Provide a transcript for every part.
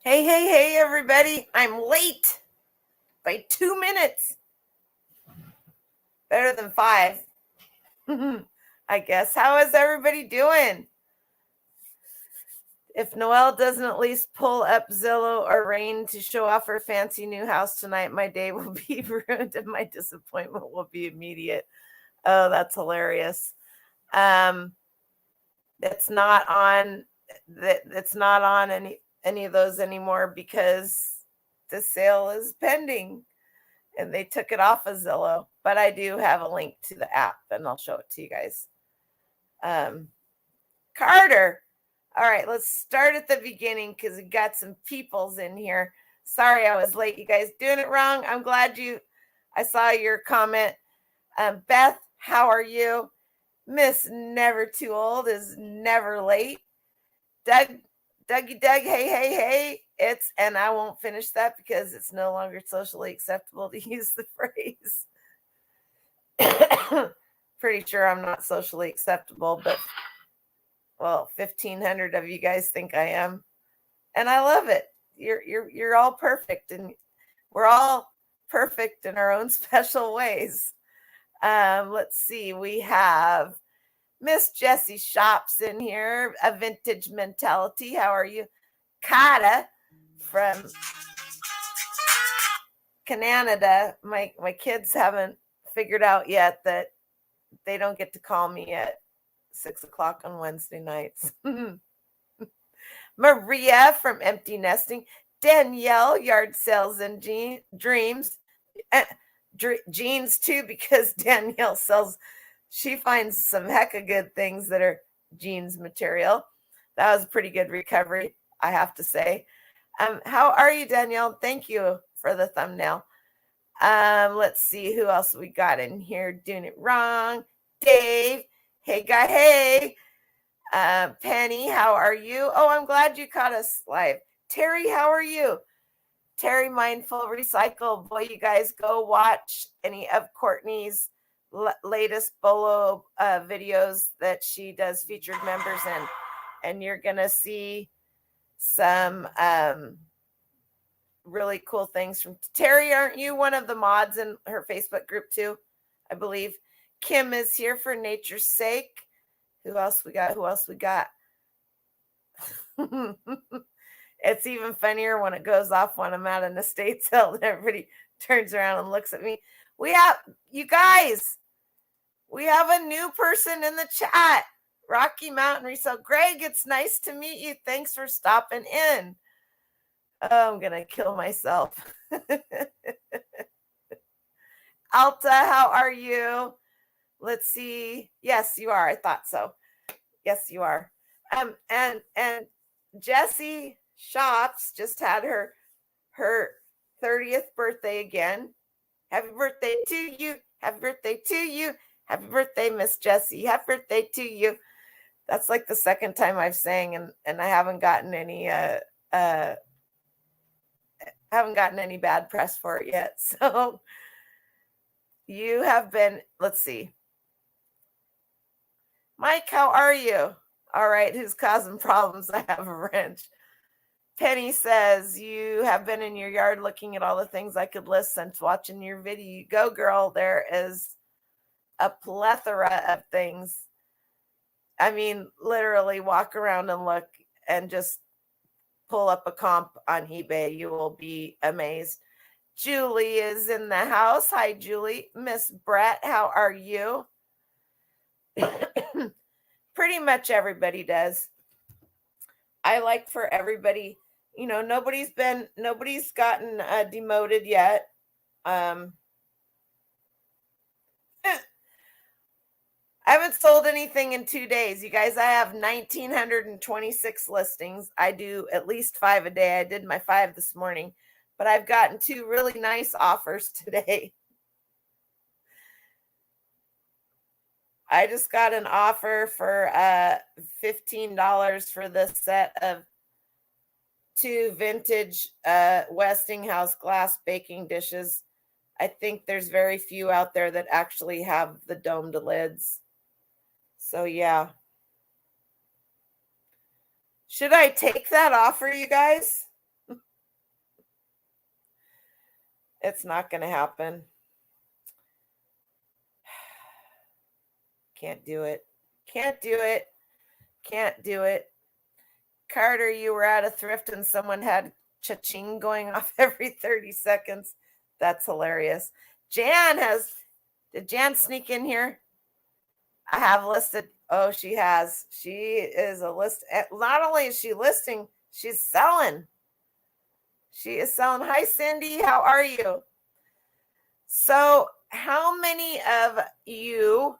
Hey, hey, hey, everybody. I'm late by 2 minutes. Better than 5. I guess. How is everybody doing? If Noelle doesn't at least pull up Zillow or Rain to show off her fancy new house tonight, my day will be ruined and my disappointment will be immediate. Oh, that's hilarious. It's not on any of those anymore because the sale is pending. And they took it off of Zillow, but I do have a link to the app and I'll show it to you guys. Carter. All right, let's start at the beginning because we got some peoples in here. Sorry I was late. You guys doing it wrong. I'm glad I saw your comment. Beth, how are you? Miss Never Too Old is never late. Dougie Doug, hey. And I won't finish that because it's no longer socially acceptable to use the phrase. Pretty sure I'm not socially acceptable, but 1,500 of you guys think I am. And I love it. You're all perfect, and we're all perfect in our own special ways. Let's see. We have Miss Jessie Shops in here, a vintage mentality. How are you? Kata from Canada. My kids haven't figured out yet that they don't get to call me at 6:00 on Wednesday nights. Maria from Empty Nesting. Danielle, Yard Sales and Dreams. Jeans too, because Danielle she finds some hecka good things that are jeans material. That was a pretty good recovery, I have to say. How are you, Danielle? Thank you for the thumbnail. Let's see who else we got in here doing it wrong. Dave. Hey, guy. Hey. Penny, how are you? Oh, I'm glad you caught us live. Terry, how are you? Terry Mindful Recycle. Boy, you guys go watch any of Courtney's latest Bolo videos that she does featured members in, and you're gonna see some really cool things from Terry. Aren't you one of the mods in her Facebook group too? I believe Kim is here for nature's sake. Who else we got? It's even funnier when it goes off when I'm at an estate sale and everybody turns around and looks at me. You guys, we have a new person in the chat. Rocky Mountain Resale. Greg, it's nice to meet you. Thanks for stopping in. Oh, I'm going to kill myself. Alta, how are you? Let's see. Yes, you are. I thought so. Yes, you are. And Jessie Shops just had her 30th birthday again. Happy birthday to you. Happy birthday to you. Happy birthday, Miss Jessie. Happy birthday to you. That's like the second time I've sang, and I haven't gotten any bad press for it yet. So you have been, let's see. Mike, how are you? All right, who's causing problems? I have a wrench. Penny says, you have been in your yard looking at all the things I could list since watching your video. Go, girl. There is a plethora of things. I mean, literally walk around and look and just pull up a comp on eBay. You will be amazed. Julie is in the house. Hi, Julie. Miss Brett, how are you? Pretty much everybody does. I like for everybody, nobody's gotten demoted yet. I haven't sold anything in 2 days. You guys, I have 1,926 listings. I do at least 5 a day. I did my 5 this morning, but I've gotten 2 really nice offers today. I just got an offer for $15 for this set of 2 vintage Westinghouse glass baking dishes. I think there's very few out there that actually have the domed lids. So yeah. Should I take that offer, you guys? It's not going to happen. Can't do it. Can't do it. Can't do it. Carter, you were at a thrift and someone had cha-ching going off every 30 seconds. That's hilarious. Did Jan sneak in here? I have listed. Oh, she has. She is a list. Not only is she listing, she's selling. She is selling. Hi, Cindy. How are you? So, how many of you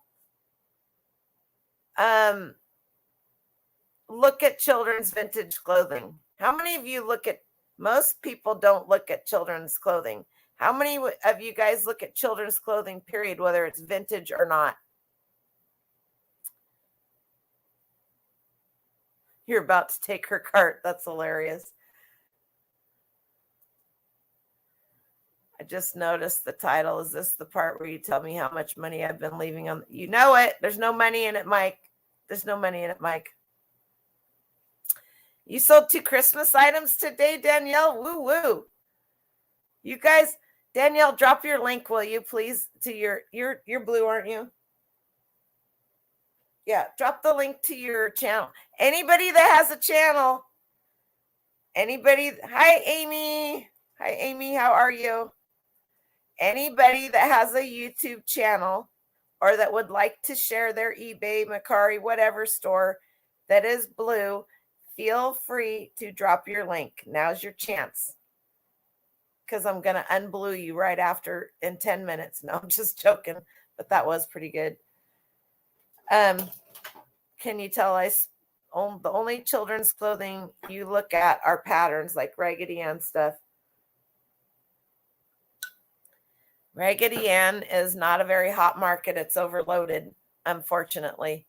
look at children's vintage clothing? How many of you most people don't look at children's clothing. How many of you guys look at children's clothing, period, whether it's vintage or not? You're about to take her cart. That's hilarious. I just noticed the title. Is this the part where you tell me how much money I've been leaving on? You know it. There's no money in it, Mike. There's no money in it, Mike. You sold 2 Christmas items today, Danielle. Woo woo. You guys, Danielle, drop your link, will you, please? To you're blue, aren't you? Yeah, drop the link to your channel. Anybody that has a channel. Hi, Amy. Hi, Amy. How are you? Anybody that has a YouTube channel or that would like to share their eBay, Mercari, whatever store that is blue, feel free to drop your link. Now's your chance. Because I'm going to unblue you right after in 10 minutes. No, I'm just joking. But that was pretty good. Can you tell us the only children's clothing you look at are patterns like Raggedy Ann stuff? Raggedy Ann is not a very hot market. It's overloaded, unfortunately.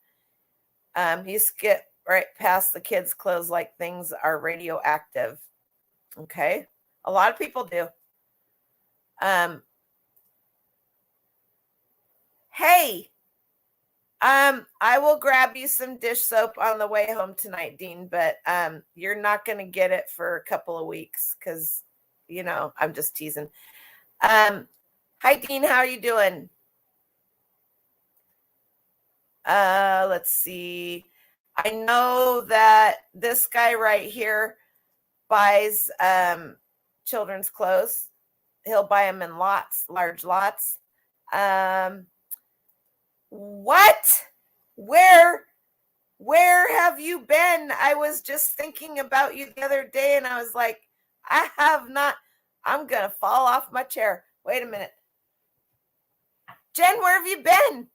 You skip right past the kids' clothes like things are radioactive. Okay? A lot of people do. Hey, I will grab you some dish soap on the way home tonight, Dean, but you're not going to get it for a couple of weeks because, I'm just teasing. Hi, Dean. How are you doing? Let's see. I know that this guy right here buys children's clothes. He'll buy them in lots, large lots. What? Where have you been? I was just thinking about you the other day and I was like, I have not. I'm going to fall off my chair. Wait a minute. Jen, where have you been?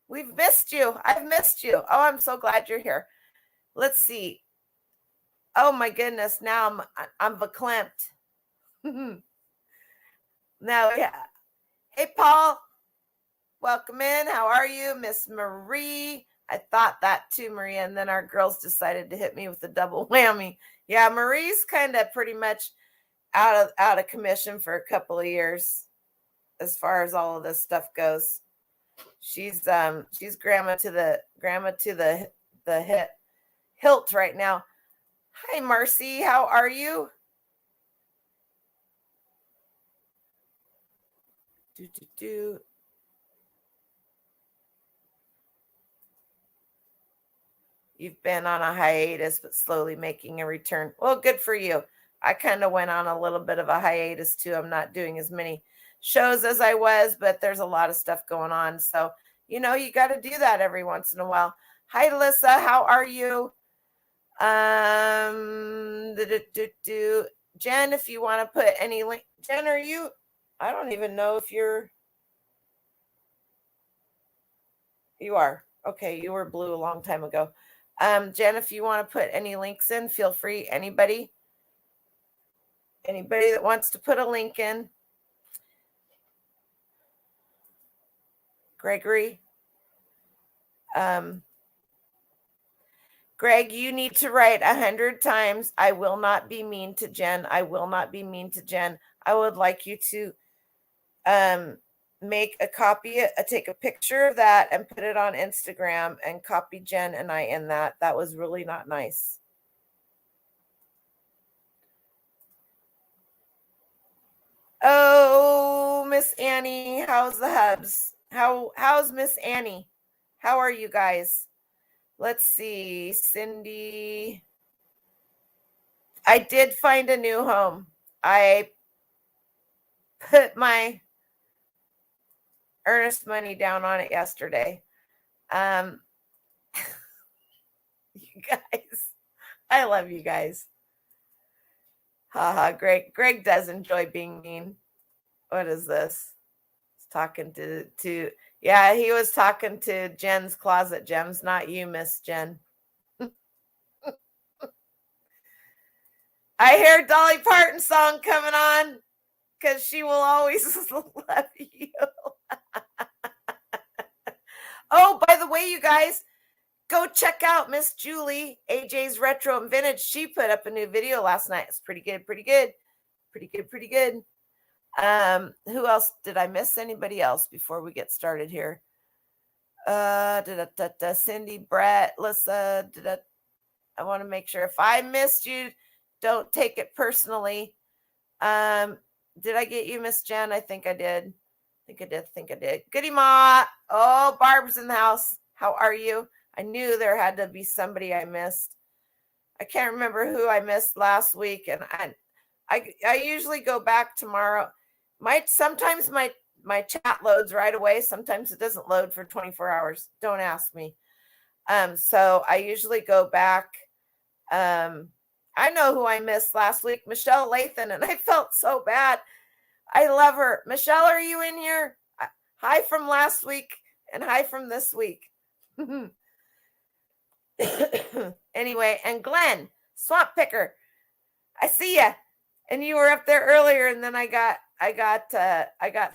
We've missed you. I've missed you. Oh, I'm so glad you're here. Let's see. Oh my goodness. Now I'm verklempt. Now, yeah. Hey, Paul. Welcome in. How are you? Miss Marie. I thought that too, Maria. And then our girls decided to hit me with a double whammy. Yeah, Marie's kind of pretty much out of commission for a couple of years as far as all of this stuff goes. She's grandma to the hilt right now. Hi, Marcy. How are you? You've been on a hiatus, but slowly making a return. Well, good for you. I kind of went on a little bit of a hiatus too. I'm not doing as many shows as I was, but there's a lot of stuff going on. So, you got to do that every once in a while. Hi, Alyssa. How are you? Jen, if you want to put any link. Jen, are you? I don't even know if you are. Okay, you were blue a long time ago. Jen, if you want to put any links in, feel free. Anybody that wants to put a link in. Gregory. Greg, you need to write 100 times. I will not be mean to Jen. I will not be mean to Jen. I would like you to make a copy, take a picture of that and put it on Instagram and copy Jen and I in that. That was really not nice. Oh, Miss Annie, how's the hubs? How's Miss Annie? How are you guys? Let's see. Cindy. I did find a new home. I put my earnest money down on it yesterday. Um you guys, I love you guys. Haha, Greg does enjoy being mean. What is this? He's talking to yeah, he was talking to Jen's Closet Gems, not you, Miss Jen. I hear Dolly Parton song coming on because she will always love you. Oh, by the way, you guys, go check out Miss Julie, AJ's Retro and Vintage. She put up a new video last night. It's pretty good, pretty good, pretty good, pretty good. Who else did I miss? Anybody else before we get started here? Cindy, Brett, Lissa. I want to make sure if I missed you, don't take it personally. Did I get you, Miss Jen? I think I did. Think I did. Goody Ma. Oh, Barb's in the house. How are you? I knew there had to be somebody I missed. I can't remember who I missed last week, and I usually go back tomorrow. Sometimes my chat loads right away. Sometimes it doesn't load for 24 hours. Don't ask me. So I usually go back. I know who I missed last week, Michelle Lathan, and I felt so bad. I love her. Michelle, are you in here? Hi from last week and hi from this week. Anyway, and Glenn, Swamp Picker, I see ya. And you were up there earlier, and then I got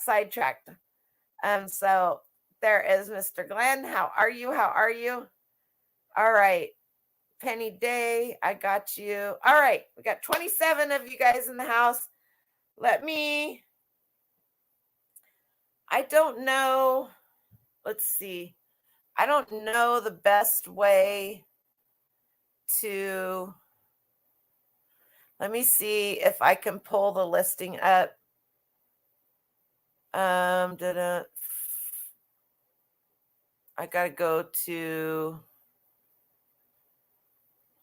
sidetracked. So there is Mr. Glenn. How are you? How are you? All right. Penny Day, I got you. All right. We got 27 of you guys in the house. I don't know. Let's see. I don't know the best way to. Let me see if I can pull the listing up. I gotta go to.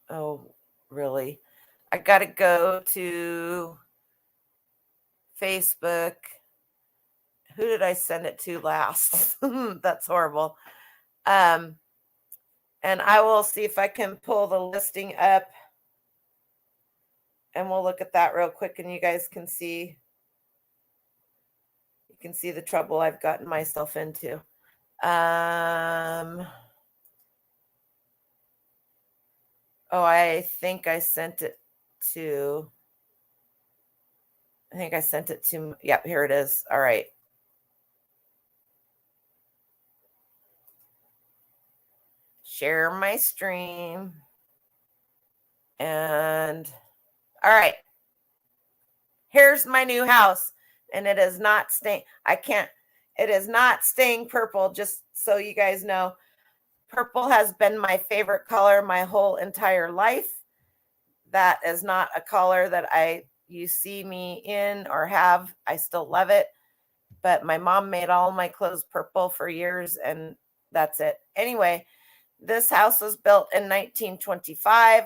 Oh, really? I gotta go to Facebook. Who did I send it to last? That's horrible. And I will see if I can pull the listing up, and we'll look at that real quick, and you guys can see. You can see the trouble I've gotten myself into. Oh, I think I sent it to. Yep, here it is. All right. Share my stream. And all right. Here's my new house. And it is not staying. It is not staying purple, just so you guys know. Purple has been my favorite color my whole entire life. That is not a color that you see me in or have. I still love it. But my mom made all my clothes purple for years, and that's it. Anyway, this house was built in 1925.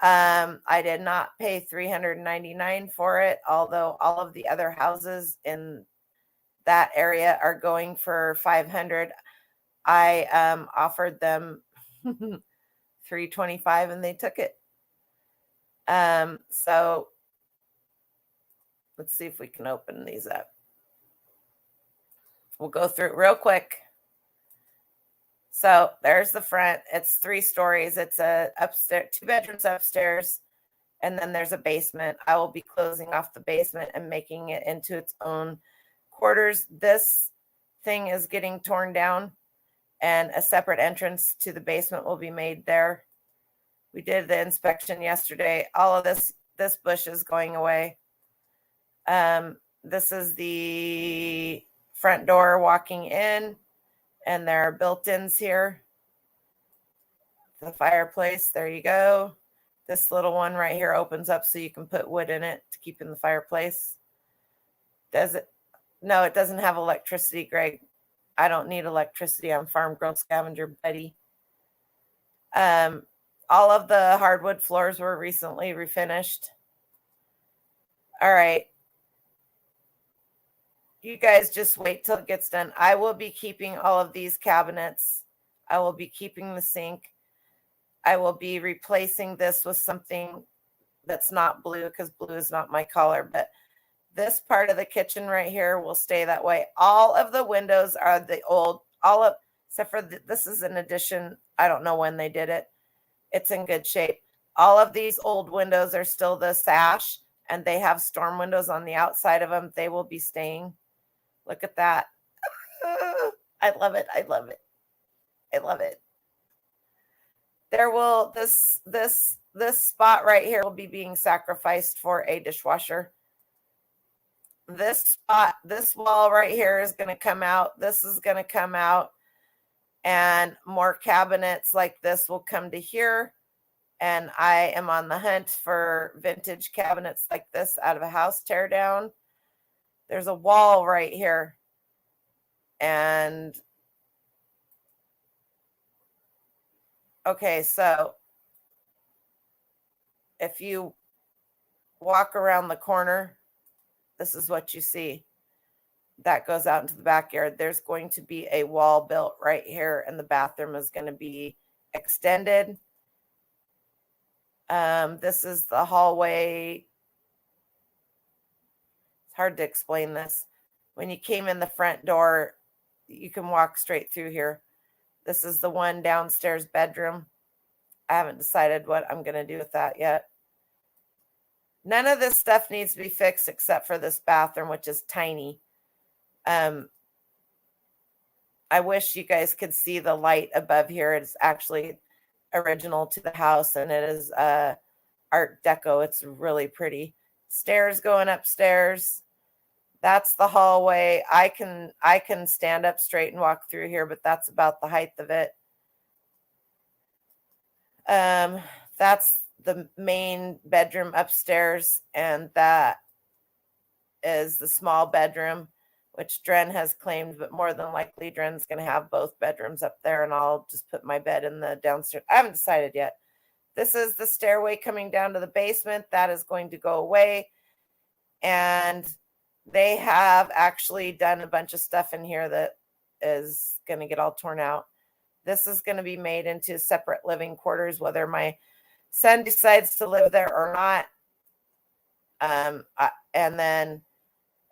I did not pay $399 for it, although all of the other houses in that area are going for $500. I offered them $325 and they took it. So let's see if we can open these up. We'll go through it real quick. So there's the front. It's 3 stories. It's a upstairs, 2 bedrooms upstairs, and then there's a basement. I will be closing off the basement and making it into its own quarters. This thing is getting torn down, and a separate entrance to the basement will be made there. We did the inspection yesterday. All of this bush is going away. This is the front door walking in, and there are built-ins here. The fireplace, there you go. This little one right here opens up so you can put wood in it to keep in the fireplace. Does it? No, it doesn't have electricity, Greg. I don't need electricity. I'm farm girl scavenger, buddy. All of the hardwood floors were recently refinished. All right. You guys just wait till it gets done. I will be keeping all of these cabinets. I will be keeping the sink. I will be replacing this with something that's not blue because blue is not my color, but this part of the kitchen right here will stay that way. All of the windows are the old, except for this is an addition. I don't know when they did it. It's in good shape. All of these old windows are still the sash, and they have storm windows on the outside of them. They will be staying. Look at that. I love it. I love it. I love it. There will this spot right here will be being sacrificed for a dishwasher. This spot, this wall right here is going to come out. This is going to come out, and more cabinets like this will come to here. And I am on the hunt for vintage cabinets like this out of a house tear down. There's a wall right here. And okay, so if you walk around the corner, this is what you see. That goes out into the backyard. There's going to be a wall built right here, and the bathroom is going to be extended. This is the hallway. It's hard to explain this. When you came in the front door, you can walk straight through here. This is the one downstairs bedroom. I haven't decided what I'm going to do with that yet. None of this stuff needs to be fixed except for this bathroom, which is tiny. I wish you guys could see the light above here. It's actually original to the house, and it is Art Deco. It's really pretty. Stairs going upstairs. That's the hallway. I can stand up straight and walk through here, but that's about the height of it. That's the main bedroom upstairs, and that is the small bedroom, which Dren has claimed, but more than likely Dren's going to have both bedrooms up there, and I'll just put my bed in the downstairs. I haven't decided yet. This is the stairway coming down to the basement. That is going to go away, and they have actually done a bunch of stuff in here that is going to get all torn out. This is going to be made into separate living quarters, whether my son decides to live there or not. And then,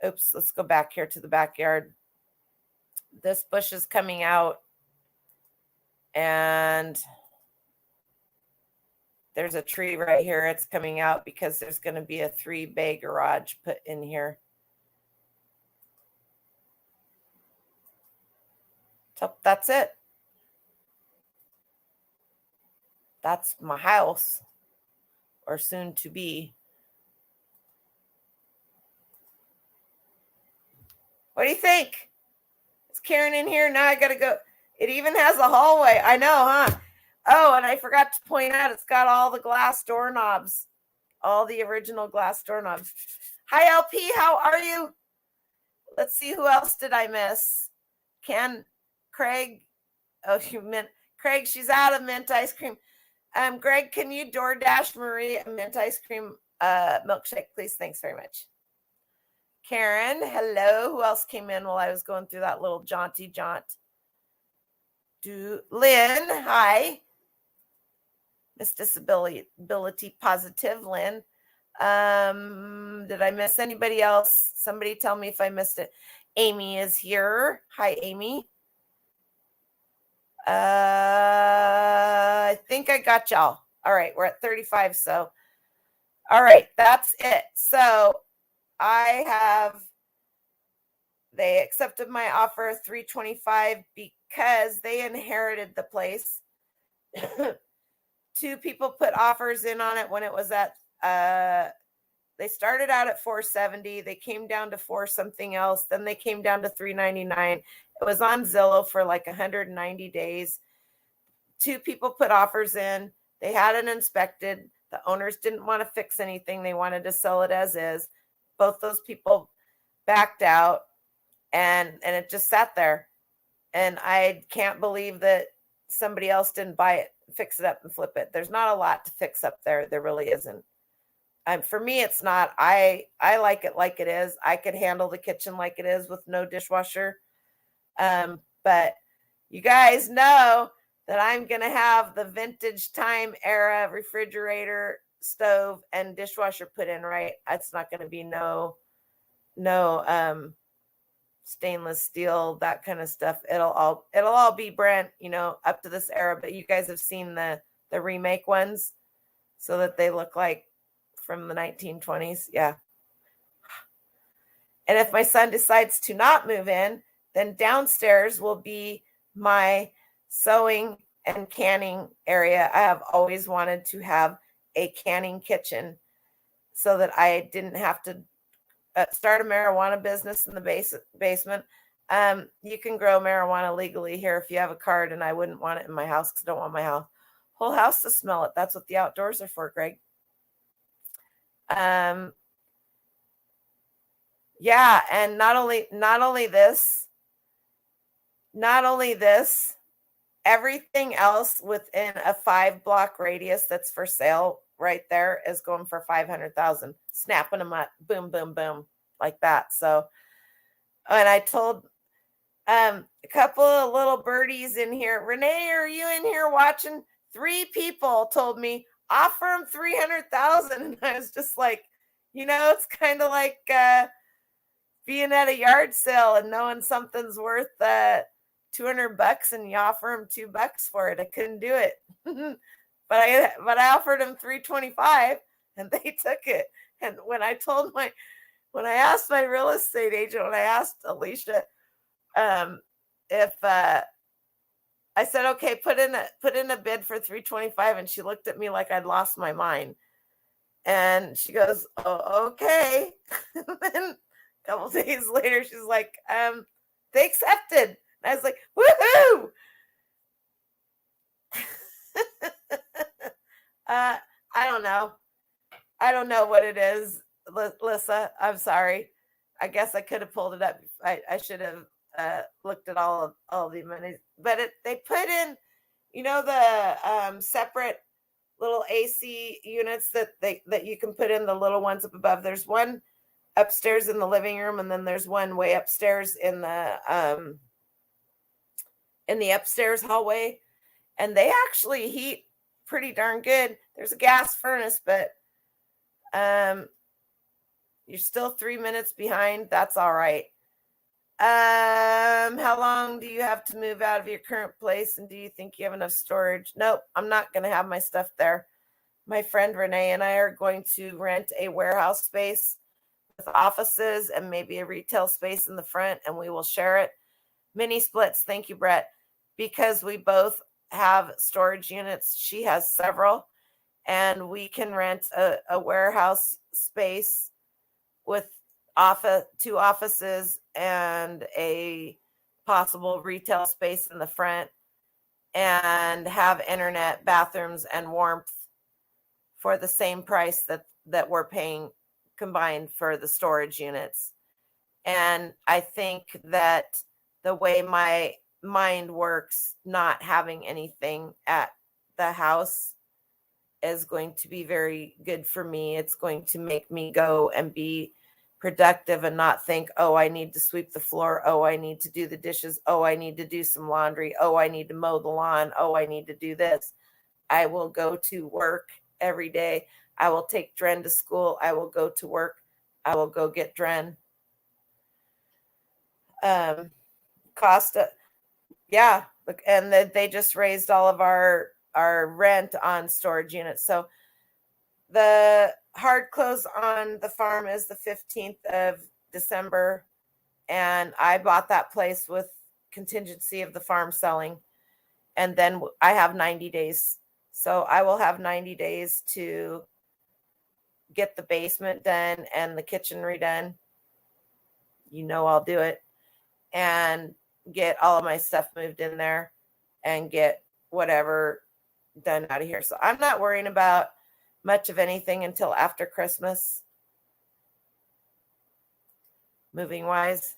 oops, let's go back here to the backyard. This bush is coming out, and there's a tree right here. It's coming out because there's going to be a 3-bay garage put in here. So that's it. That's my house, or soon to be. What do you think? Is Karen in here? Now I got to go. It even has a hallway. I know, huh? Oh, and I forgot to point out it's got all the glass doorknobs, all the original glass doorknobs. Hi, LP. How are you? Let's see. Who else did I miss? Craig. Oh, you meant Craig. She's out of mint ice cream. Greg, can you DoorDash Marie a mint ice cream milkshake, please? Thanks very much. Karen, hello. Who else came in while I was going through that little jaunty jaunt? Lynn, hi. Miss Disability Positive, Lynn. Did I miss anybody else? Somebody tell me if I missed it. Amy is here. Hi, Amy. I think I got y'all. All right, we're at 35. So, all right, that's it. So they accepted my offer of $325 because they inherited the place. 2 people put offers in on it when it was at, they started out at $470. They came down to $4 something else. Then they came down to $399. It was on Zillow for like 190 days. 2 people put offers in. They had it inspected. The owners didn't want to fix anything. They wanted to sell it as is. Both those people backed out, and it just sat there. And I can't believe that somebody else didn't buy it, fix it up, and flip it. There's not a lot to fix up there. There really isn't. For me, it's not. I like it like it is. I could handle the kitchen like it is with no dishwasher. But you guys know that I'm gonna have the vintage time era refrigerator, stove, and dishwasher put in, right? It's not gonna be no stainless steel, that kind of stuff. It'll all be brand, up to this era. But you guys have seen the remake ones, so that they look like from the 1920s. Yeah. And if my son decides to not move in, then downstairs will be my sewing and canning area. I have always wanted to have a canning kitchen so that I didn't have to start a marijuana business in the basement. You can grow marijuana legally here if you have a card, and I wouldn't want it in my house because I don't want my whole house to smell it. That's what the outdoors are for, Greg. Yeah, and not only this, everything else within a 5-block radius that's for sale right there is going for 500,000. Snapping them up, boom, boom, boom, like that. So, and I told a couple of little birdies in here, Renee, are you in here watching? 3 people told me offer them 300,000, and I was just like, it's kind of like being at a yard sale and knowing something's worth $200 and you offer them $2 for it. I couldn't do it. but I offered them 325 and they took it. And when I asked my real estate agent, when I asked Alicia if I said, okay, put in a bid for 325, and she looked at me like I'd lost my mind. And she goes, oh, okay. Then a couple days later, she's like, they accepted. And I was like, woohoo! I don't know. I don't know what it is, Lissa. I'm sorry. I guess I could have pulled it up. I should have looked at all the money. But they put in, the separate little AC units that you can put in, the little ones up above. There's one upstairs in the living room, and then there's one way upstairs in the upstairs hallway, and they actually heat pretty darn good. There's a gas furnace, but you're still 3 minutes behind. That's all right. How long do you have to move out of your current place, and do you think you have enough storage? Nope, I'm not going to have my stuff there. My friend Renee and I are going to rent a warehouse space with offices and maybe a retail space in the front, and we will share it. Mini splits. Thank you, Brett. Because we both have storage units. She has several, and we can rent a warehouse space with 2 offices and a possible retail space in the front, and have internet, bathrooms, and warmth for the same price that we're paying combined for the storage units. And I think that the way my mind works, not having anything at the house is going to be very good for me. It's going to make me go and be productive and not think, oh, I need to sweep the floor. Oh, I need to do the dishes. Oh, I need to do some laundry. Oh, I need to mow the lawn. Oh, I need to do this. I will go to work every day. I will take Dren to school. I will go to work. I will go get Dren. Costa, yeah, and they just raised all of our rent on storage units. So the hard close on the farm is the 15th of December, and I bought that place with contingency of the farm selling, and then I have 90 days. So I will have 90 days to get the basement done and the kitchen redone. I'll do it, and get all of my stuff moved in there and get whatever done out of here. So I'm not worrying about much of anything until after Christmas. moving wise.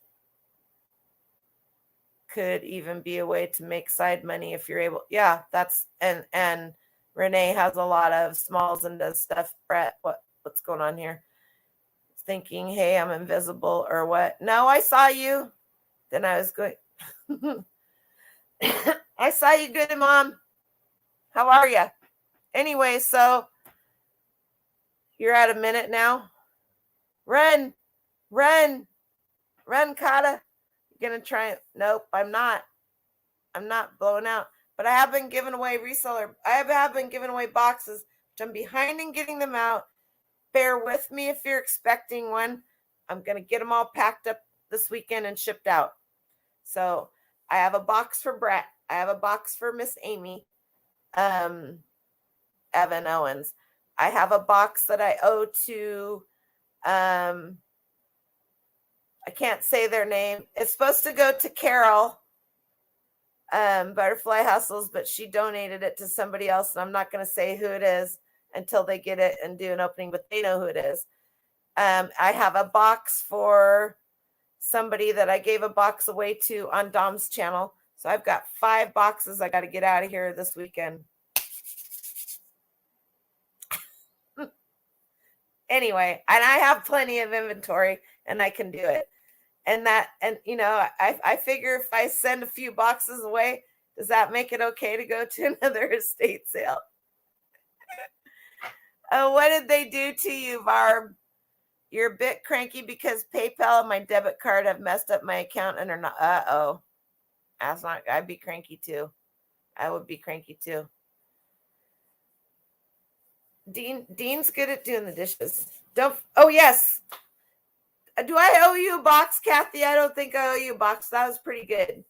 Could even be a way to make side money if you're able. Yeah, that's and Renee has a lot of smalls and does stuff. Brett, what's going on here? Thinking, hey, I'm invisible or what? No, I saw you. Then I was going. I saw you, good mom. How are you? Anyway, so you're at a minute now. Run, run, run, Kata. You're gonna try it. Nope, I'm not. I'm not blowing out. But I have been giving away reseller. I have been giving away boxes, which I'm behind in getting them out. Bear with me if you're expecting one. I'm gonna get them all packed up this weekend and shipped out. So I have a box for Brett. I have a box for Miss Amy, Evan Owens. I have a box that I owe to I can't say their name. It's supposed to go to Carol, Butterfly Hustles, but she donated it to somebody else, and I'm not going to say who it is until they get it and do an opening, but they know who it is. I have a box for somebody that I gave a box away to on Dom's channel. So I've got 5 boxes I got to get out of here this weekend. Anyway, and I have plenty of inventory and I can do it. And you know, I figure if I send a few boxes away, does that make it okay to go to another estate sale? Oh, what did they do to you, Barb? You're a bit cranky because PayPal and my debit card have messed up my account and are not. Uh-oh. That's not, I'd be cranky too. I would be cranky too. Dean's good at doing the dishes. Oh, yes. Do I owe you a box, Kathy? I don't think I owe you a box. That was pretty good.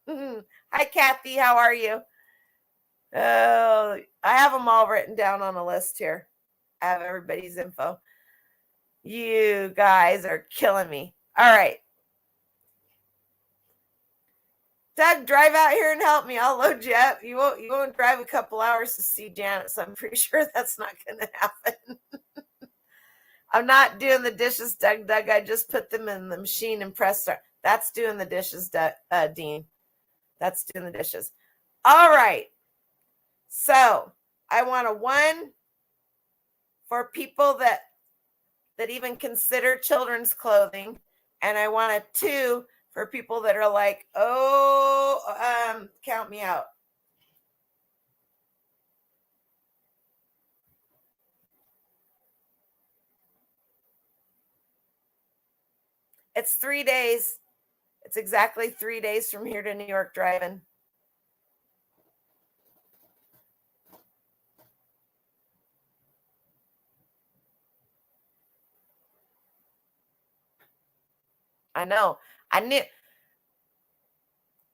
Hi, Kathy. How are you? Oh, I have them all written down on a list here. I have everybody's info. You guys are killing me. All right. Doug, drive out here and help me. I'll load you up. You won't drive a couple hours to see Janet, so I'm pretty sure that's not going to happen. I'm not doing the dishes, Doug. I just put them in the machine and press start. That's doing the dishes, Dean. That's doing the dishes. All right. So I want a 1 for people that even consider children's clothing, and I want a 2 for people that are like, oh, count me out. It's 3 days. It's exactly 3 days from here to New York driving. I know. I knew.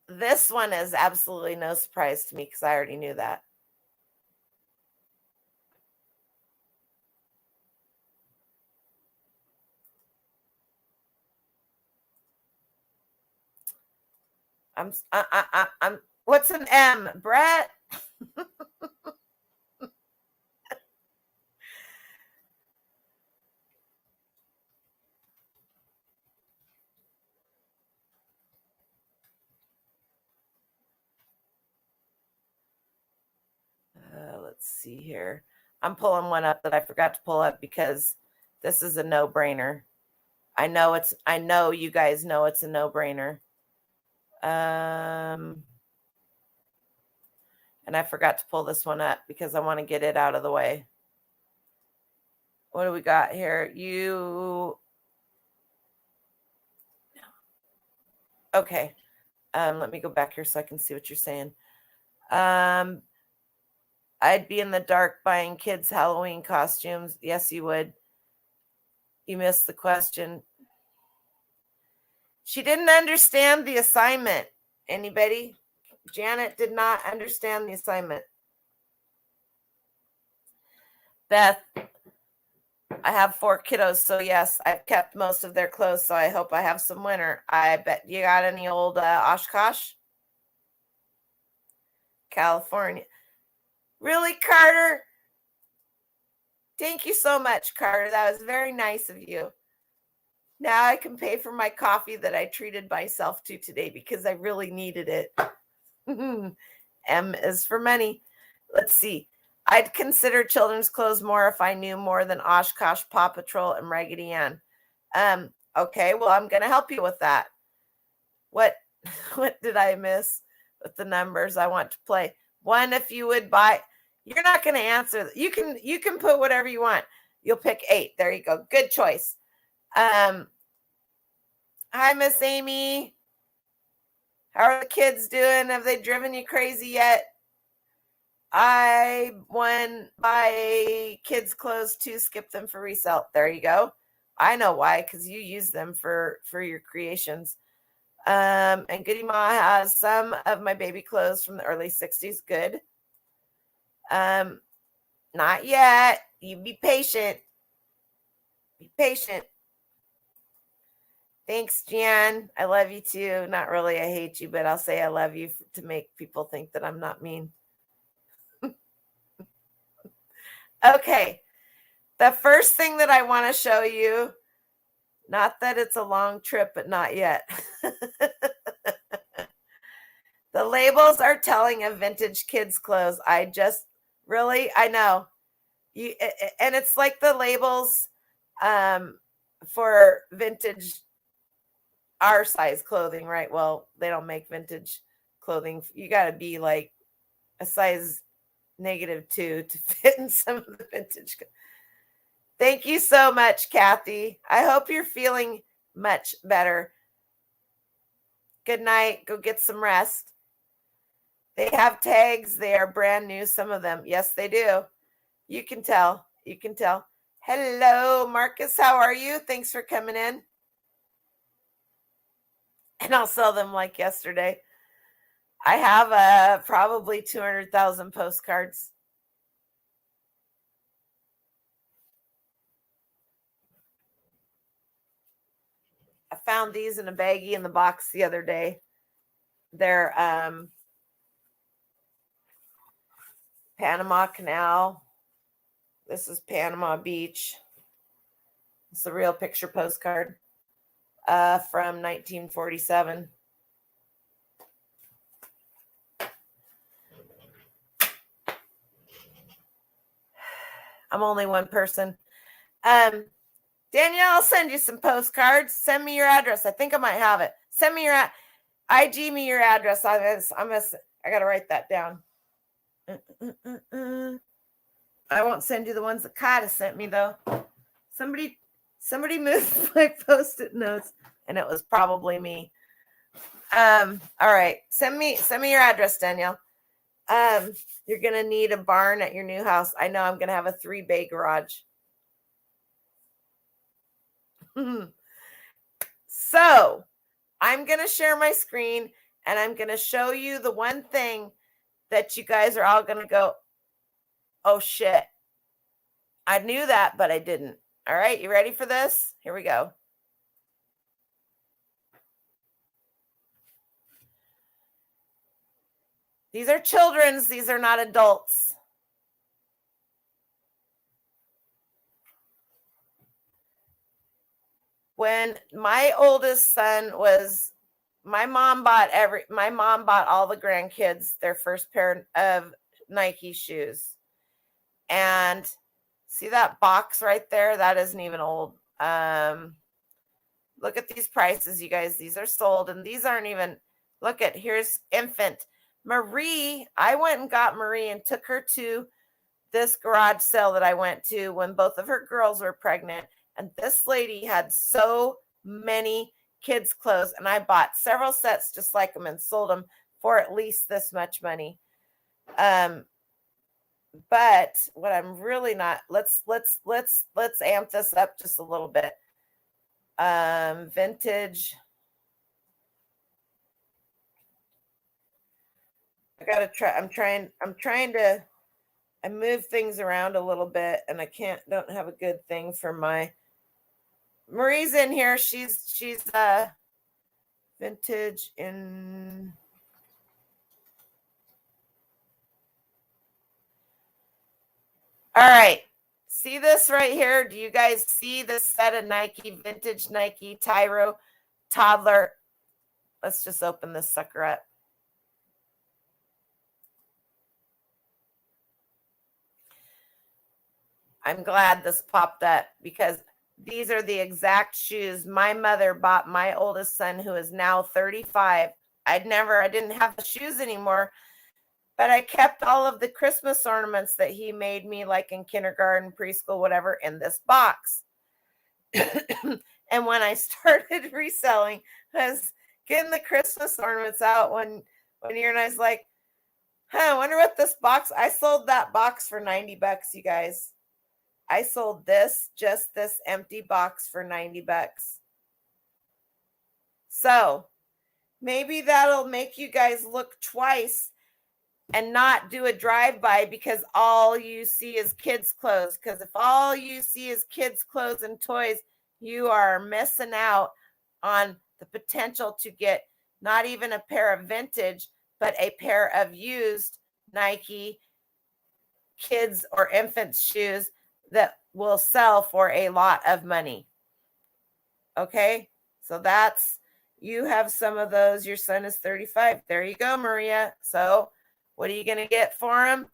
This one is absolutely no surprise to me because I already knew that. I'm what's an M, Brett? Let's see here. I'm pulling one up that I forgot to pull up because this is a no-brainer. I know you guys know it's a no-brainer. And I forgot to pull this one up because I want to get it out of the way. What do we got here? Okay. Let me go back here so I can see what you're saying. I'd be in the dark buying kids' Halloween costumes. Yes, you would. You missed the question. She didn't understand the assignment. Anybody? Janet did not understand the assignment. Beth, I have 4 kiddos, so yes, I've kept most of their clothes, so I hope I have some winter. I bet you got any old Oshkosh? California. Really, Carter? Thank you so much, Carter. That was very nice of you. Now I can pay for my coffee that I treated myself to today because I really needed it. M is for money. Let's see. I'd consider children's clothes more if I knew more than Oshkosh, Paw Patrol, and Raggedy Ann. Okay, well, I'm going to help you with that. What did I miss with the numbers I want to play? One, if you would buy, you're not going to answer. You can put whatever you want. You'll pick 8. There you go. Good choice. Hi, Miss Amy. How are the kids doing? Have they driven you crazy yet? I won buy kids' clothes to skip them for resale. There you go. I know why, because you use them for your creations. And Goody Ma has some of my baby clothes from the early 60s. Good. Not yet. You be patient. Be patient. Thanks, Jan. I love you too. Not really. I hate you, but I'll say I love you to make people think that I'm not mean. Okay. The first thing that I want to show you, not that it's a long trip, but not yet. The labels are telling of vintage kids' clothes. I know. And it's like the labels for vintage our size clothing, right? Well, they don't make vintage clothing. You got to be like a size -2 to fit in some of the vintage. Thank you so much, Kathy. I hope you're feeling much better. Good night. Go get some rest. They have tags. They are brand new, some of them. Yes, they do. You can tell. You can tell. Hello, Marcus. How are you? Thanks for coming in. And I'll sell them like yesterday. I have probably 200,000 postcards. I found these in a baggie in the box the other day. They're Panama Canal. This is Panama Beach. It's a real picture postcard from 1947. I'm only one person. Danielle, I'll send you some postcards. Send me your address. I think I might have it. Send me your IG me your address. I gotta write that down. I won't send you the ones that Kata sent me though. Somebody moved my post-it notes, and it was probably me. All right. Send me your address, Danielle. You're gonna need a barn at your new house. I know I'm gonna have a 3-bay garage. So I'm gonna share my screen and I'm gonna show you the one thing that you guys are all gonna go, oh shit. I knew that, but I didn't. All right, you ready for this? Here we go. These are children's, these are not adults. When my oldest son was, my mom bought all the grandkids their first pair of Nike shoes. And see that box right there? That isn't even old. Look at these prices, you guys. These are sold, and these aren't even, look at, here's infant. Marie, I went and got Marie and took her to this garage sale that I went to when both of her girls were pregnant. And this lady had so many kids' clothes, and I bought several sets just like them and sold them for at least this much money. But what I'm really not, let's amp this up just a little bit. Vintage. I'm trying to, I move things around a little bit and don't have a good thing for my, Marie's in here. She's vintage in, all right. See this right here? Do you guys see this set of Nike, vintage Nike Tyro toddler? Let's just open this sucker up. I'm glad this popped up because these are the exact shoes my mother bought my oldest son, who is now 35. I didn't have the shoes anymore, but I kept all of the Christmas ornaments that he made me, like in kindergarten, preschool, whatever, in this box. And when I started reselling, I was getting the Christmas ornaments out one year, and I was like, I wonder what this box, I sold that box for $90, you guys. I sold just this empty box for $90. So maybe that'll make you guys look twice and not do a drive-by because all you see is kids' clothes. Because if all you see is kids' clothes and toys, you are missing out on the potential to get not even a pair of vintage, but a pair of used Nike kids or infant shoes that will sell for a lot of money. Okay, so that's, you have some of those. Your son is 35. There you go, Maria. So what are you going to get for him?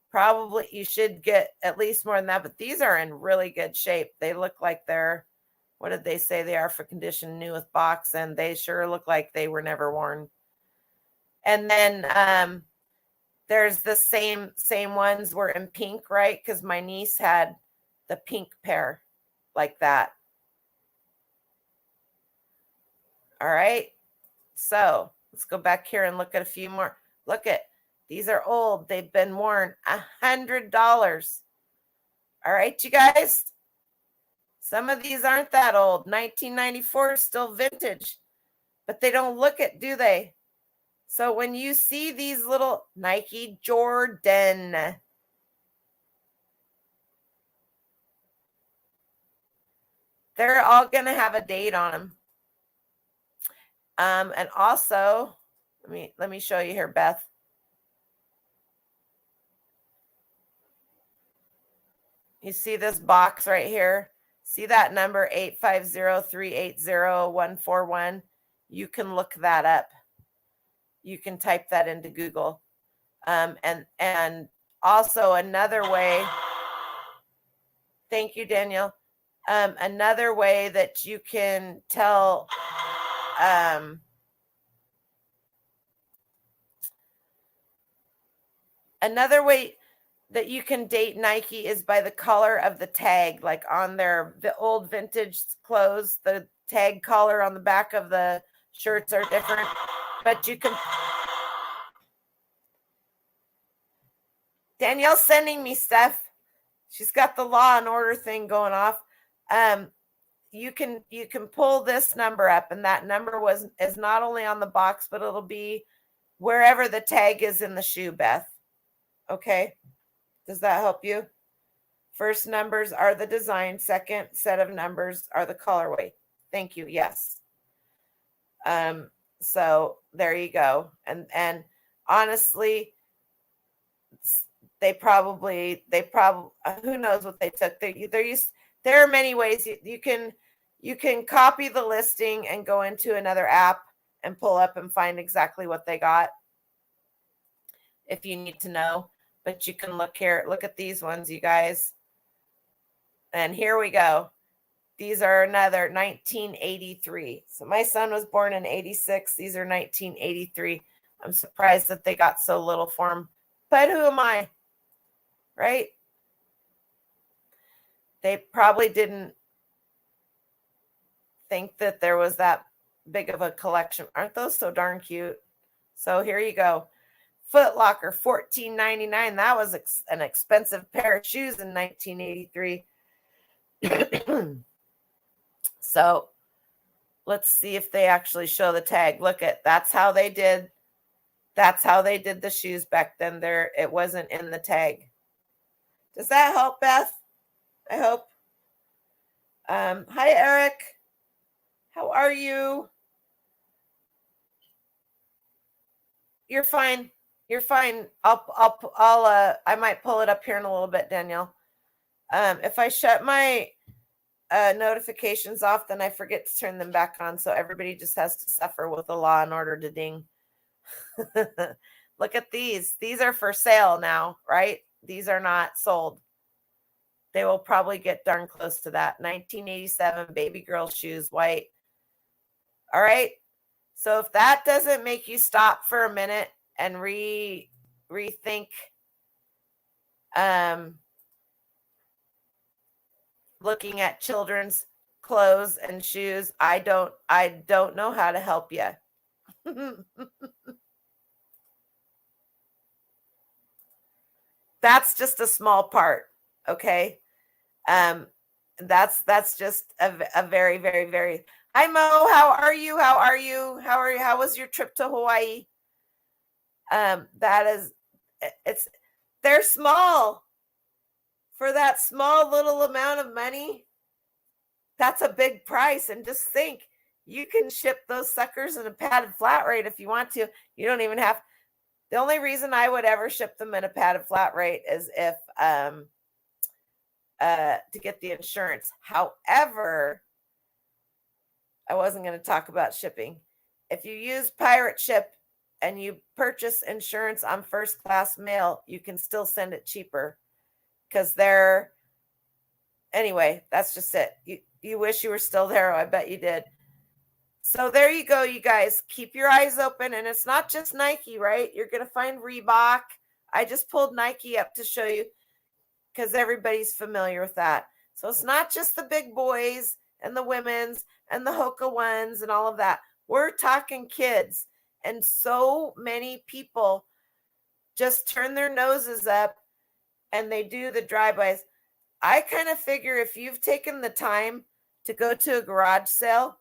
Probably you should get at least more than that, but these are in really good shape. They look like they're, what did they say they are for condition, new with box, and they sure look like they were never worn. And then there's the same ones were in pink, right? Because my niece had the pink pair like that. All right. So let's go back here and look at a few more. Look at, these are old. They've been worn $100. All right, you guys. Some of these aren't that old. 1994 is still vintage, but they don't look it, do they? So when you see these little Nike Jordan, they're all going to have a date on them. And also, let me show you here, Beth. You see this box right here? See that number 850-380-141? You can look that up. You can type that into Google. And also another way, thank you, Daniel. Another way that you can tell another way that you can date Nike is by the color of the tag, like on the old vintage clothes, the tag color on the back of the shirts are different, but you can. Danielle's sending me stuff. She's got the Law and Order thing going off. You can pull this number up, and that number is not only on the box, but it'll be wherever the tag is in the shoe, Beth. Okay. Does that help you? First numbers are the design. Second set of numbers are the colorway. Thank you. Yes. So there you go. And honestly, they probably who knows what they took. There are many ways you can copy the listing and go into another app and pull up and find exactly what they got if you need to know. But you can look here. Look at these ones, you guys. And here we go. These are another 1983. So my son was born in 86. These are 1983. I'm surprised that they got so little for him. But who am I? Right? They probably didn't think that there was that big of a collection. Aren't those so darn cute? So here you go. Foot Locker, $14.99. That was an expensive pair of shoes in 1983. So let's see if they actually show the tag. Look at, that's how they did the shoes back then. It wasn't in the tag. Does that help, Beth? I hope. Hi, Eric. How are you? You're fine. You're fine. I might pull it up here in a little bit, Danielle. If I shut my notifications off, then I forget to turn them back on. So everybody just has to suffer with the Law and Order to ding. Look at these. These are for sale now, right? These are not sold. They will probably get darn close to that. 1987 baby girl shoes, white. All right. So if that doesn't make you stop for a minute and rethink looking at children's clothes and shoes, I don't know how to help you. That's just a small part, okay? That's just a very, very, very. Hi Mo, how are you? How are you? How was your trip to Hawaii? That is, they're small for that small little amount of money. That's a big price, and just think, you can ship those suckers in a padded flat rate if you want to. You don't even have. The only reason I would ever ship them in a padded flat rate is if to get the insurance. However, I wasn't going to talk about shipping. If you use pirate ship and you purchase insurance on first class mail, you can still send it cheaper because they're, anyway, that's just it. You wish you were still there. I bet you did. So there you go, you guys. Keep your eyes open. And it's not just Nike, right? You're going to find Reebok. I just pulled Nike up to show you because everybody's familiar with that. So it's not just the big boys and the women's and the Hoka ones and all of that. We're talking kids. And so many people just turn their noses up and they do the drive-bys. I kind of figure if you've taken the time to go to a garage sale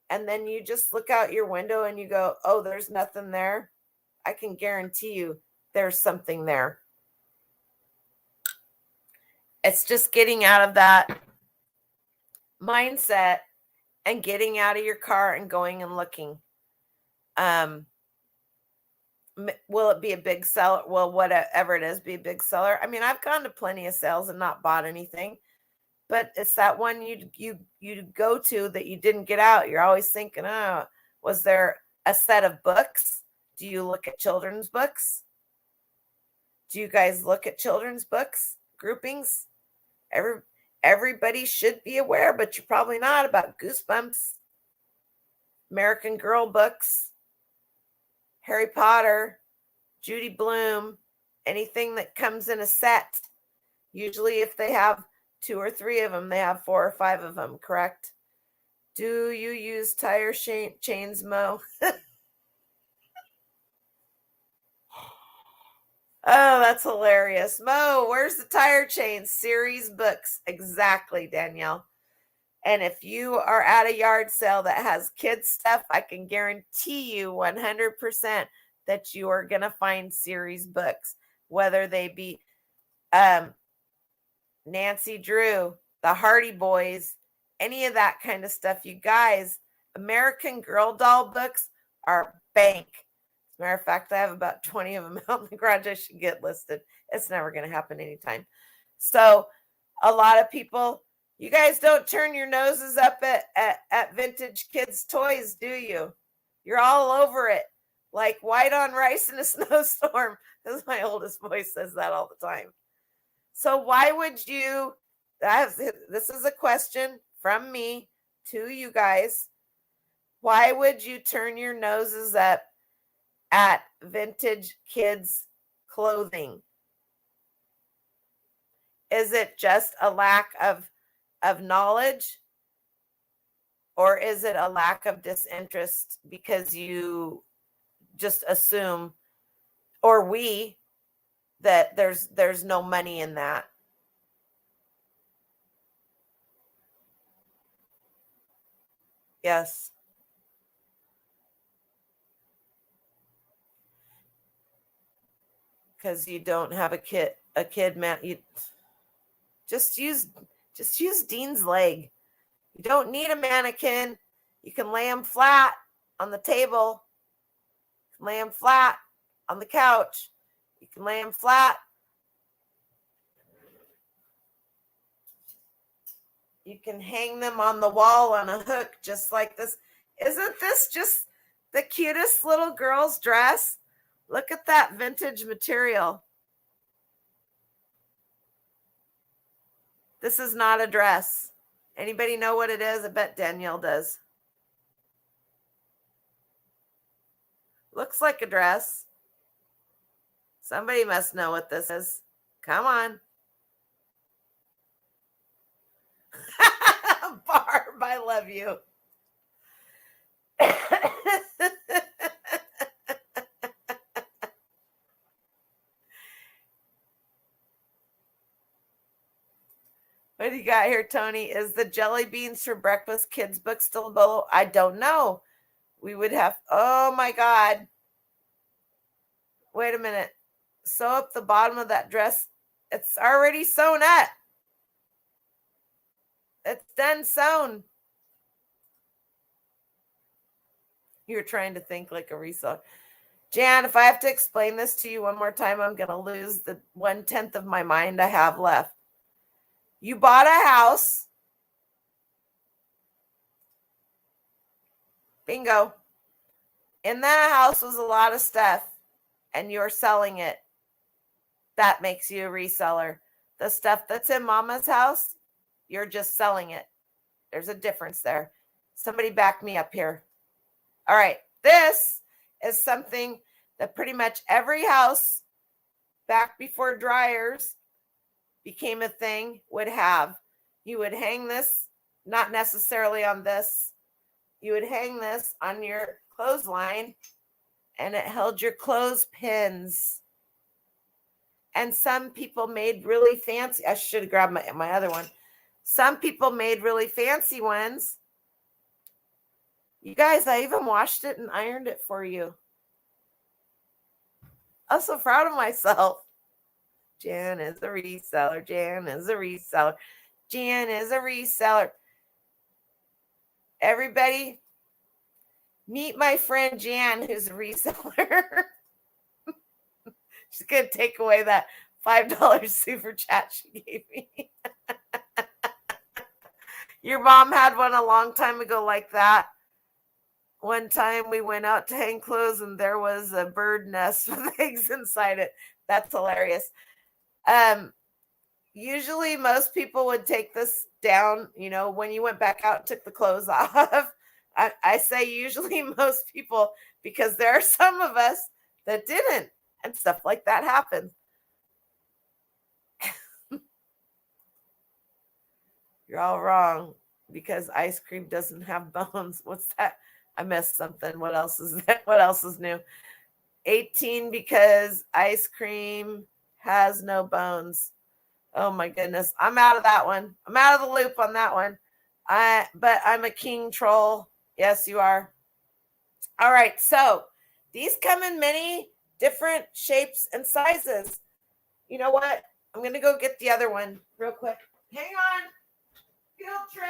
and then you just look out your window and you go, oh, there's nothing there, I can guarantee you there's something there. It's just getting out of that mindset and getting out of your car and going and looking. Will it be a big seller? Well, whatever it is, be a big seller. I mean, I've gone to plenty of sales and not bought anything, but it's that one you go to that you didn't get out. You're always thinking, oh, was there a set of books? Do you look at children's books? Do you guys look at children's books groupings? Everybody should be aware, but you're probably not, about Goosebumps, American Girl books, Harry Potter, Judy Blume, anything that comes in a set. Usually if they have 2 or 3 of them, they have 4 or 5 of them, correct? Do you use tire chains, Mo? Oh, that's hilarious. Mo, where's the tire chain series books? Exactly, Danielle. And if you are at a yard sale that has kids stuff, I can guarantee you 100% that you are going to find series books, whether they be Nancy Drew, the Hardy Boys, any of that kind of stuff. You guys, American Girl doll books are bank. As a matter of fact, I have about 20 of them out in the garage. I should get listed. It's never going to happen anytime. So a lot of people, you guys don't turn your noses up at vintage kids' toys, do you? You're all over it. Like white on rice in a snowstorm. This my oldest boy says that all the time. So why would you, this is a question from me to you guys. Why would you turn your noses up at vintage kids clothing? Is it just a lack of knowledge, or is it a lack of disinterest because you just assume, or we, that there's no money in that? Yes. Because you don't have a kid man. You just use Dean's leg. You don't need a mannequin. You can lay them flat on the table. You can lay them flat on the couch. You can lay them flat You can hang them on the wall on a hook just like this. Isn't this just the cutest little girl's dress? Look at that vintage material. This is not a dress. Anybody know what it is? I bet Danielle does. Looks like a dress. Somebody must know what this is. Come on. Barb, I love you. What do you got here, Tony? Is the jelly beans for breakfast kids book still below? I don't know. We would have, oh my God. Wait a minute. Sew up the bottom of that dress. It's already sewn up. It's done sewn. You're trying to think like a reseller. Jan, if I have to explain this to you one more time, I'm going to lose the 1/10 of my mind I have left. You bought a house. Bingo. In that house was a lot of stuff, and you're selling it. That makes you a reseller. The stuff that's in Mama's house, you're just selling it. There's a difference there. Somebody back me up here. All right. This is something that pretty much every house back before dryers became a thing would have. You would hang this, not necessarily on this. You would hang this on your clothesline, and it held your clothespins. And some people made really fancy. I should have grabbed my other one. Some people made really fancy ones. You guys, I even washed it and ironed it for you. I'm so proud of myself. Jan is a reseller. Jan is a reseller. Jan is a reseller. Everybody, meet my friend Jan, who's a reseller. She's going to take away that $5 super chat she gave me. Your mom had one a long time ago like that. One time we went out to hang clothes and there was a bird nest with eggs inside it. That's hilarious. Usually most people would take this down, when you went back out and took the clothes off. I say usually most people, because there are some of us that didn't, and stuff like that happens. You're all wrong, because ice cream doesn't have bones. What's that? I missed something. What else is that? What else is new? 18 because ice cream has no bones. Oh my goodness. I'm out of that one. I'm out of the loop on that one. But I'm a king troll. Yes, you are. All right. So these come in many different shapes and sizes. You know what? I'm going to go get the other one real quick. Hang on. Field trip.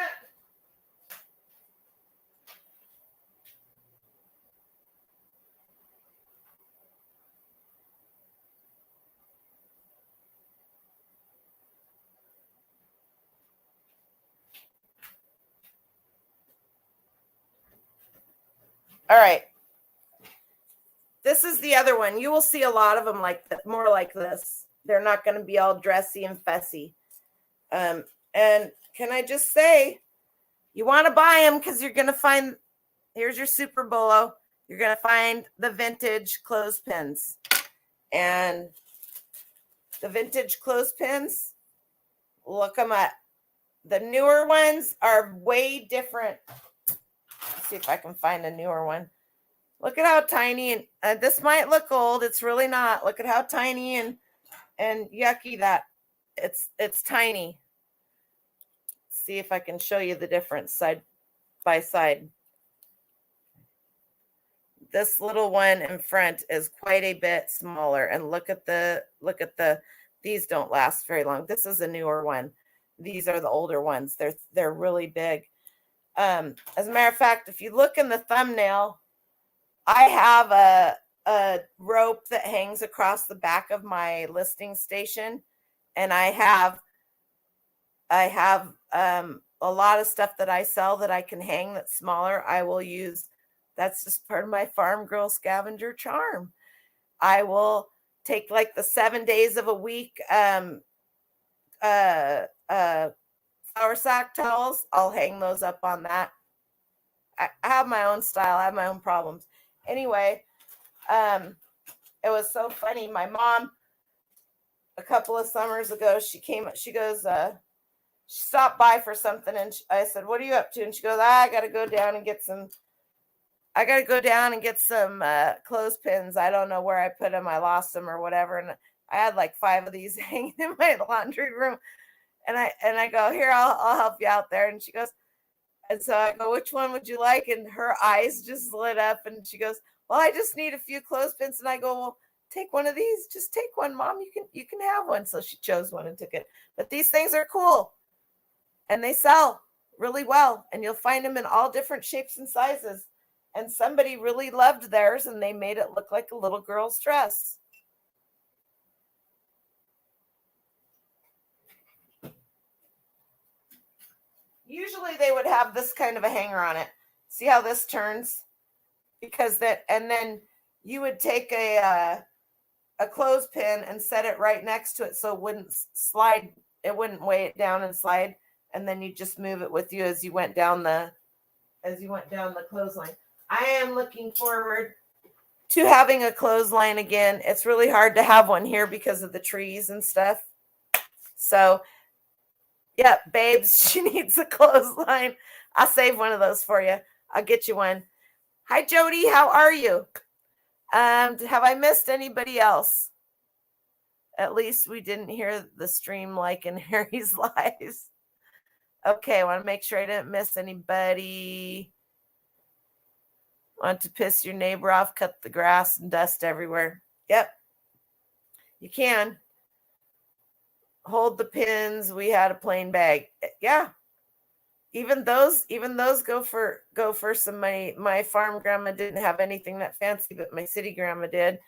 All right. This is the other one. You will see a lot of them like that, more like this. They're not going to be all dressy and fussy. And can I just say, you want to buy them because you're going to find, here's your Super Bolo. You're going to find the vintage clothespins. And the vintage clothespins, look them up. The newer ones are way different. Let's see if I can find a newer one. Look at how tiny, and this might look old. It's really not. Look at how tiny and yucky that it's tiny. Let's see if I can show you the difference side by side. This little one in front is quite a bit smaller, and look at the these don't last very long. This is a newer one. These are the older ones. They're really big. As a matter of fact, if you look in the thumbnail, I have a rope that hangs across the back of my listing station, and I have a lot of stuff that I sell that I can hang that's smaller, I will use. That's just part of my farm girl scavenger charm. I will take like the 7 days of a week uh flour sack towels. I'll hang those up on that. I have my own style. I have my own problems. Anyway, it was so funny. My mom, a couple of summers ago, she goes, she stopped by for something, and I said, "What are you up to?" And she goes, "I got to go down and get some. I got to go down and get some clothespins. I don't know where I put them. I lost them or whatever." And I had like 5 of these hanging in my laundry room, and I go, "Here, I'll help you out there." And she goes, and so I go, "Which one would you like?" And her eyes just lit up, and she goes, "Well, I just need a few clothespins." And I go, "Well, take one of these. Just take one, Mom. You can have one." So she chose one and took it. But these things are cool, and they sell really well, and you'll find them in all different shapes and sizes. And somebody really loved theirs, and they made it look like a little girl's dress. Usually they would have this kind of a hanger on it. See how this turns? Because that, and then you would take a clothespin and set it right next to it so it wouldn't slide. It wouldn't weigh it down and slide. And then you just move it with you as you went down the clothesline. I am looking forward to having a clothesline again. It's really hard to have one here because of the trees and stuff. So, yeah, babes, she needs a clothesline. I'll save one of those for you. I'll get you one. Hi, Jody. How are you? Have I missed anybody else? At least we didn't hear the stream like in Harry's lives. Okay, I want to make sure I didn't miss anybody. Want to piss your neighbor off, cut the grass and dust everywhere. Yep, you can. Hold the pins. We had a plain bag. Yeah. Even those go for some money. My farm grandma didn't have anything that fancy, but my city grandma did.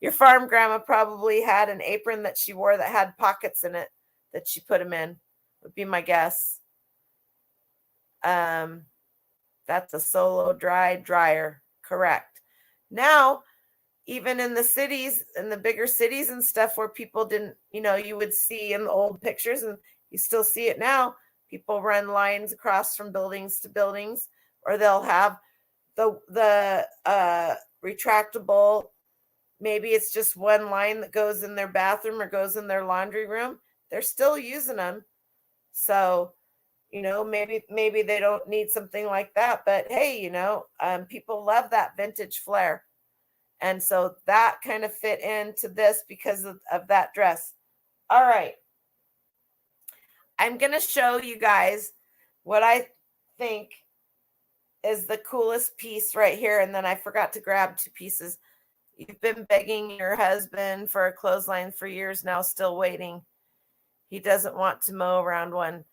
Your farm grandma probably had an apron that she wore that had pockets in it that she put them in, would be my guess. That's a solo dry dryer. Correct. Now, even in the cities, in the bigger cities and stuff where people didn't, you would see in the old pictures, and you still see it now, people run lines across from buildings to buildings, or they'll have the retractable. Maybe it's just one line that goes in their bathroom or goes in their laundry room. They're still using them. So, maybe they don't need something like that. But hey, people love that vintage flair. And so that kind of fit into this because of that dress. All right. I'm going to show you guys what I think is the coolest piece right here. And then I forgot to grab 2 pieces. You've been begging your husband for a clothesline for years now, still waiting. He doesn't want to mow around one.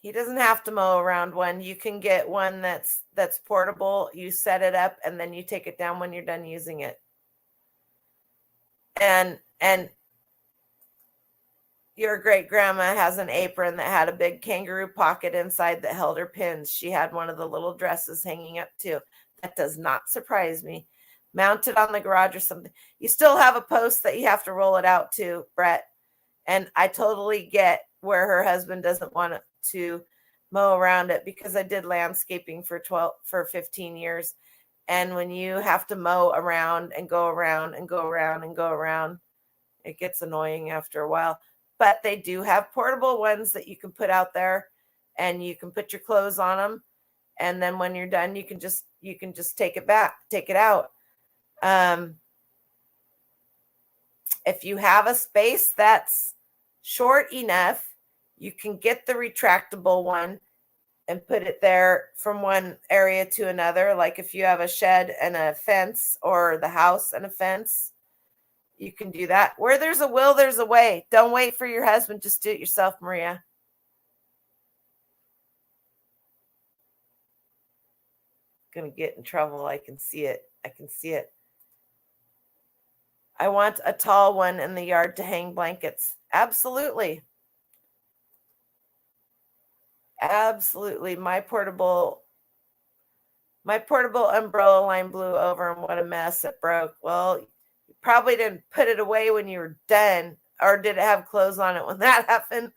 He doesn't have to mow around one. You can get one that's portable. You set it up and then you take it down when you're done using it. And your great grandma has an apron that had a big kangaroo pocket inside that held her pins. She had one of the little dresses hanging up too. That does not surprise me. Mounted on the garage or something. You still have a post that you have to roll it out to, Brett. And I totally get where her husband doesn't want to mow around it, because I did landscaping for 15 years. And when you have to mow around and go around and go around and go around, it gets annoying after a while. But they do have portable ones that you can put out there, and you can put your clothes on them. And then when you're done, you can just take it out. If you have a space that's short enough, you can get the retractable one and put it there from one area to another. Like if you have a shed and a fence, or the house and a fence, you can do that. Where there's a will, there's a way. Don't wait for your husband. Just do it yourself, Maria. Gonna get in trouble. I can see it. I want a tall one in the yard to hang blankets. Absolutely. Absolutely. My portable umbrella line blew over and what a mess it broke. Well, you probably didn't put it away when you were done, or did it have clothes on it when that happened?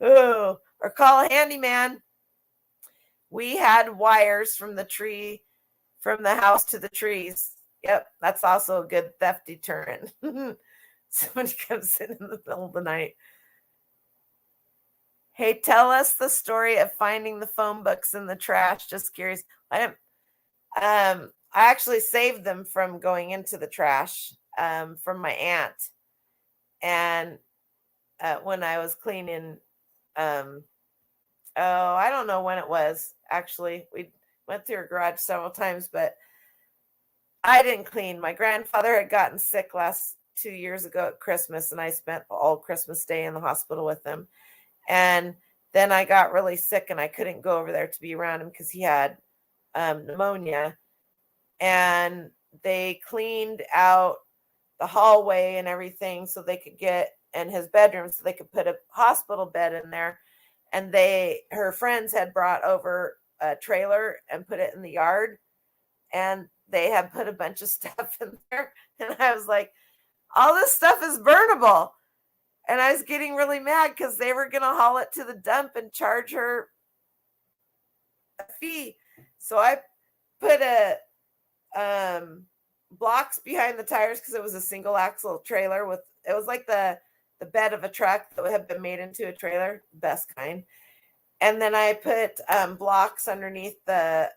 Oh, or call a handyman. We had wires from the tree, from the house to the trees. Yep, that's also a good theft deterrent. Somebody comes in the middle of the night. Hey, tell us the story of finding the phone books in the trash. Just curious. I actually saved them from going into the trash from my aunt, and when I was cleaning. Um, oh, I don't know when it was. Actually, we went through her garage several times, but I didn't clean. My grandfather had gotten sick last 2 years ago at Christmas, and I spent all Christmas Day in the hospital with him. And then I got really sick, and I couldn't go over there to be around him because he had pneumonia. And they cleaned out the hallway and everything so they could get in his bedroom so they could put a hospital bed in there. And her friends had brought over a trailer and put it in the yard, and they had put a bunch of stuff in there. And I was like, all this stuff is burnable. And I was getting really mad because they were going to haul it to the dump and charge her a fee. So I put blocks behind the tires because it was a single axle trailer with, it was like the bed of a truck that had been made into a trailer, best kind. And then I put blocks underneath the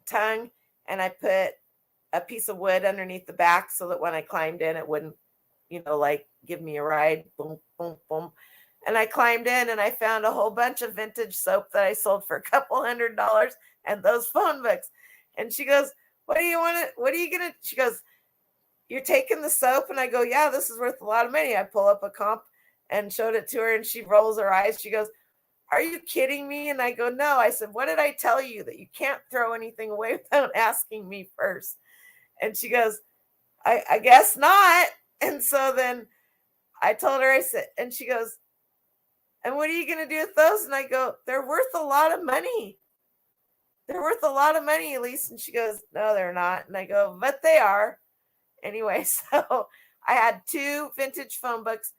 tongue, and I put a piece of wood underneath the back so that when I climbed in, it wouldn't, like give me a ride. Boom, boom, boom. And I climbed in and I found a whole bunch of vintage soap that I sold for a couple $100 and those phone books. And she goes, what do you want to, what are you going to, she goes, you're taking the soap? And I go, yeah, this is worth a lot of money. I pull up a comp and showed it to her, and she rolls her eyes. She goes, are you kidding me? And I go, no. I said, what did I tell you? That you can't throw anything away without asking me first? And she goes, I guess not. And so then I told her, I said, and she goes, and what are you going to do with those? And I go, they're worth a lot of money. They're worth a lot of money, Elise. And she goes, no, they're not. And I go, but they are. Anyway, so I had two vintage phone books,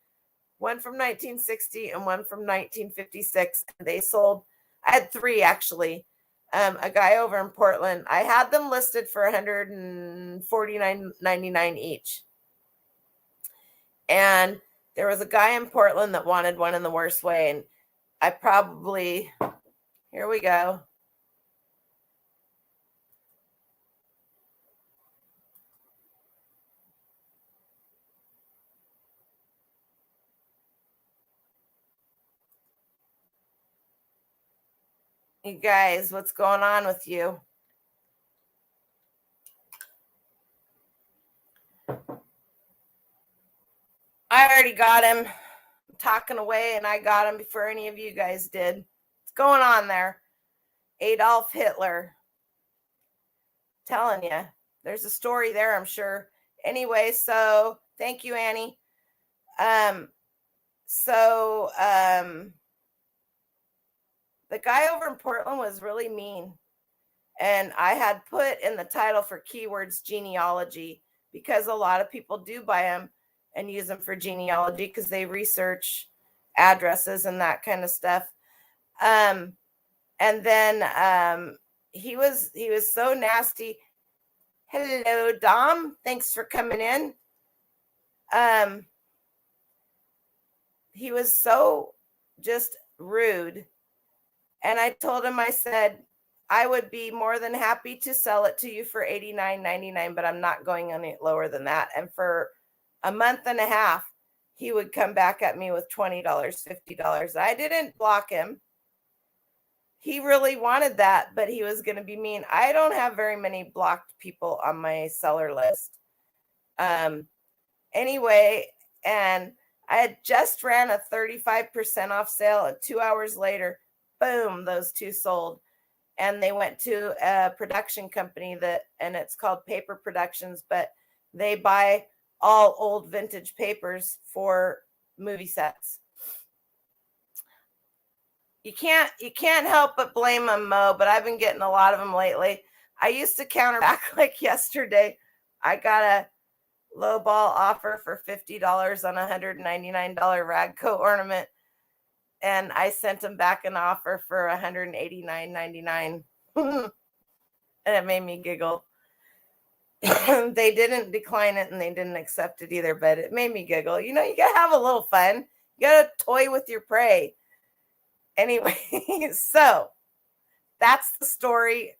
one from 1960 and one from 1956. And they sold, I had three actually. A guy over in Portland, I had them listed for $149.99 each. And there was a guy in Portland that wanted one in the worst way. And I probably, here we go. You guys, what's going on with you? I already got him. I'm talking away, and I got him before any of you guys did. What's going on there? Adolf Hitler. Telling you, there's a story there, I'm sure. Anyway, so thank you, Annie. The guy over in Portland was really mean. And I had put in the title for keywords genealogy because a lot of people do buy them and use them for genealogy because they research addresses and that kind of stuff. And then he was so nasty. Hello, Dom. Thanks for coming in. He was so just rude. And I told him, I said, I would be more than happy to sell it to you for $89.99, but I'm not going any lower than that. And for a month and a half, he would come back at me with $20, $50. I didn't block him. He really wanted that, but he was going to be mean. I don't have very many blocked people on my seller list. Anyway, and I had just ran a 35% off sale, and 2 hours later, boom, those two sold. And they went to a production company and it's called Paper Productions, but they buy all old vintage papers for movie sets. You can't help but blame them, Mo, but I've been getting a lot of them lately. I used to counter back like yesterday. I got a low ball offer for $50 on a $199 ragco ornament, and I sent them back an offer for $189.99. And it made me giggle. They didn't decline it and they didn't accept it either, but it made me giggle. You know, you gotta have a little fun. You gotta toy with your prey. Anyway, so that's the story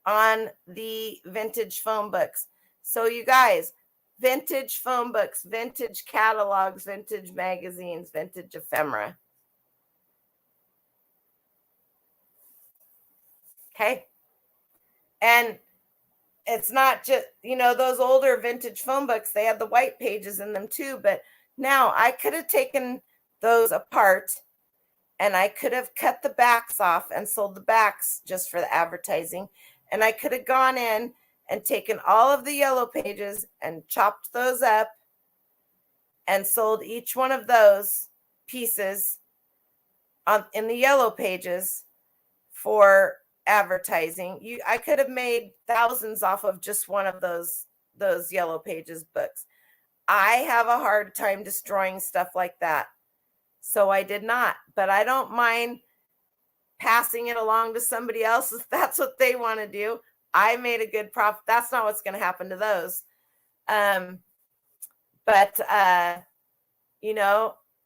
on the vintage phone books. So you guys, vintage phone books, vintage catalogs, vintage magazines, vintage ephemera. Okay. And it's not just, those older vintage phone books, they had the white pages in them too. But now I could have taken those apart and I could have cut the backs off and sold the backs just for the advertising. And I could have gone in and taken all of the yellow pages and chopped those up and sold each one of those pieces in the yellow pages for advertising. I could have made thousands off of just one of those yellow pages books. I have a hard time destroying stuff like that, so I did not. But I don't mind passing it along to somebody else if that's what they want to do. I made a good profit. That's not what's going to happen to those. But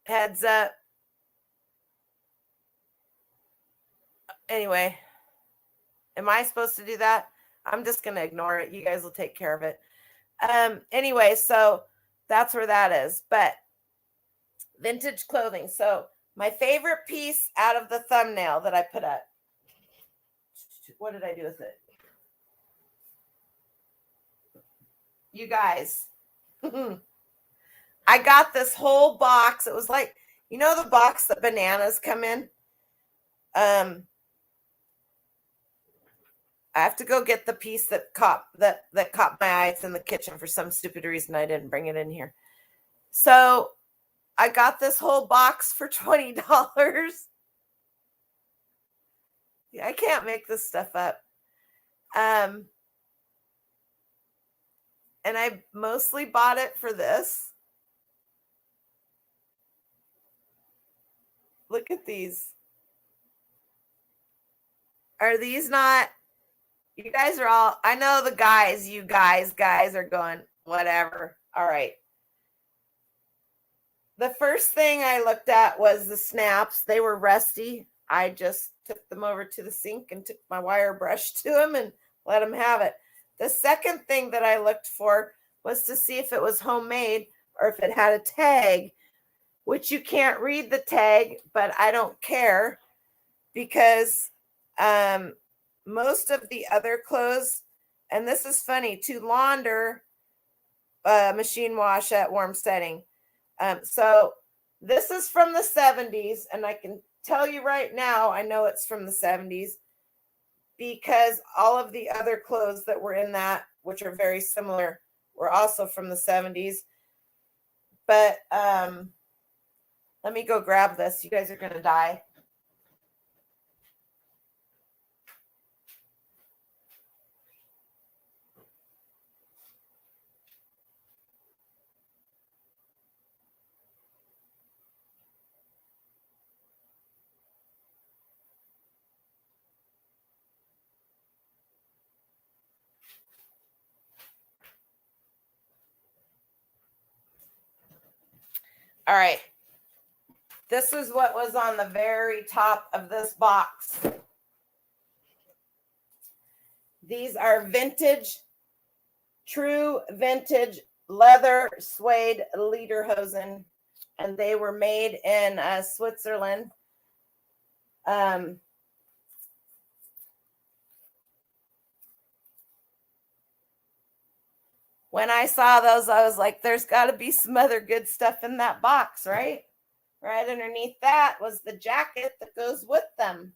heads up. Anyway, am I supposed to do that? I'm just going to ignore it. You guys will take care of it. Anyway, so that's where that is. But vintage clothing. So my favorite piece out of the thumbnail that I put up. What did I do with it? You guys. I got this whole box. It was like, the box that bananas come in? I have to go get the piece that caught my eye. It's in the kitchen for some stupid reason. I didn't bring it in here. So I got this whole box for $20. Yeah, I can't make this stuff up. And I mostly bought it for this. Look at these. Are these not? You guys are all, I know the guys, you guys are going, whatever. All right. The first thing I looked at was the snaps. They were rusty. I just took them over to the sink and took my wire brush to them and let them have it. The second thing that I looked for was to see if it was homemade or if it had a tag, which you can't read the tag, but I don't care because most of the other clothes, and this is funny, to launder, machine wash at warm setting. So this is from the 70s, and I can tell you right now, I know it's from the 70s because all of the other clothes that were in that, which are very similar, were also from the 70s. But let me go grab this. You guys are going to die. All right. This is what was on the very top of this box. These are vintage, true vintage leather suede lederhosen, and they were made in Switzerland. When I saw those, I was like, there's got to be some other good stuff in that box, right? Right underneath that was the jacket that goes with them.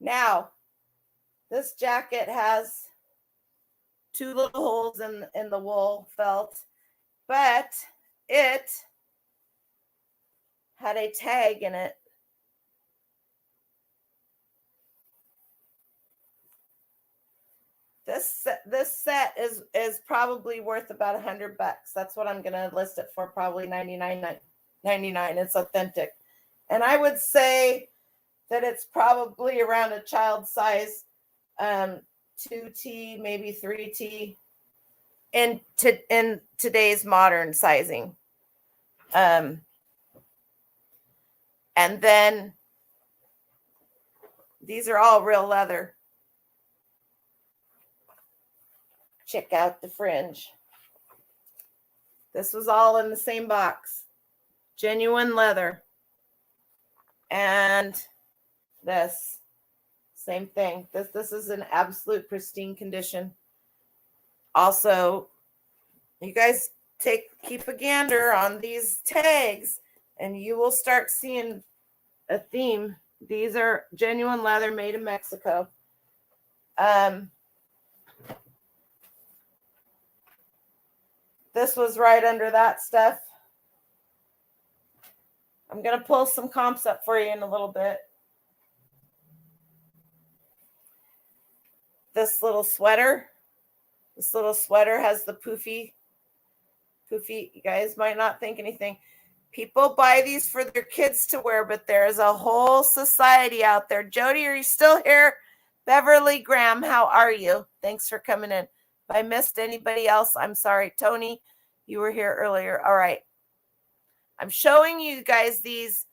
Now, this jacket has two little holes in the wool felt, but it had a tag in it. This set is probably worth about $100. That's what I'm gonna list it for. Probably $99.99. It's authentic, and I would say that it's probably around a child size, 2T, maybe 3T, in today's modern sizing. And then these are all real leather. Check out the fringe. This was all in the same box. Genuine leather. And this, same thing. This is an absolute pristine condition. Also, you guys keep a gander on these tags, and you will start seeing a theme. These are genuine leather made in Mexico. This was right under that stuff. I'm going to pull some comps up for you in a little bit. This little sweater has the poofy. You guys might not think anything. People buy these for their kids to wear, but there is a whole society out there. Jody, are you still here? Beverly Graham, how are you? Thanks for coming in. If I missed anybody else, I'm sorry. Tony, you were here earlier. All right. I'm showing you guys these,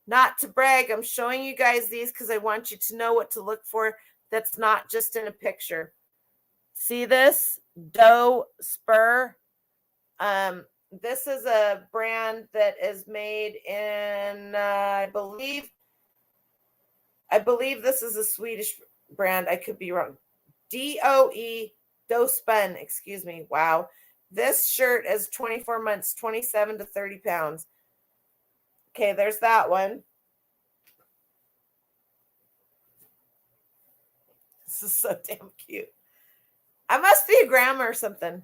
not to brag. I'm showing you guys these because I want you to know what to look for that's not just in a picture. See this? Doe Spur. This is a brand that is made in, I believe this is a Swedish brand. I could be wrong. Dospun, excuse me. Wow. This shirt is 24 months, 27 to 30 pounds. Okay, there's that one. This is so damn cute. I must be a grandma or something.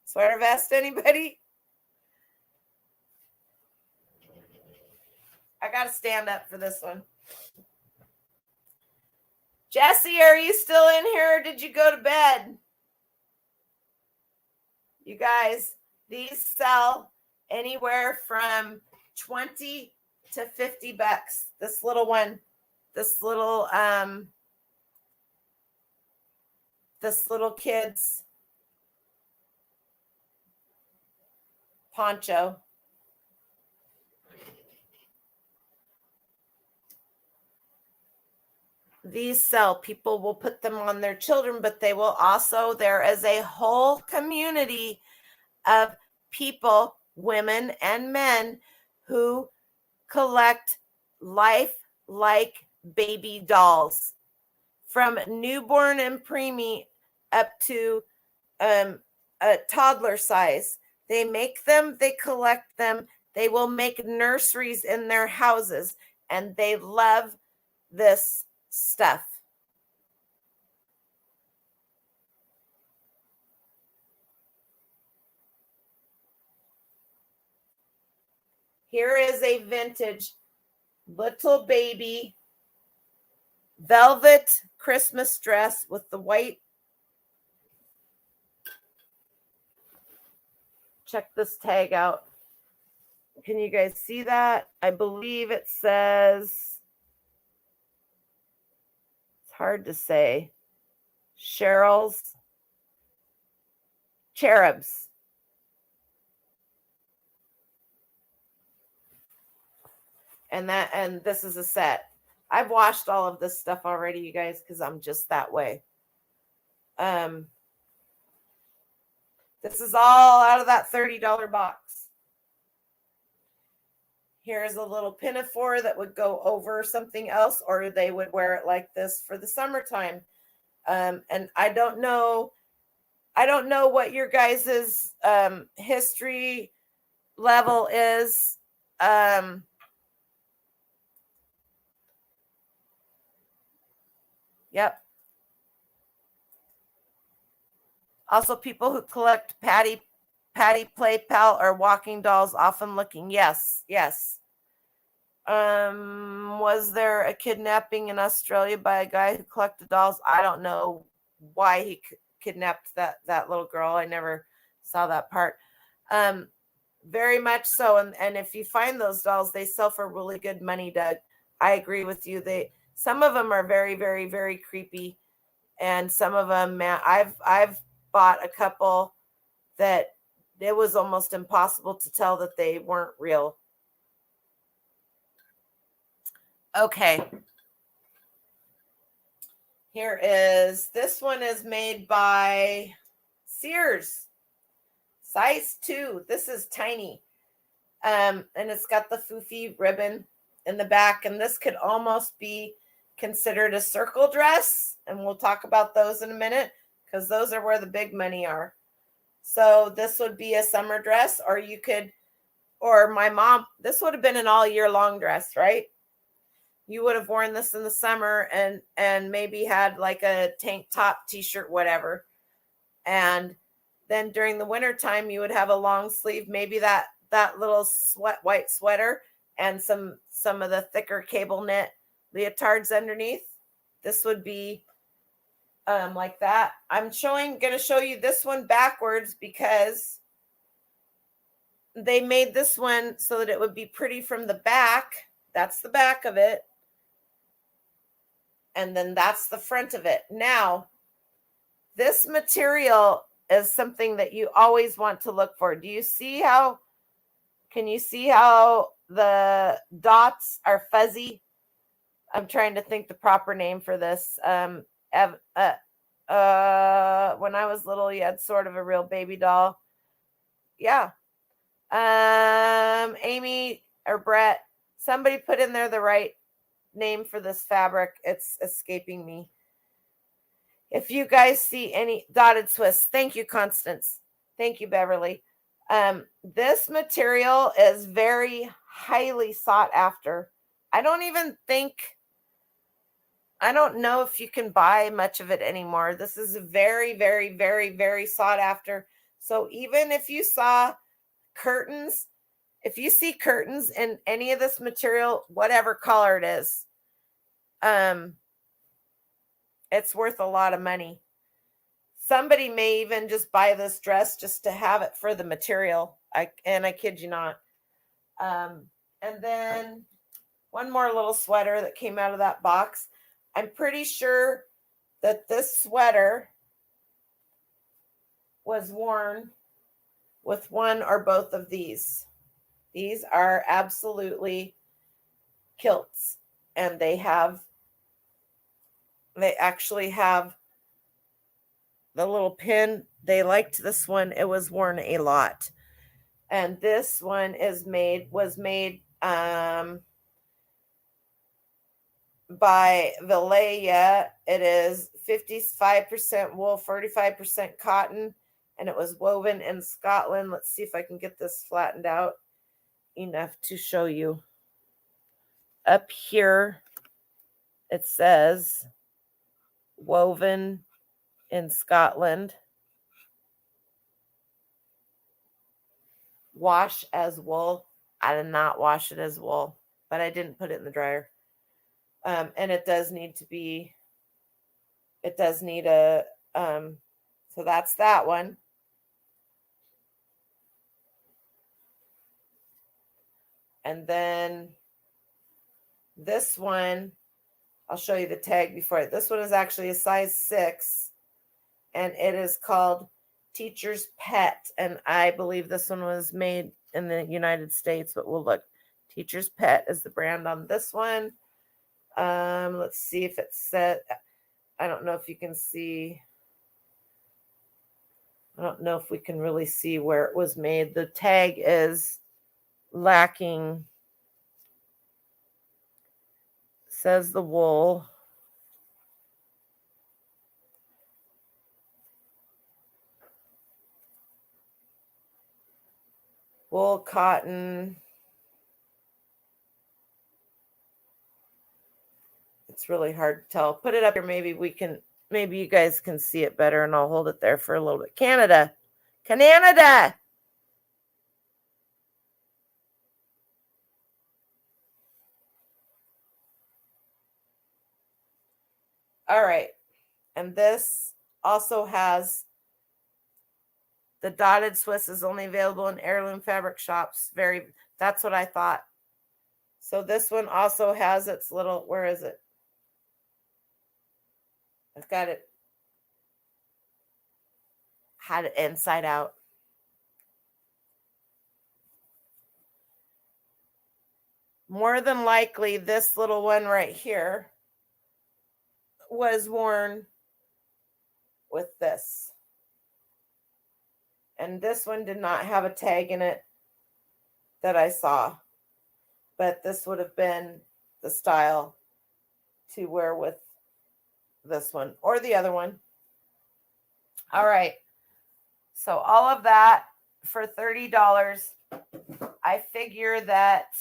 Sweater vest, anybody? I got to stand up for this one. Jesse, are you still in here or did you go to bed? You guys, these sell anywhere from 20 to 50 bucks. This little one, this little kid's poncho. These sell. People will put them on their children, but they will also, there is a whole community of people, women and men, who collect life-like baby dolls from newborn and preemie up to a toddler size. They make them, they collect them, they will make nurseries in their houses, and they love this stuff. Here is a vintage little baby velvet Christmas dress with the white. Check this tag out. Can you guys see that? I believe it says, it's hard to say, Cheryl's Cherubs. And this is a set. I've washed all of this stuff already, you guys, because I'm just that way. This is all out of that $30 box. Here's a little pinafore that would go over something else, or they would wear it like this for the summertime. And I don't know what your guys's history level is. Yep. Also, people who collect patty Patty Play Pal or walking dolls often looking? Yes, yes. Was there a kidnapping in Australia by a guy who collected dolls? I don't know why he kidnapped that little girl. I never saw that part. Um, very much so. And if you find those dolls, they sell for really good money, Doug. I agree with you. Some of them are very, very, very creepy, and some of them, man, I've bought a couple that it was almost impossible to tell that they weren't real. Okay. Here is, this one is made by Sears, size 2. This is tiny. And it's got the foofy ribbon in the back, and this could almost be considered a circle dress, and we'll talk about those in a minute because those are where the big money are. So this would be a summer dress, or you could, or my mom, this would have been an all year long dress, right? You would have worn this in the summer and maybe had like a tank top, t-shirt, whatever. And then during the winter time, you would have a long sleeve, maybe that little white sweater and some of the thicker cable knit leotards underneath. This would be like that. I'm going to show you this one backwards because they made this one so that it would be pretty from the back. That's the back of it. And then that's the front of it. Now, this material is something that you always want to look for. Do you see how, can you see how the dots are fuzzy? I'm trying to think the proper name for this. When I was little, you had sort of a real baby doll. Yeah. Amy or Brett, somebody put in there the right name for this fabric. It's escaping me. If you guys see any dotted Swiss, thank you, Constance. Thank you, Beverly. This material is very highly sought after. I don't know if you can buy much of it anymore. This is very, very, very, very sought after. So even if you saw curtains, if you see curtains in any of this material, whatever color it is, it's worth a lot of money. Somebody may even just buy this dress just to have it for the material. I kid you not. And then one more little sweater that came out of that box. I'm pretty sure that this sweater was worn with one or both of these. These are absolutely kilts, and they actually have the little pin. They liked this one. It was worn a lot. And this one was made by Valleja. It is 55% wool, 45% cotton, and it was woven in Scotland. Let's see if I can get this flattened out enough to show you. Up here, it says woven in Scotland. Wash as wool. I did not wash it as wool, but I didn't put it in the dryer. And it does need a, so that's that one. And then this one, I'll show you the tag before it. This one is actually a size 6, and it is called Teacher's Pet. And I believe this one was made in the United States, but we'll look. Teacher's Pet is the brand on this one. Let's see if it said, I don't know if you can see. I don't know if we can really see where it was made. The tag is lacking. Says the wool. Wool, cotton. It's really hard to tell. Put it up here. Maybe you guys can see it better, and I'll hold it there for a little bit. Canada. All right. And this also has the dotted Swiss is only available in heirloom fabric shops. That's what I thought. So this one also has its little, where is it? I've got it, had it inside out. More than likely, this little one right here was worn with this. And this one did not have a tag in it that I saw. But this would have been the style to wear with this one or the other one. All right. So all of that for $30. I figure that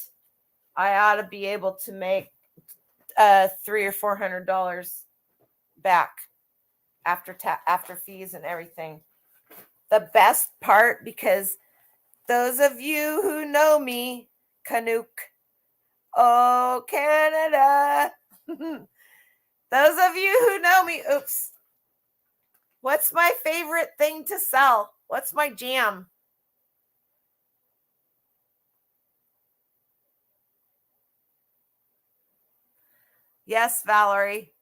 I ought to be able to make $300 or $400 back after fees and everything. The best part, because those of you who know me, Canuck, oh Canada, those of you who know me, oops. What's my favorite thing to sell? What's my jam? Yes, Valerie.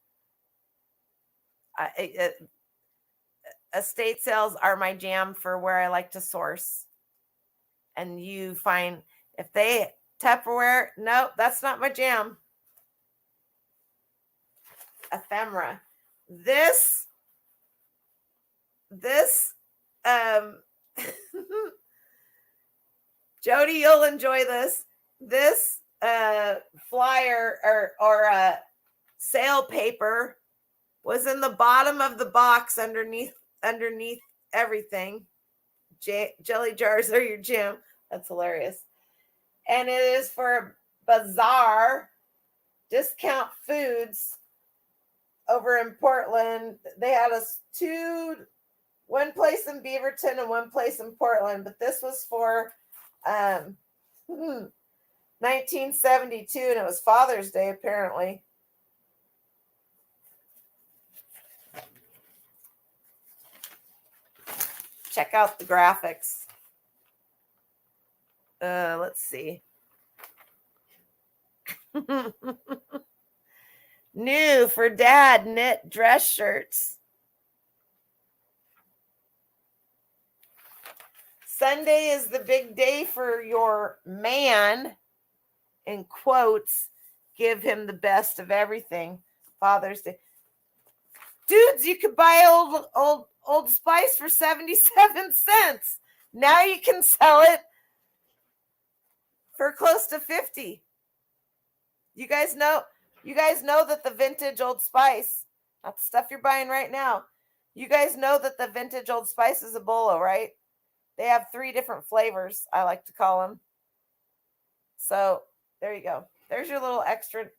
Estate sales are my jam for where I like to source. And you find if they Tupperware, nope, that's not my jam. Ephemera. This Jody, you'll enjoy this. This flyer or sale paper was in the bottom of the box underneath everything. Jelly jars are your jam. That's hilarious. And it is for Bazaar Discount Foods over in Portland. They had us one place in Beaverton and one place in Portland, but this was for 1972, and it was Father's Day apparently. Check out the graphics. Let's see. New for dad knit dress shirts. Sunday is the big day for your man, in quotes. Give him the best of everything. Father's Day. Dudes, you could buy Old Spice for 77 cents. Now you can sell it for close to 50. You guys know that the vintage Old Spice, not the stuff you're buying right now. You guys know that the vintage Old Spice is a bolo, right? They have 3 different flavors, I like to call them. So there you go. There's your little extra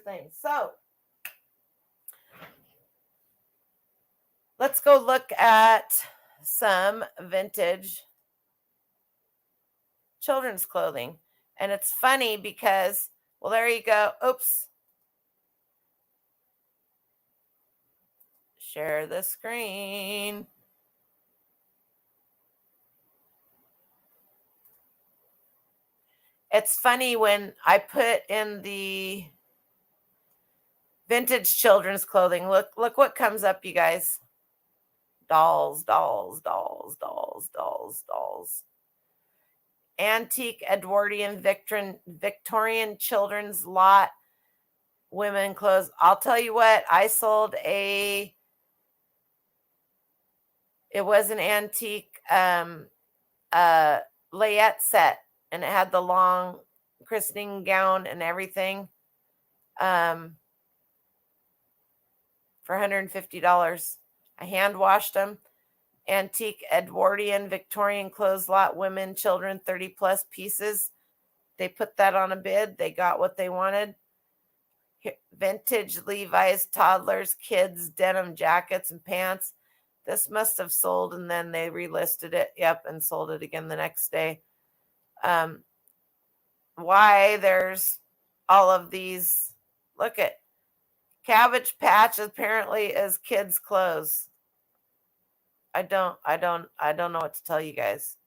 thing. So let's go look at some vintage children's clothing. And it's funny because, well, there you go. Oops. Share the screen. It's funny when I put in the vintage children's clothing. Look what comes up, you guys. Dolls. Antique Edwardian Victorian children's lot women clothes. I'll tell you what, I sold it was an antique layette set, and it had the long christening gown and everything for $150. I hand washed them. Antique Edwardian Victorian clothes lot, women, children, 30 plus pieces. They put that on a bid. They got what they wanted. Vintage Levi's toddlers, kids, denim jackets and pants. This must have sold, and then they relisted it. Yep, and sold it again the next day. Why there's all of these? Look at Cabbage Patch apparently is kids' clothes. I don't know what to tell you guys.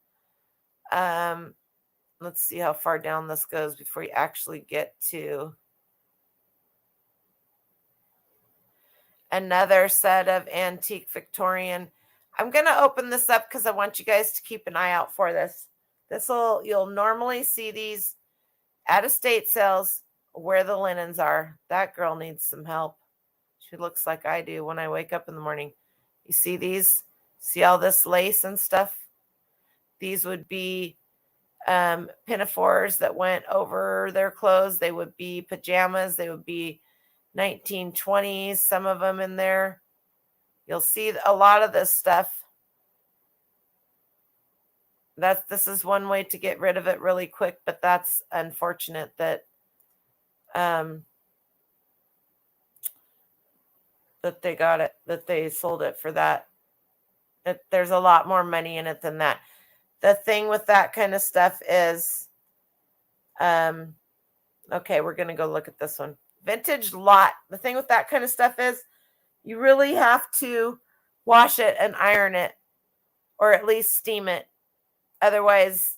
Let's see how far down this goes before you actually get to another set of antique Victorian. I'm going to open this up because I want you guys to keep an eye out for this. You'll normally see these at estate sales where the linens are. That girl needs some help. She looks like I do when I wake up in the morning. You see these? See all this lace and stuff? These would be pinafores that went over their clothes. They would be pajamas. They would be 1920s, some of them in there. You'll see a lot of this stuff. This is one way to get rid of it really quick, but that's unfortunate that that they got it, that they sold it for that. There's a lot more money in it than that. The thing with that kind of stuff is, okay, we're going to go look at this one. Vintage lot. The thing with that kind of stuff is you really have to wash it and iron it, or at least steam it. Otherwise,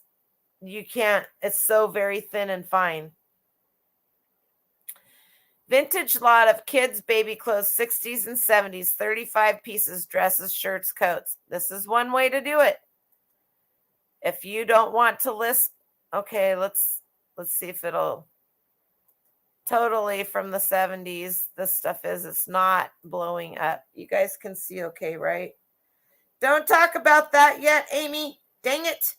you can't. It's so very thin and fine. Vintage lot of kids' baby clothes, 60s and 70s, 35 pieces, dresses, shirts, coats. This is one way to do it. If you don't want to list, okay, let's see if it'll totally from the 70s. This stuff it's not blowing up. You guys can see okay, right? Don't talk about that yet, Amy. Dang it.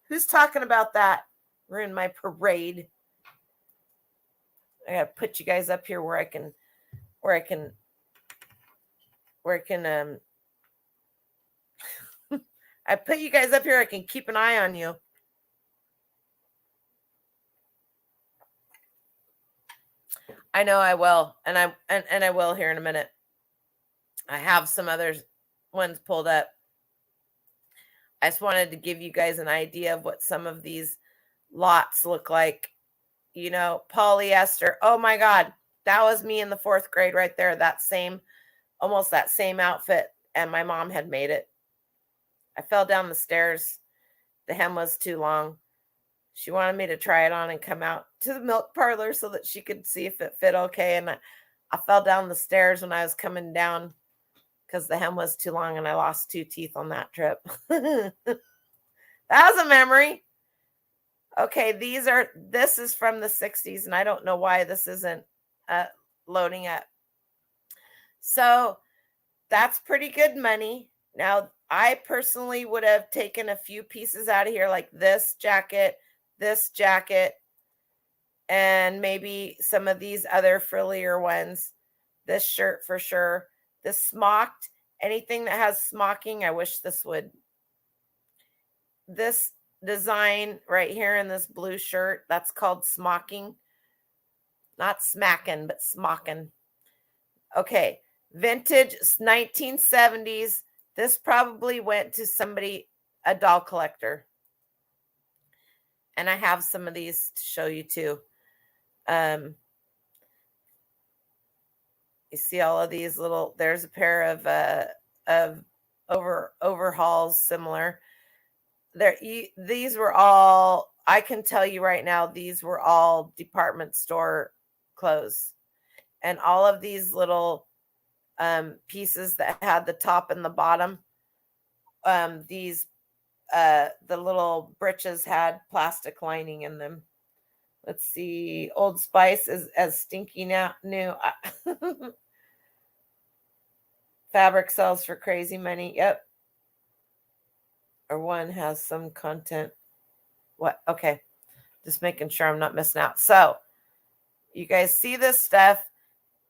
Who's talking about that? We're in my parade. I gotta put you guys up here where I can I put you guys up here, I can keep an eye on you. I know I will, and I will here in a minute. I have some other ones pulled up. I just wanted to give you guys an idea of what some of these lots look like. You know, polyester. Oh my God, that was me in the 4th grade right there. Almost that same outfit, and my mom had made it. I fell down the stairs. The hem was too long. She wanted me to try it on and come out to the milk parlor so that she could see if it fit okay. And I fell down the stairs when I was coming down because the hem was too long, and I lost 2 teeth on that trip. That was a memory. Okay, this is from the 60s, and I don't know why this isn't loading up. So that's pretty good money. Now, I personally would have taken a few pieces out of here, like this jacket, and maybe some of these other frillier ones. This shirt for sure. This smocked, anything that has smocking, I wish this would. This design right here in this blue shirt, that's called smocking. Not smacking, but smocking. Okay, vintage 1970s. This probably went to somebody, a doll collector. And I have some of these to show you too. You see all of these little, there's a pair of overhauls similar. These were all, I can tell you right now, these were all department store clothes. And all of these little pieces that had the top and the bottom, the little breeches had plastic lining in them. Let's see, Old Spice is as stinky now new. Fabric sells for crazy money. Yep. Or one has some content. What? Okay. Just making sure I'm not missing out. So you guys see this stuff.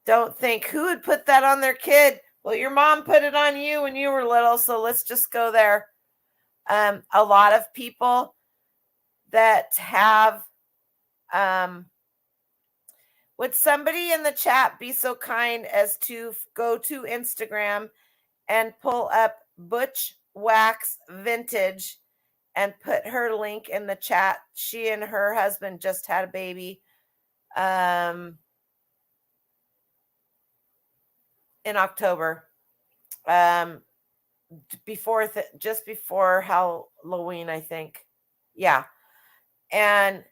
Don't think, who would put that on their kid? Well, your mom put it on you when you were little. So let's just go there. A lot of people that have, would somebody in the chat be so kind as to go to Instagram and pull up Butch Wax Vintage and put her link in the chat? She and her husband just had a baby. in October. Just before Halloween, I think. Yeah. And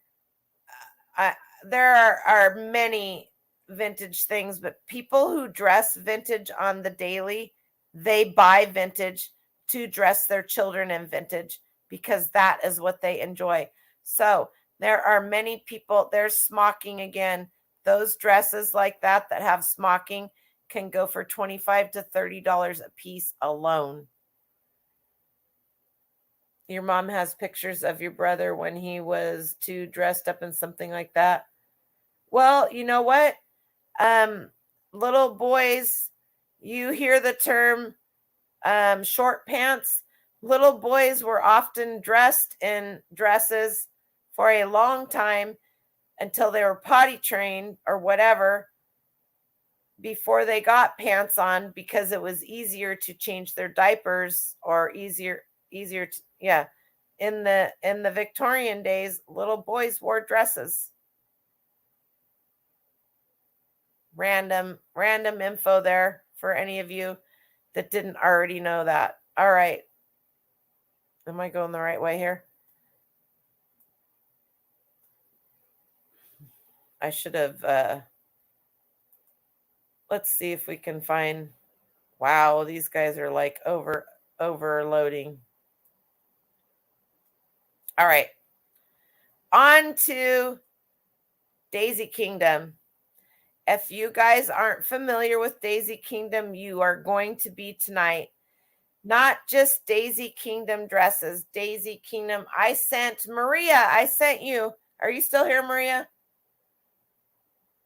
I, there are many vintage things, but people who dress vintage on the daily, they buy vintage to dress their children in vintage because that is what they enjoy. So there are many people, there's smocking again. Those dresses like that have smocking can go for $25 to $30 a piece alone. Your mom has pictures of your brother when he was too dressed up in something like that. Well, you know what? Little boys, you hear the term short pants. Little boys were often dressed in dresses for a long time until they were potty trained or whatever before they got pants on because it was easier to change their diapers or easier to, yeah. In the Victorian days, little boys wore dresses. Random info there for any of you that didn't already know that. All right. Am I going the right way here? I should have let's see if we can find. Wow, these guys are like overloading. All right. On to Daisy Kingdom. If you guys aren't familiar with Daisy Kingdom, you are going to be tonight. Not just Daisy Kingdom dresses, Daisy Kingdom. I sent you. Are you still here, Maria?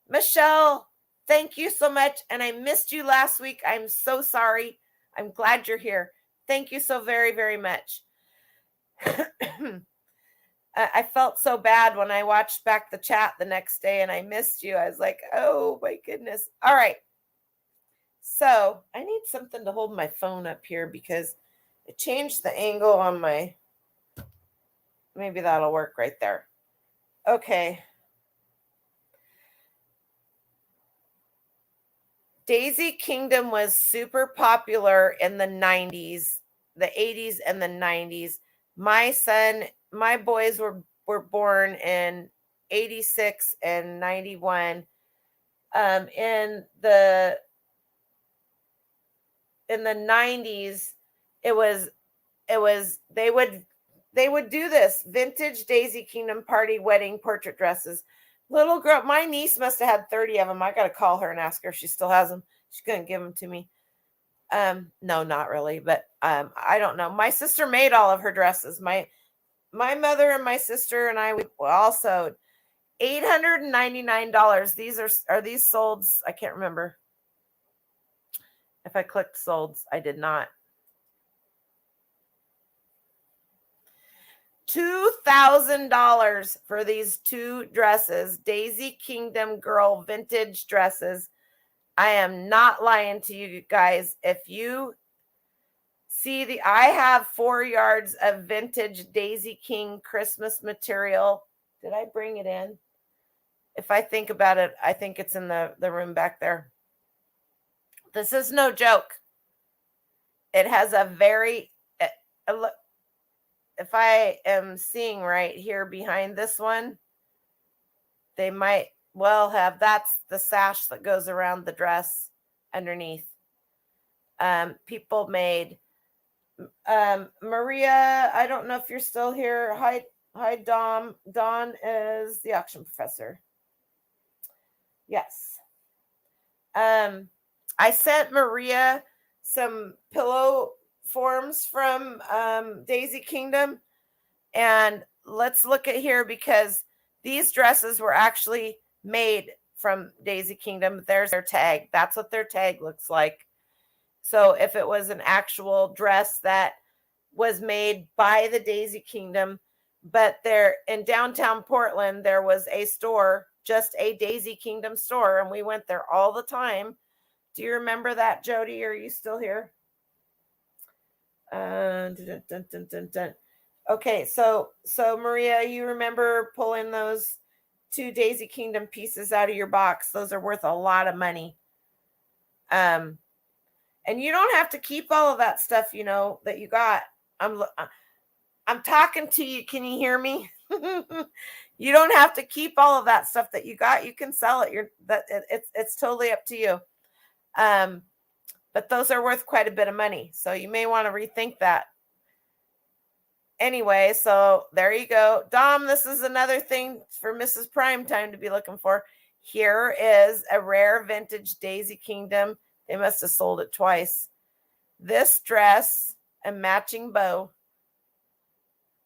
Michelle, thank you so much. And I missed you last week. I'm so sorry. I'm glad you're here. Thank you so very, very much. I felt so bad when I watched back the chat the next day and I missed you. I was like, oh my goodness. All right. So I need something to hold my phone up here because it changed the angle on my, maybe that'll work right there. Okay. Daisy Kingdom was super popular in the 90s, the 80s and the 90s. My boys were born in 86 and 91. In the 90s, it was they would do this vintage Daisy Kingdom party wedding portrait dresses. Little girl, my niece must have had 30 of them. I got to call her and ask her if she still has them. She's going to give them to me. No, not really, but I don't know. My sister made all of her dresses. My mother and my sister and we all sewed. $899. These are these solds? I can't remember. If I clicked solds, I did not. $2,000 for these two dresses, Daisy Kingdom girl vintage dresses. I am not lying to you guys. If you see I have 4 yards of vintage Daisy King Christmas material. Did I bring it in? If I think about it, I think it's in the room back there. This is no joke. It has a very, if I am seeing right here behind this one, they might well have, that's the sash that goes around the dress underneath. People made, Maria, I don't know if you're still here. Hi, Dom. Don is the auction professor. Yes. I sent Maria some pillow forms from Daisy Kingdom. And let's look at here because these dresses were actually made from Daisy Kingdom. There's their tag. That's what their tag looks like. So if it was an actual dress that was made by the Daisy Kingdom, but there in downtown Portland, there was a store, just a Daisy Kingdom store, and we went there all the time. Do you remember that, Jody? Are you still here? Okay, so Maria, you remember pulling those 2 Daisy Kingdom pieces out of your box? Those are worth a lot of money. And you don't have to keep all of that stuff, that you got. I'm talking to you. Can you hear me? You don't have to keep all of that stuff that you got. You can sell it. It's totally up to you. But those are worth quite a bit of money. So you may want to rethink that. Anyway, so there you go. Dom, this is another thing for Mrs. Primetime to be looking for. Here is a rare vintage Daisy Kingdom. They must have sold it twice. This dress and matching bow.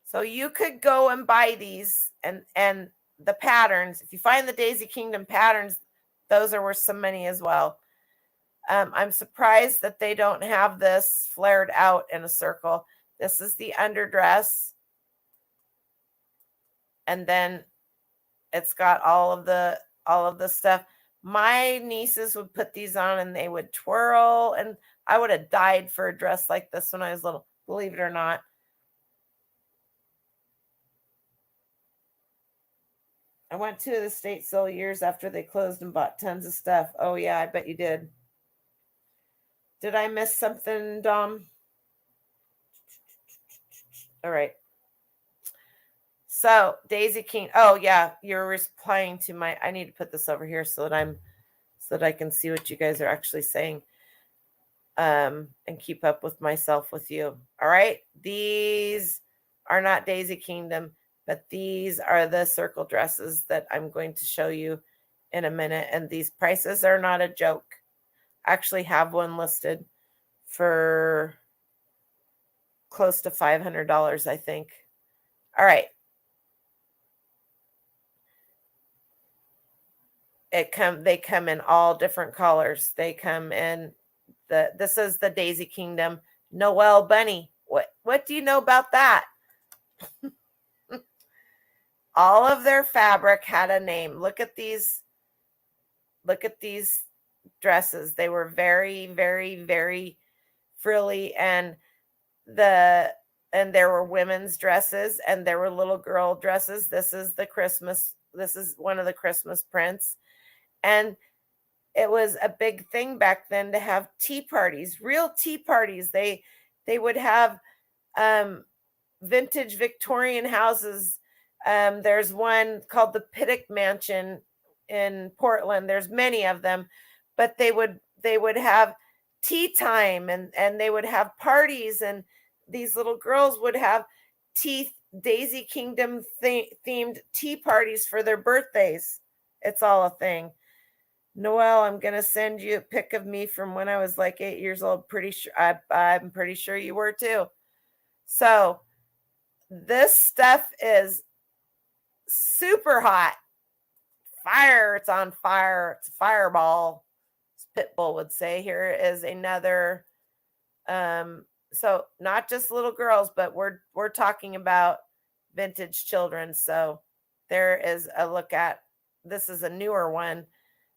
So you could go and buy these and the patterns. If you find the Daisy Kingdom patterns, those are worth some money as well. I'm surprised that they don't have this flared out in a circle. This is the underdress. And then it's got all of the stuff. My nieces would put these on and they would twirl, and I would have died for a dress like this when I was little, believe it or not. I went to the estate sale years after they closed and bought tons of stuff. Oh yeah, I bet you did. Did I miss something, Dom? All right. So Daisy King. Oh yeah, you're replying to my. I need to put this over here so that I can see what you guys are actually saying. And keep up with myself with you. All right. These are not Daisy Kingdom, but these are the circle dresses that I'm going to show you in a minute. And these prices are not a joke. I actually have one listed for close to $500, I think. All right. They come in all different colors. They come in this is the Daisy Kingdom Noel Bunny. What do you know about that? All of their fabric had a name. Look at these dresses. They were very, very, very frilly, and there were women's dresses and there were little girl dresses. This is one of the Christmas prints. And it was a big thing back then to have tea parties, real tea parties. They would have vintage Victorian houses. There's one called the Pittock Mansion in Portland. There's many of them, but they would have tea time and they would have parties, and these little girls would have Daisy Kingdom themed tea parties for their birthdays. It's all a thing. Noelle, I'm going to send you a pic of me from when I was like 8 years old. I'm pretty sure you were too. So this stuff is super hot. Fire. It's on fire. It's a fireball, as Pitbull would say. Here is another. So not just little girls, but we're talking about vintage children. So there is a look at. This is a newer one.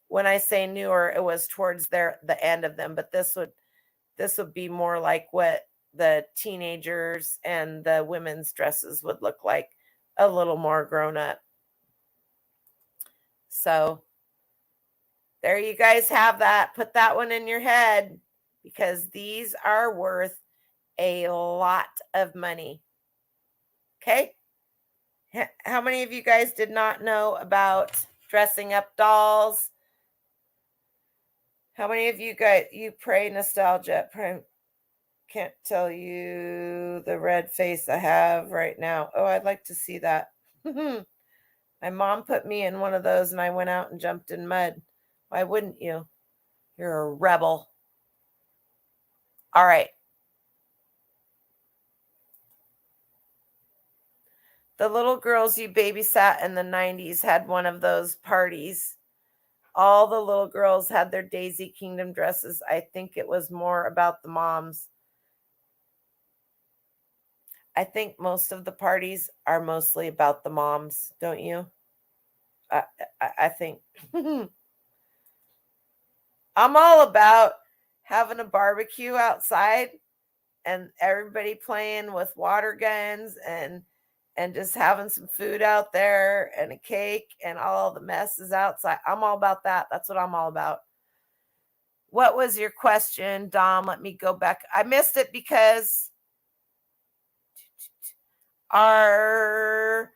When I say newer, it was towards the end of them, but this would be more like what the teenagers and the women's dresses would look like, a little more grown up. So there you guys have that. Put that one in your head, because these are worth a lot of money. Okay? How many of you guys did not know about dressing up dolls? How many of you guys, you pray nostalgia? Can't tell you the red face I have right now. Oh, I'd like to see that. My mom put me in one of those and I went out and jumped in mud. Why wouldn't you? You're a rebel. All right. The little girls you babysat in the 90s had one of those parties. All the little girls had their Daisy Kingdom dresses. I think it was more about the moms. I think most of the parties are mostly about the moms, don't you? I think. I'm all about having a barbecue outside and everybody playing with water guns and just having some food out there and a cake and all the messes outside. I'm all about that. That's what I'm all about. What was your question, Dom? Let me go back. I missed it because are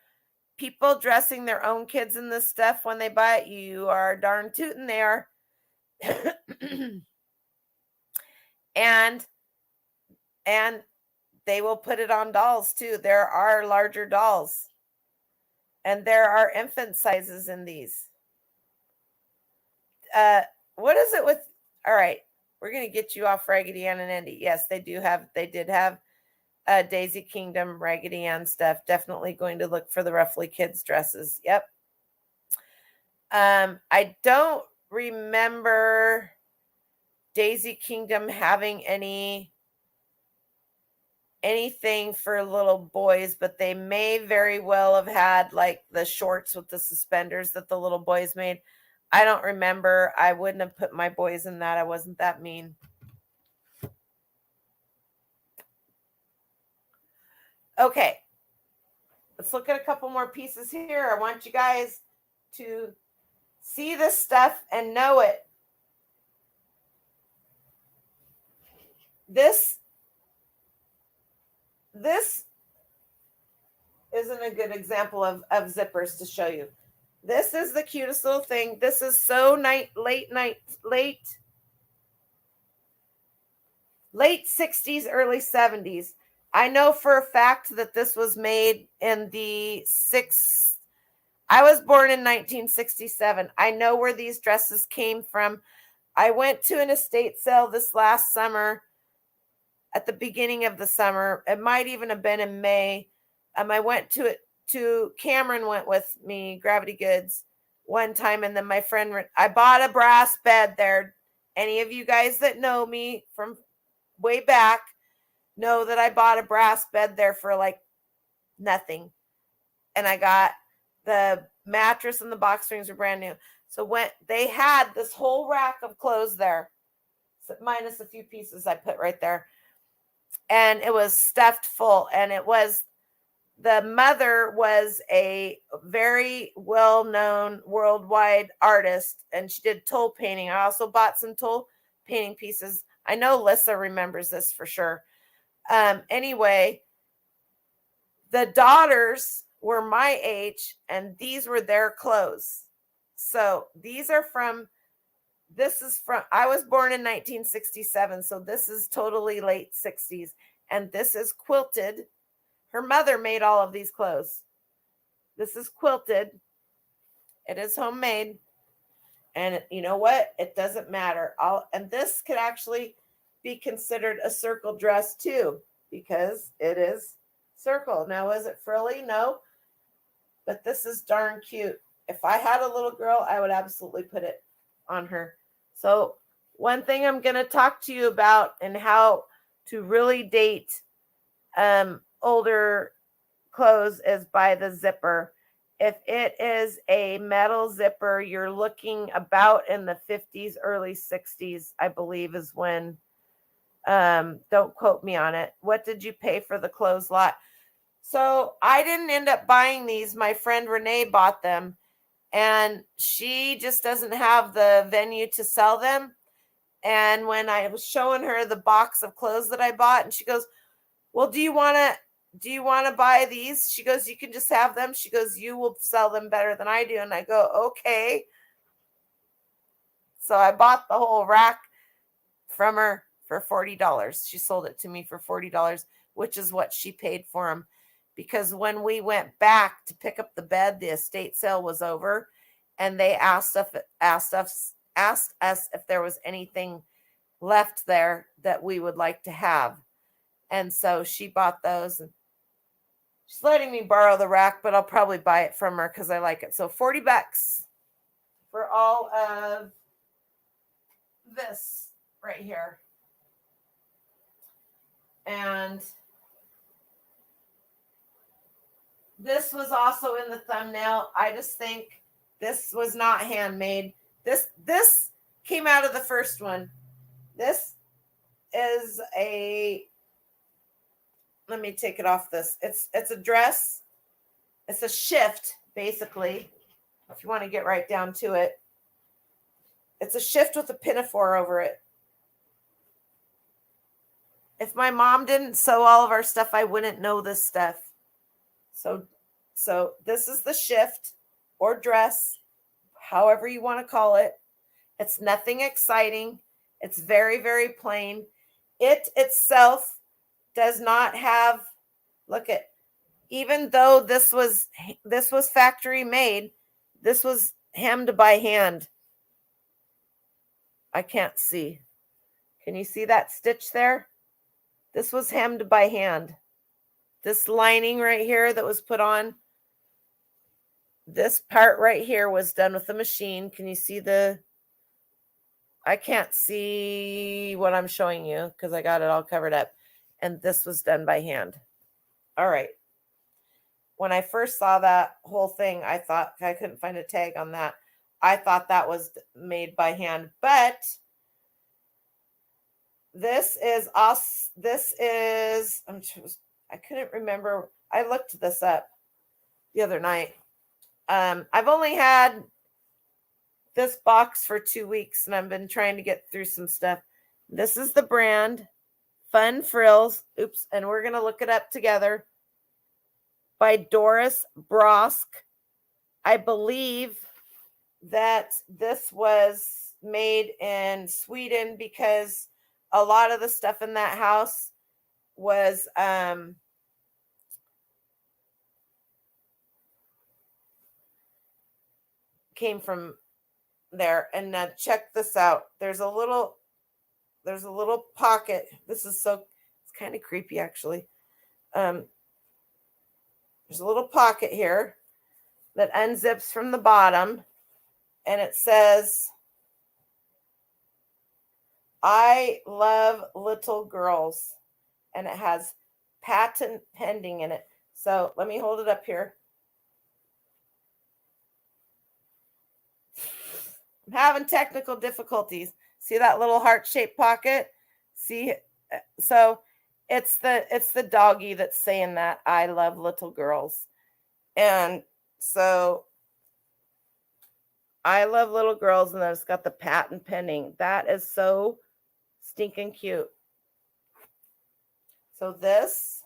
people dressing their own kids in this stuff when they buy it? You are darn tootin' they are. and they will put it on dolls too. There are larger dolls. And there are infant sizes in these. What is it with? All right, we're gonna get you off Raggedy Ann and Andy. Yes, they did have Daisy Kingdom Raggedy Ann stuff. Definitely going to look for the Ruffly Kids dresses. Yep. I don't remember Daisy Kingdom having anything for little boys, but they may very well have had like the shorts with the suspenders that the little boys made. I don't remember. I wouldn't have put my boys in that. I wasn't that mean. Okay. Let's look at a couple more pieces here. I want you guys to see this stuff and know it. This isn't a good example of zippers to show you. This is the cutest little thing. This is so late 60s, early 70s. I know for a fact that this was made in the I was born in 1967. I know where these dresses came from. I went to an estate sale this last summer, at the beginning of the summer. It might even have been in May. I went to Cameron went with me, Gravity Goods, one time, and then my friend, I bought a brass bed there. Any of you guys that know me from way back know that I bought a brass bed there for like nothing. And I got the mattress and the box springs were brand new. So when they had this whole rack of clothes there, minus a few pieces I put right there, and it was stuffed full. And the mother was a very well-known worldwide artist, and she did toll painting. I also bought some toll painting pieces. I know Lissa remembers this for sure. Anyway, the daughters were my age, and these were their clothes. So I was born in 1967, so this is totally late 60s, and this is quilted. Her mother made all of these clothes. This is quilted. It is homemade. And you know what? It doesn't matter. And this could actually be considered a circle dress too, because it is circle. Now, is it frilly? No. But this is darn cute. If I had a little girl, I would absolutely put it on her. So one thing I'm going to talk to you about and how to really date older clothes is by the zipper. If it is a metal zipper, you're looking about in the 50s, early 60s, I believe is when, don't quote me on it. What did you pay for the clothes lot? So I didn't end up buying these. My friend Renee bought them, and she just doesn't have the venue to sell them. And when I was showing her the box of clothes that I bought, and she goes, well, do you want to buy these? She goes, you can just have them. She goes, you will sell them better than I do. And I go, okay. So I bought the whole rack from her for $40. She sold it to me for $40, which is what she paid for them. Because when we went back to pick up the bed, the estate sale was over, and they asked us if there was anything left there that we would like to have. And so she bought those, and she's letting me borrow the rack, but I'll probably buy it from her because I like it. So $40 for all of this right here. And this was also in the thumbnail. I just think this was not handmade. This came out of the first one. This is let me take it off this. It's a dress. It's a shift, basically, if you want to get right down to it. It's a shift with a pinafore over it. If my mom didn't sew all of our stuff, I wouldn't know this stuff. So this is the shift or dress, however you want to call it. It's nothing exciting. It's very, very plain. It itself does not have, look at, even though this was factory made, this was hemmed by hand. I can't see. Can you see that stitch there? This was hemmed by hand. This lining right here that was put on, this part right here was done with the machine. Can you see the, I can't see what I'm showing you because I got it all covered up. And this was done by hand. All right. When I first saw that whole thing, I thought, I couldn't find a tag on that. I thought that was made by hand, but this is us. This is, I couldn't remember. I looked this up the other night. I've only had this box for 2 weeks and I've been trying to get through some stuff. This is the brand Fun Frills. Oops. And we're going to look it up together. By Doris Brosk. I believe that this was made in Sweden because a lot of the stuff in that house was came from there. And now check this out. There's a little pocket. This is it's kind of creepy actually. There's a little pocket here that unzips from the bottom, and it says, I love little girls, and it has patent pending in it. So let me hold it up here. I'm having technical difficulties. See that little heart-shaped pocket? See, so it's the doggy that's saying that, I love little girls. And so I love little girls, and then it's got the patent pending. That is so stinking cute. So this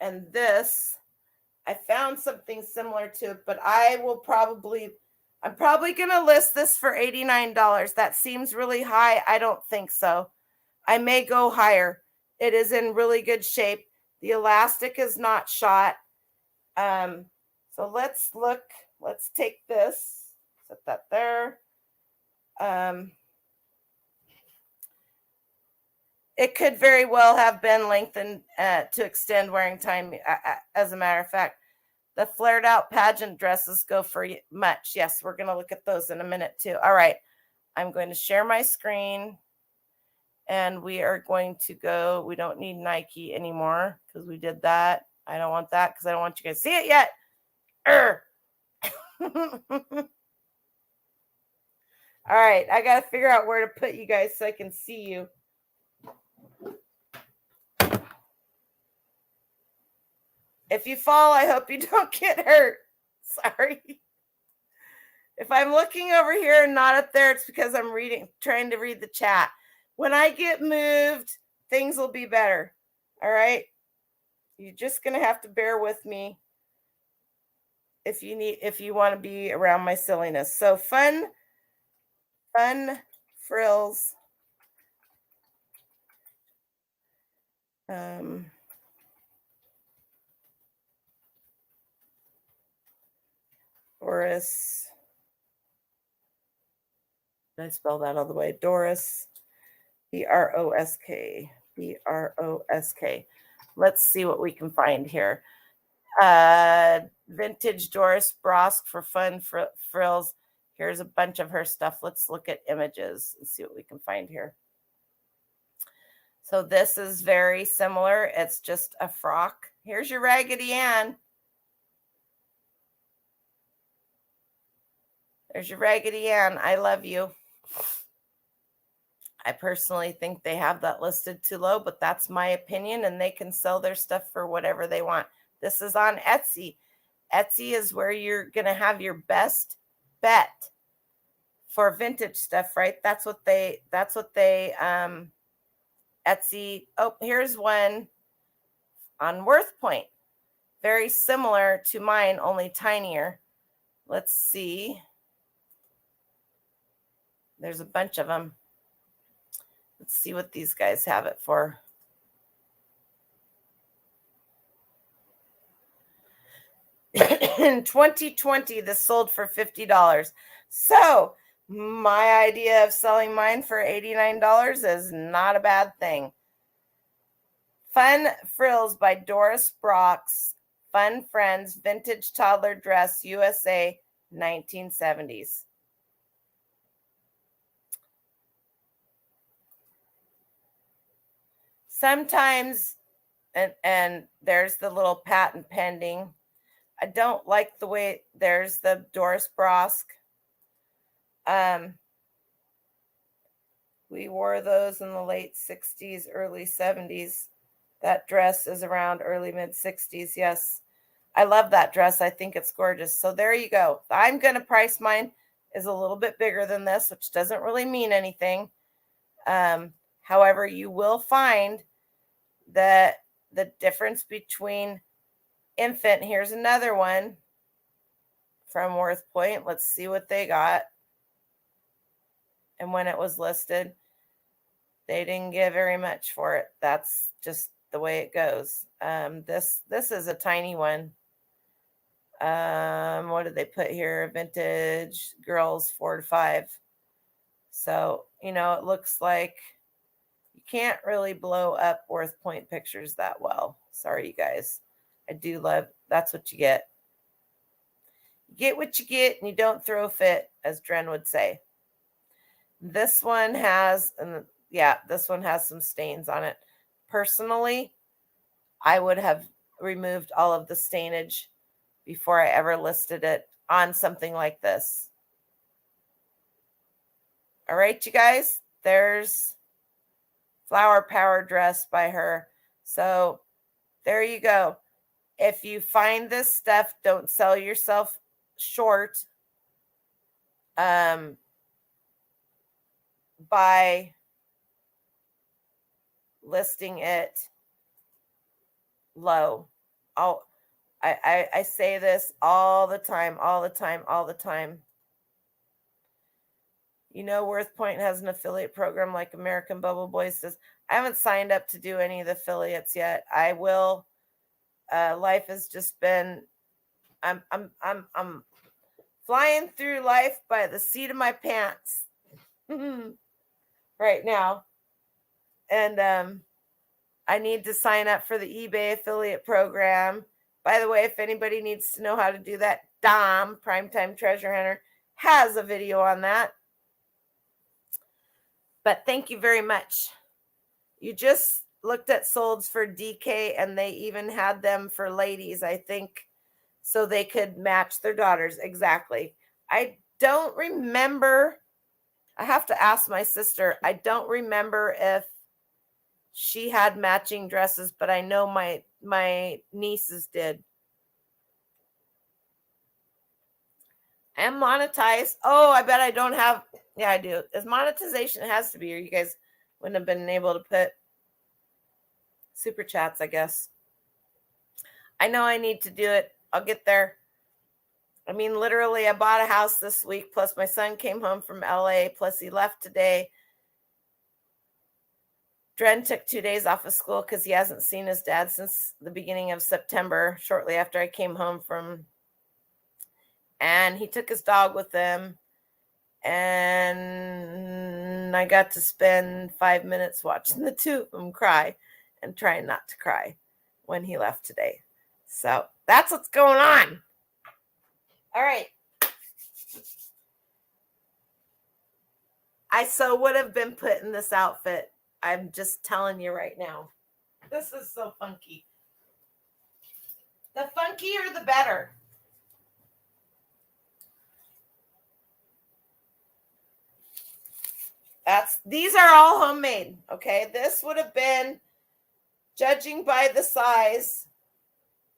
and this, I found something similar to it, but I'm probably going to list this for $89. That seems really high. I don't think so. I may go higher. It is in really good shape. The elastic is not shot. So let's look. Let's take this, set that there. It could very well have been lengthened to extend wearing time. As a matter of fact, the flared out pageant dresses go for much. Yes, we're going to look at those in a minute too. All right. I'm going to share my screen, and we are going to go. We don't need Nike anymore because we did that. I don't want that because I don't want you guys to see it yet. All right. I got to figure out where to put you guys so I can see you. If you fall, I hope you don't get hurt. Sorry. If I'm looking over here and not up there, it's because I'm trying to read the chat. When I get moved, things will be better. All right. You're just going to have to bear with me if you want to be around my silliness. So fun frills. Doris. Did I spell that all the way? Doris. Brosk. Brosk. Let's see what we can find here. Vintage Doris Brosk for fun frills. Here's a bunch of her stuff. Let's look at images and see what we can find here. So this is very similar. It's just a frock. Here's your Raggedy Ann. There's your Raggedy Ann. I love you. I personally think they have that listed too low, but that's my opinion, and they can sell their stuff for whatever they want. This is on Etsy. Etsy is where you're going to have your best bet for vintage stuff, right? That's what they Etsy. Oh, here's one on Worth Point. Very similar to mine, only tinier. Let's see. There's a bunch of them. Let's see what these guys have it for. In 2020, this sold for $50. So my idea of selling mine for $89 is not a bad thing. Fun Frills by Doris Brox. Fun Friends Vintage Toddler Dress USA 1970s. Sometimes, and there's the little patent pending. I don't like the way there's the Doris Brosk. We wore those in the late 60s, early 70s. That dress is around early mid 60s. Yes. I love that dress. I think it's gorgeous. So there you go. I'm going to price mine is a little bit bigger than this, which doesn't really mean anything. However, you will find that the difference between infant, here's another one from Worth Point. Let's see what they got. And when it was listed, they didn't get very much for it. That's just the way it goes. This is a tiny one. What did they put here? Vintage girls 4 to 5. So, it looks like you can't really blow up Worth Point pictures that well. Sorry, you guys. I do love, that's what you get. You get what you get and you don't throw a fit, as Dren would say. This one has, this one has some stains on it. Personally, I would have removed all of the stainage before I ever listed it on something like this. All right, you guys, there's Flower Power dress by her. So there you go. If you find this stuff, don't sell yourself short by listing it low. I say this all the time. Worth Point has an affiliate program like American Bubble Boys does. I haven't signed up to do any of the affiliates yet. I will. Life has just been. I'm flying through life by the seat of my pants right now, and I need to sign up for the eBay affiliate program. By the way, if anybody needs to know how to do that, Dom, Primetime Treasure Hunter, has a video on that. But thank you very much. You just looked at solds for DK, and they even had them for ladies, I think, so they could match their daughters. Exactly. I don't remember. I have to ask my sister. I don't remember if she had matching dresses, but I know my nieces did. I'm monetized. Oh, I bet I don't have. Yeah, I do. As monetization, it has to be, or you guys wouldn't have been able to put super chats, I guess. I know I need to do it. I'll get there. I mean, literally, I bought a house this week, plus my son came home from LA, plus he left today. Dren took 2 days off of school because he hasn't seen his dad since the beginning of September, shortly after I came home from, and he took his dog with him, and I got to spend 5 minutes watching the two of them cry and trying not to cry when he left today. So that's what's going on. All right. I so would have been put in this outfit. I'm just telling you right now. This is so funky. The funkier, the better. These are all homemade, okay? This would have been, judging by the size,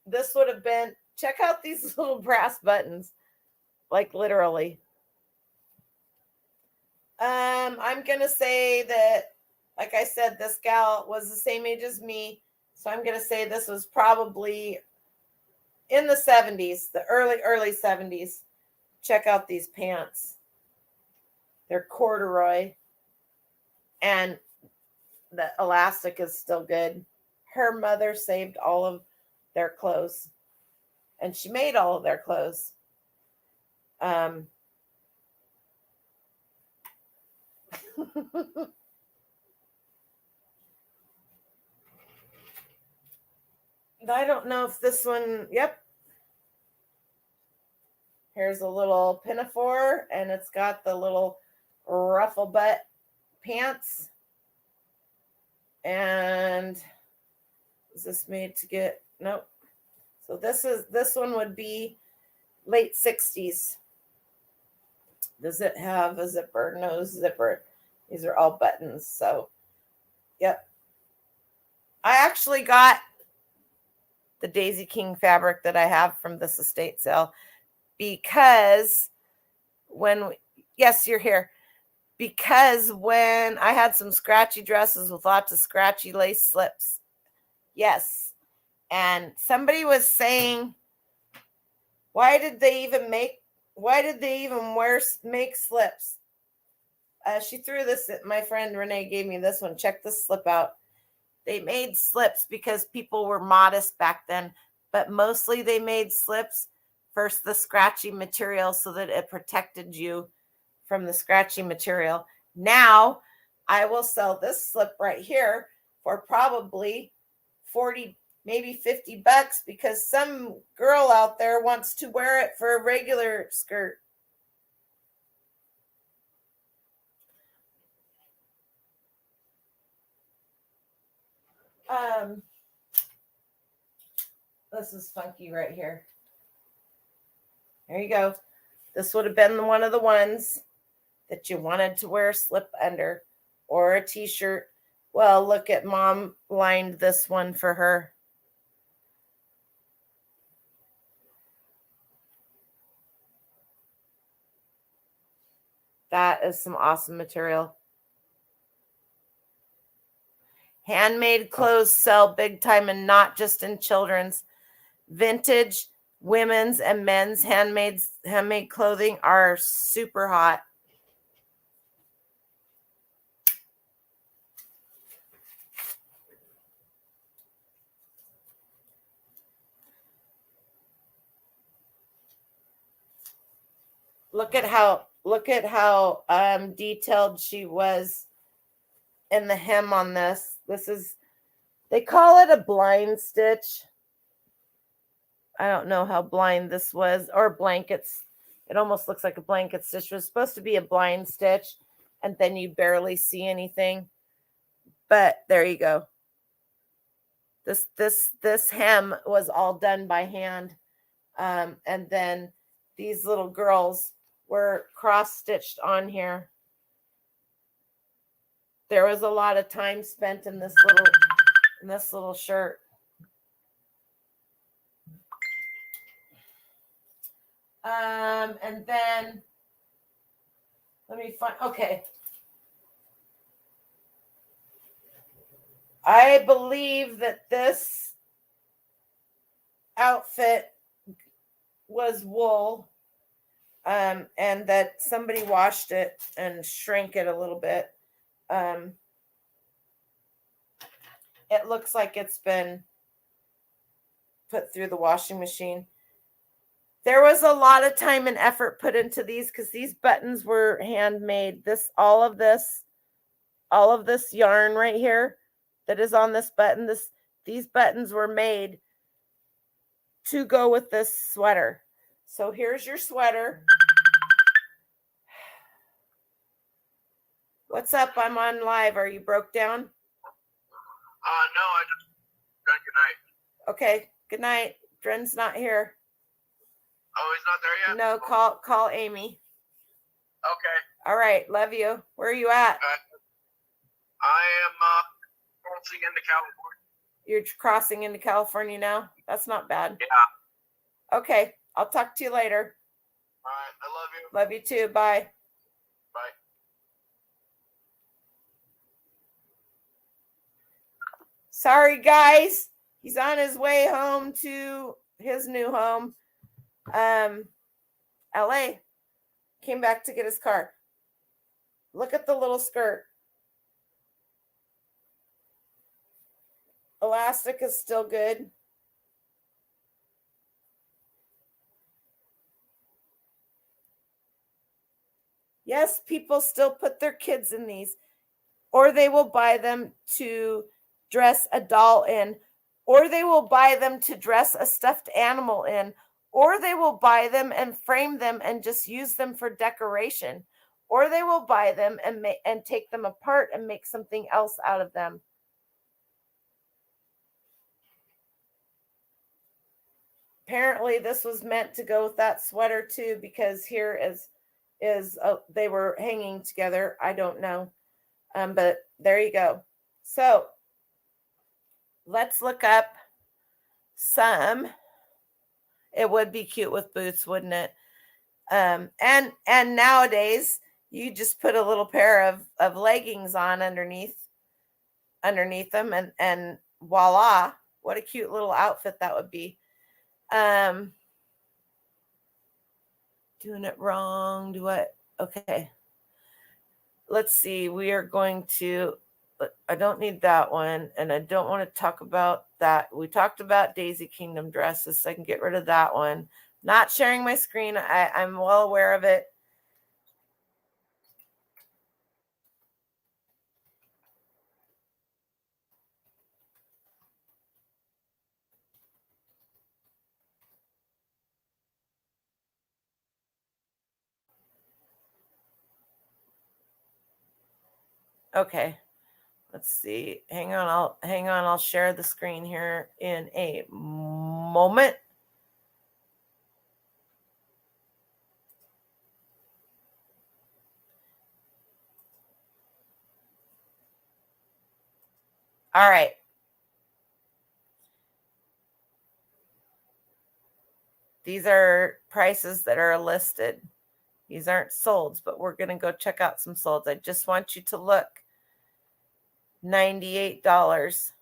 this would have been, check out these little brass buttons, like literally. I'm going to say that like I said, this gal was the same age as me. So I'm going to say this was probably in the 70s, the early 70s. Check out these pants. They're corduroy. And the elastic is still good. Her mother saved all of their clothes. And she made all of their clothes. I don't know if this one, yep. Here's a little pinafore, and it's got the little ruffle butt pants. And is this made to get, nope. So this one would be late 60s. Does it have a zipper? No zipper. These are all buttons. So, yep. I actually got the Daisy King fabric that I have from this estate sale because yes, you're here. Because when I had some scratchy dresses with lots of scratchy lace slips. Yes. And somebody was saying, why did they even make slips? She threw this at my friend Renee gave me this one. Check this slip out. They made slips because people were modest back then, but mostly they made slips for the scratchy material so that it protected you from the scratchy material. Now, I will sell this slip right here for probably 40, maybe $50 because some girl out there wants to wear it for a regular skirt. This is funky right here. There you go. This would have been one of the ones that you wanted to wear a slip under or a t-shirt. Well, look at Mom lined this one for her. That is some awesome material. Handmade clothes sell big time, and not just in children's. Vintage, women's, and men's handmade clothing are super hot. Look at how detailed she was in the hem on this. They call it a blind stitch. I don't know how blind this was, or blankets. It almost looks like a blanket stitch. It was supposed to be a blind stitch, and then you barely see anything. But there you go. This hem was all done by hand, and then these little girls were cross-stitched on here. There was a lot of time spent in this little shirt. And then let me find, okay. I believe that this outfit was wool, and that somebody washed it and shrank it a little bit. It looks like it's been put through the washing machine. There was a lot of time and effort put into these because these buttons were handmade. All of this yarn right here that is on this button, these buttons were made to go with this sweater. So here's your sweater. What's up? I'm on live. Are you broke down? No, I just done good night. Okay, good night. Dren's not here. Oh, he's not there yet? No, call Amy. Okay. All right, love you. Where are you at? I am crossing into California. You're crossing into California now? That's not bad. Yeah. Okay, I'll talk to you later. All right, I love you. Love you too. Bye. Bye. Sorry, guys. He's on his way home to his new home. LA. Came back to get his car. Look at the little skirt. Elastic is still good. Yes, people still put their kids in these, or they will buy them to dress a doll in, or they will buy them to dress a stuffed animal in, or they will buy them and frame them and just use them for decoration, or they will buy them and take them apart and make something else out of them. Apparently this was meant to go with that sweater too, because here is they were hanging together. I don't know. But there you go. So let's look up some. It would be cute with boots, wouldn't it? And nowadays you just put a little pair of leggings on underneath them, and voila, what a cute little outfit that would be. Doing it wrong. Do what? Okay. Let's see. We are going to, I don't need that one. And I don't want to talk about that. We talked about Daisy Kingdom dresses, so I can get rid of that one. Not sharing my screen. I'm well aware of it. Okay. Let's see. Hang on. I'll share the screen here in a moment. All right. These are prices that are listed. These aren't solds, but we're going to go check out some solds. I just want you to look. $98.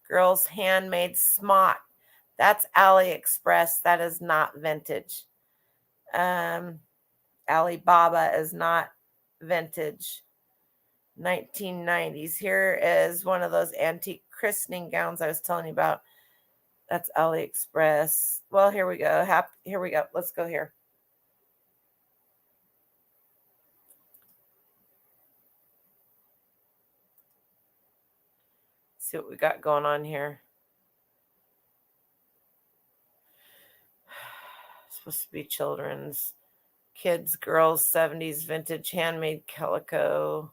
Girls handmade smock. That's AliExpress. That is not vintage. Alibaba is not vintage. 1990s. Here is one of those antique christening gowns I was telling you about. That's AliExpress. Well, here we go. Here we go. Let's go here. See what we got going on here. It's supposed to be children's. Kids, girls, 70s, vintage, handmade calico.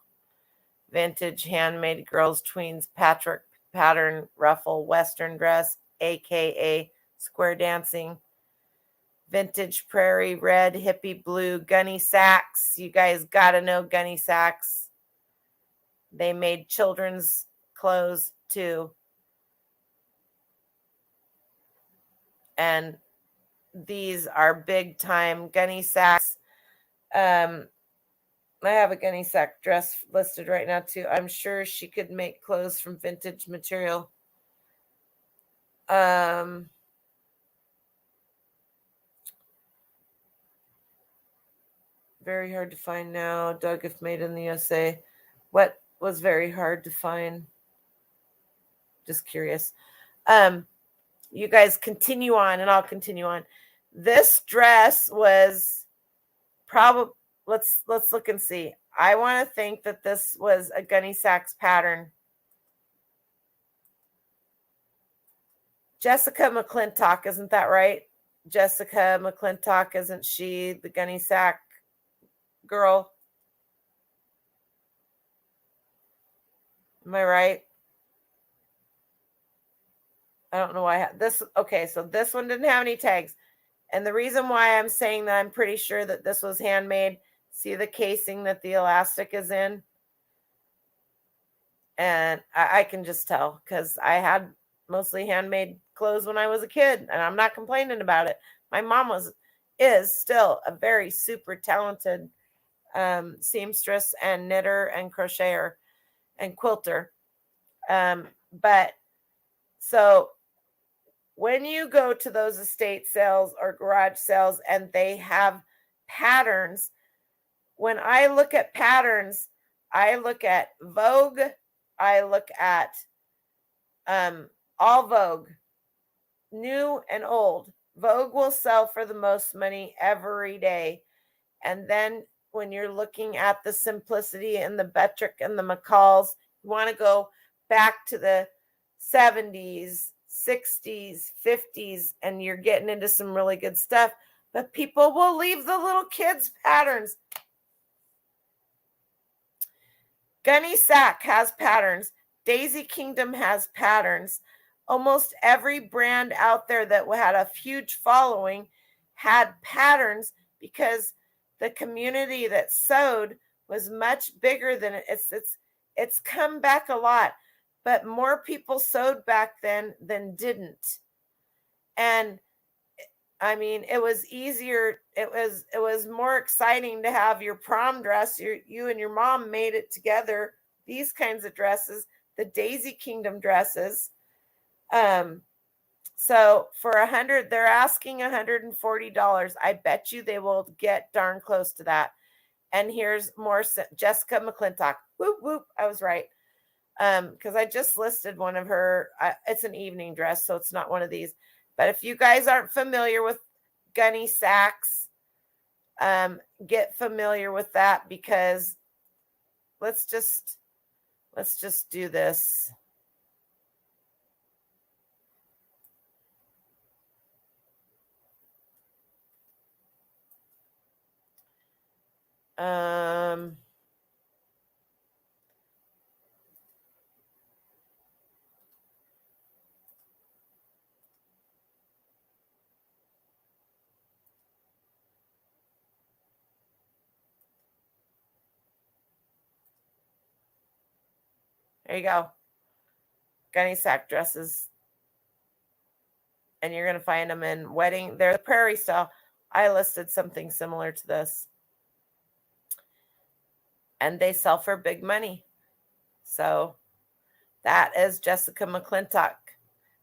Vintage, handmade girls, tweens, Patrick pattern, ruffle, western dress, aka square dancing. Vintage prairie red, hippie blue, gunny sacks. You guys gotta know gunny sacks. They made children's clothes too. And these are big time gunny sacks. I have a gunny sack dress listed right now too. I'm sure she could make clothes from vintage material. Very hard to find now. Doug, if made in the USA. What was very hard to find? Just curious. You guys continue on, and I'll continue on. This dress was probably, let's look and see. I want to think that this was a gunny sacks pattern. Jessica McClintock, isn't that right? Jessica McClintock, isn't she the gunny sack girl? Am I right? I don't know why I have this. Okay, so this one didn't have any tags. And the reason why I'm saying that I'm pretty sure that this was handmade, see the casing that the elastic is in? And I can just tell because I had mostly handmade clothes when I was a kid, and I'm not complaining about it. My mom is still a very super talented seamstress and knitter and crocheter and quilter. But so when you go to those estate sales or garage sales and they have patterns, when I look at patterns, I look at Vogue, I look at all Vogue, new and old. Vogue will sell for the most money every day. And then when you're looking at the simplicity and the Betrick and the McCalls, you want to go back to the 70s, 60s, 50s, and you're getting into some really good stuff. But people will leave the little kids' patterns. Gunny Sack has patterns. Daisy Kingdom has patterns. Almost every brand out there that had a huge following had patterns because the community that sewed was much bigger than it's come back a lot, but more people sewed back then than didn't. And I mean, it was easier. It was more exciting to have your prom dress. You and your mom made it together. These kinds of dresses, the Daisy Kingdom dresses. So for they're asking $140. I bet you they will get darn close to that. And here's more Jessica McClintock. Whoop whoop! I was right. Because I just listed one of her. It's an evening dress, so it's not one of these. But if you guys aren't familiar with Gunny Sacks, get familiar with that because let's just do this. There you go. Gunny Sack dresses. And you're going to find them in wedding. They're the prairie style. I listed something similar to this. And they sell for big money. So that is Jessica McClintock.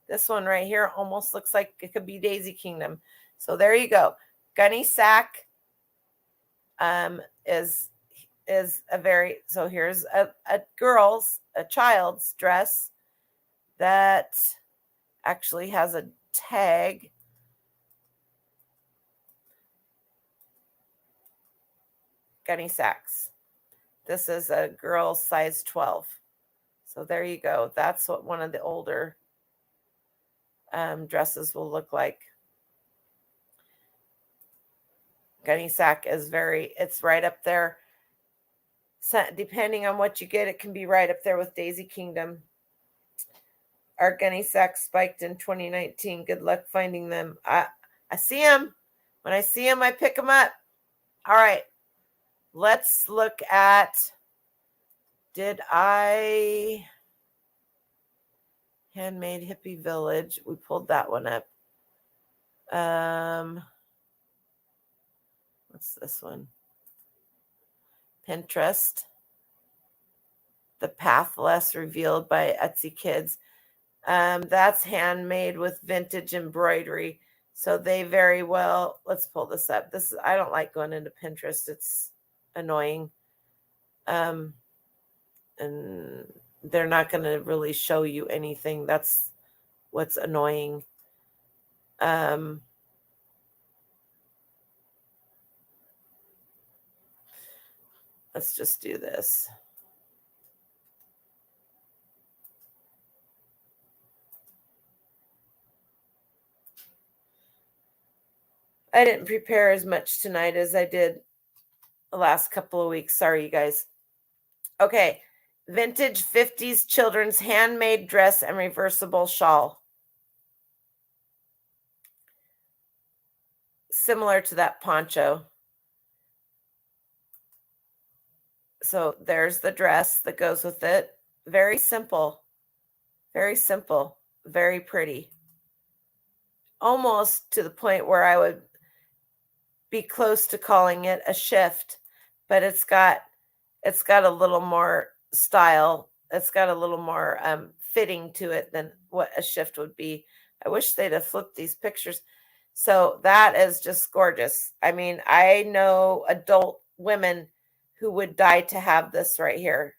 This one right here almost looks like it could be Daisy Kingdom. So there you go. Gunny Sack is a very, so here's a child's dress that actually has a tag. Gunny Sacks. This is a girl size 12. So there you go. That's what one of the older dresses will look like. Gunny Sack is it's right up there. So depending on what you get, it can be right up there with Daisy Kingdom. Our Gunny Sack spiked in 2019. Good luck finding them. I see them. When I see them, I pick them up. All right. Let's look at, did I Handmade Hippie Village? We pulled that one up. What's this one? Pinterest. The Path Less Revealed by Etsy Kids. That's handmade with vintage embroidery. So they very well, let's pull this up. I don't like going into Pinterest. It's annoying. And they're not going to really show you anything. That's what's annoying. Let's just do this. I didn't prepare as much tonight as I did the last couple of weeks. Sorry, you guys. Okay. Vintage 50s children's handmade dress and reversible shawl. Similar to that poncho. So there's the dress that goes with it. Very simple. Very simple. Very pretty. almost to the point where I would be close to calling it a shift, but it's got a little more style. It's got a little more fitting to it than what a shift would be. I wish they'd have flipped these pictures. So that is just gorgeous. I mean, I know adult women who would die to have this right here.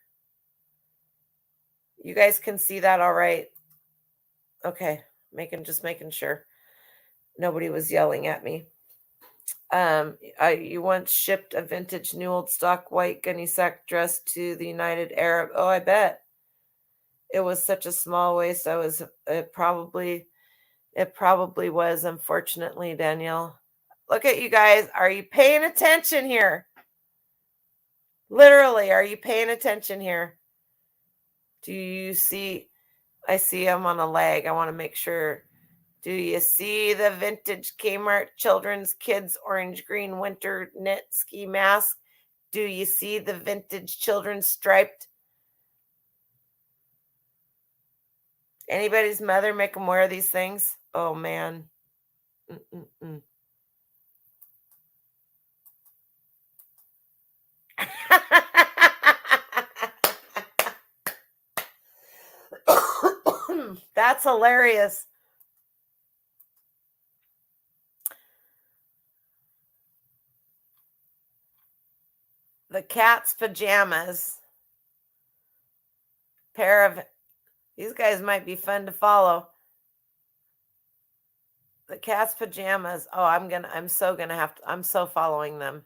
You guys can see that all right? Okay, just making sure nobody was yelling at me. You once shipped a vintage new old stock white gunny sack dress to the United Arab. Oh, I bet. It was such a small waist. It probably was, unfortunately, Danielle. Look at you guys. Are you paying attention here? Literally, are you paying attention here? Do you see? I see I'm on a lag. I want to make sure. Do you see the vintage Kmart children's kids orange green winter knit ski mask? Do you see the vintage children's striped? Anybody's mother make them wear these things? Oh, man. That's hilarious. The cat's pajamas. These guys might be fun to follow. The cat's pajamas. Oh, I'm so following them.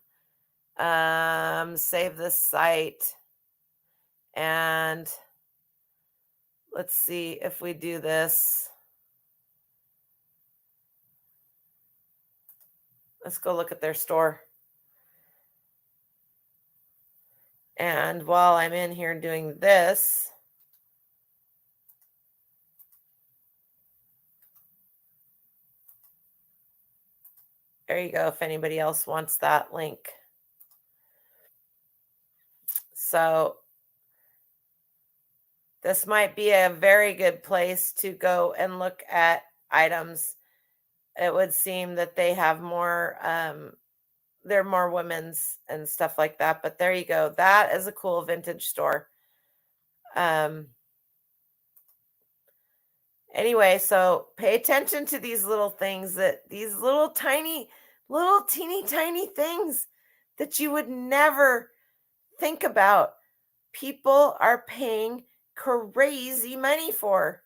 Save this site. And let's see if we do this. Let's go look at their store. And while I'm in here doing this, there you go, if anybody else wants that link. So this might be a very good place to go and look at items. It would seem that they have more, they're more women's and stuff like that. But there you go. That is a cool vintage store. Anyway, so pay attention to these little things these little teeny tiny things that you would never think about. People are paying crazy money for.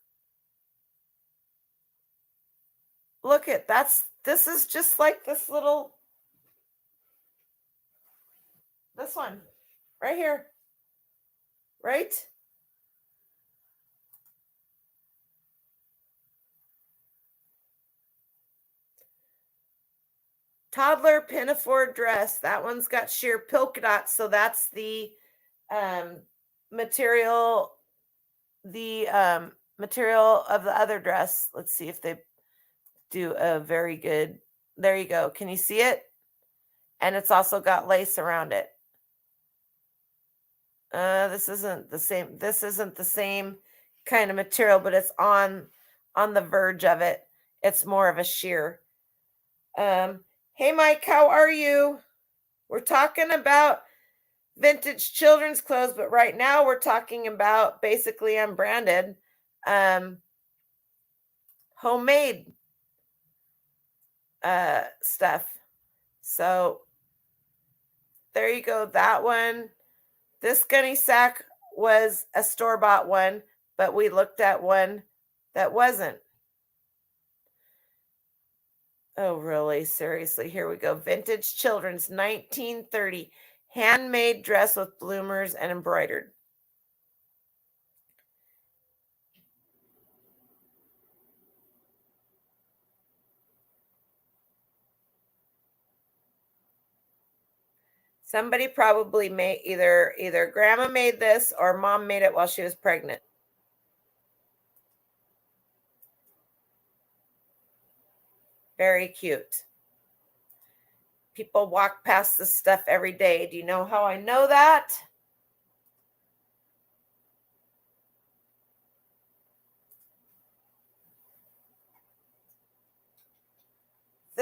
Look at this is just like this one right here, right? Toddler pinafore dress. That one's got sheer polka dots, so that's the material material of the other dress. Let's see if they do a very good. There you go. Can you see it? And it's also got lace around it. This isn't the same. This isn't the same kind of material, but it's on the verge of it. It's more of a sheer. Hey, Mike, how are you? We're talking about vintage children's clothes, but right now we're talking about basically unbranded, homemade stuff. So there you go. That one. This gunny sack was a store-bought one, but we looked at one that wasn't. Oh, really? Seriously? Here we go. Vintage children's 1930 handmade dress with bloomers and embroidered. Somebody probably made either grandma made this or mom made it while she was pregnant. Very cute. People walk past this stuff every day. Do you know how I know that?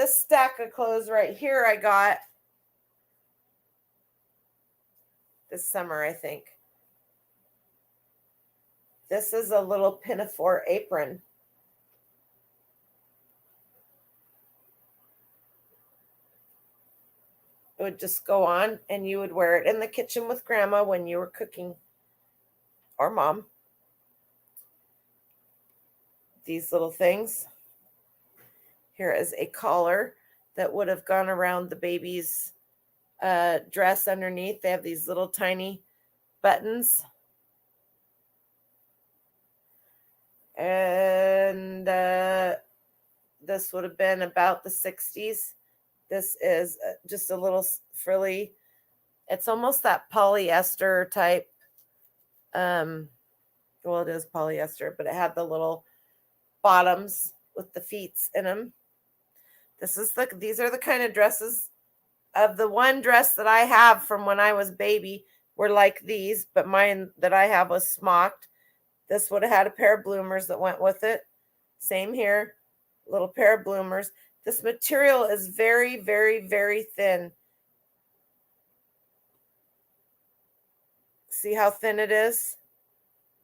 this stack of clothes right here I got this summer, I think. This is a little pinafore apron. It would just go on and you would wear it in the kitchen with grandma when you were cooking, or mom. These little things. Here is a collar that would have gone around the baby's dress underneath. They have these little tiny buttons. And this would have been about the 60s. This is just a little frilly. It's almost that polyester type. Well, it is polyester, but it had the little bottoms with the feet in them. These are the kind of dresses. Of the one dress that I have from when I was baby were like these, but mine that I have was smocked. This would have had a pair of bloomers that went with it. Same here, little pair of bloomers. This material is very, very, very thin. See how thin it is?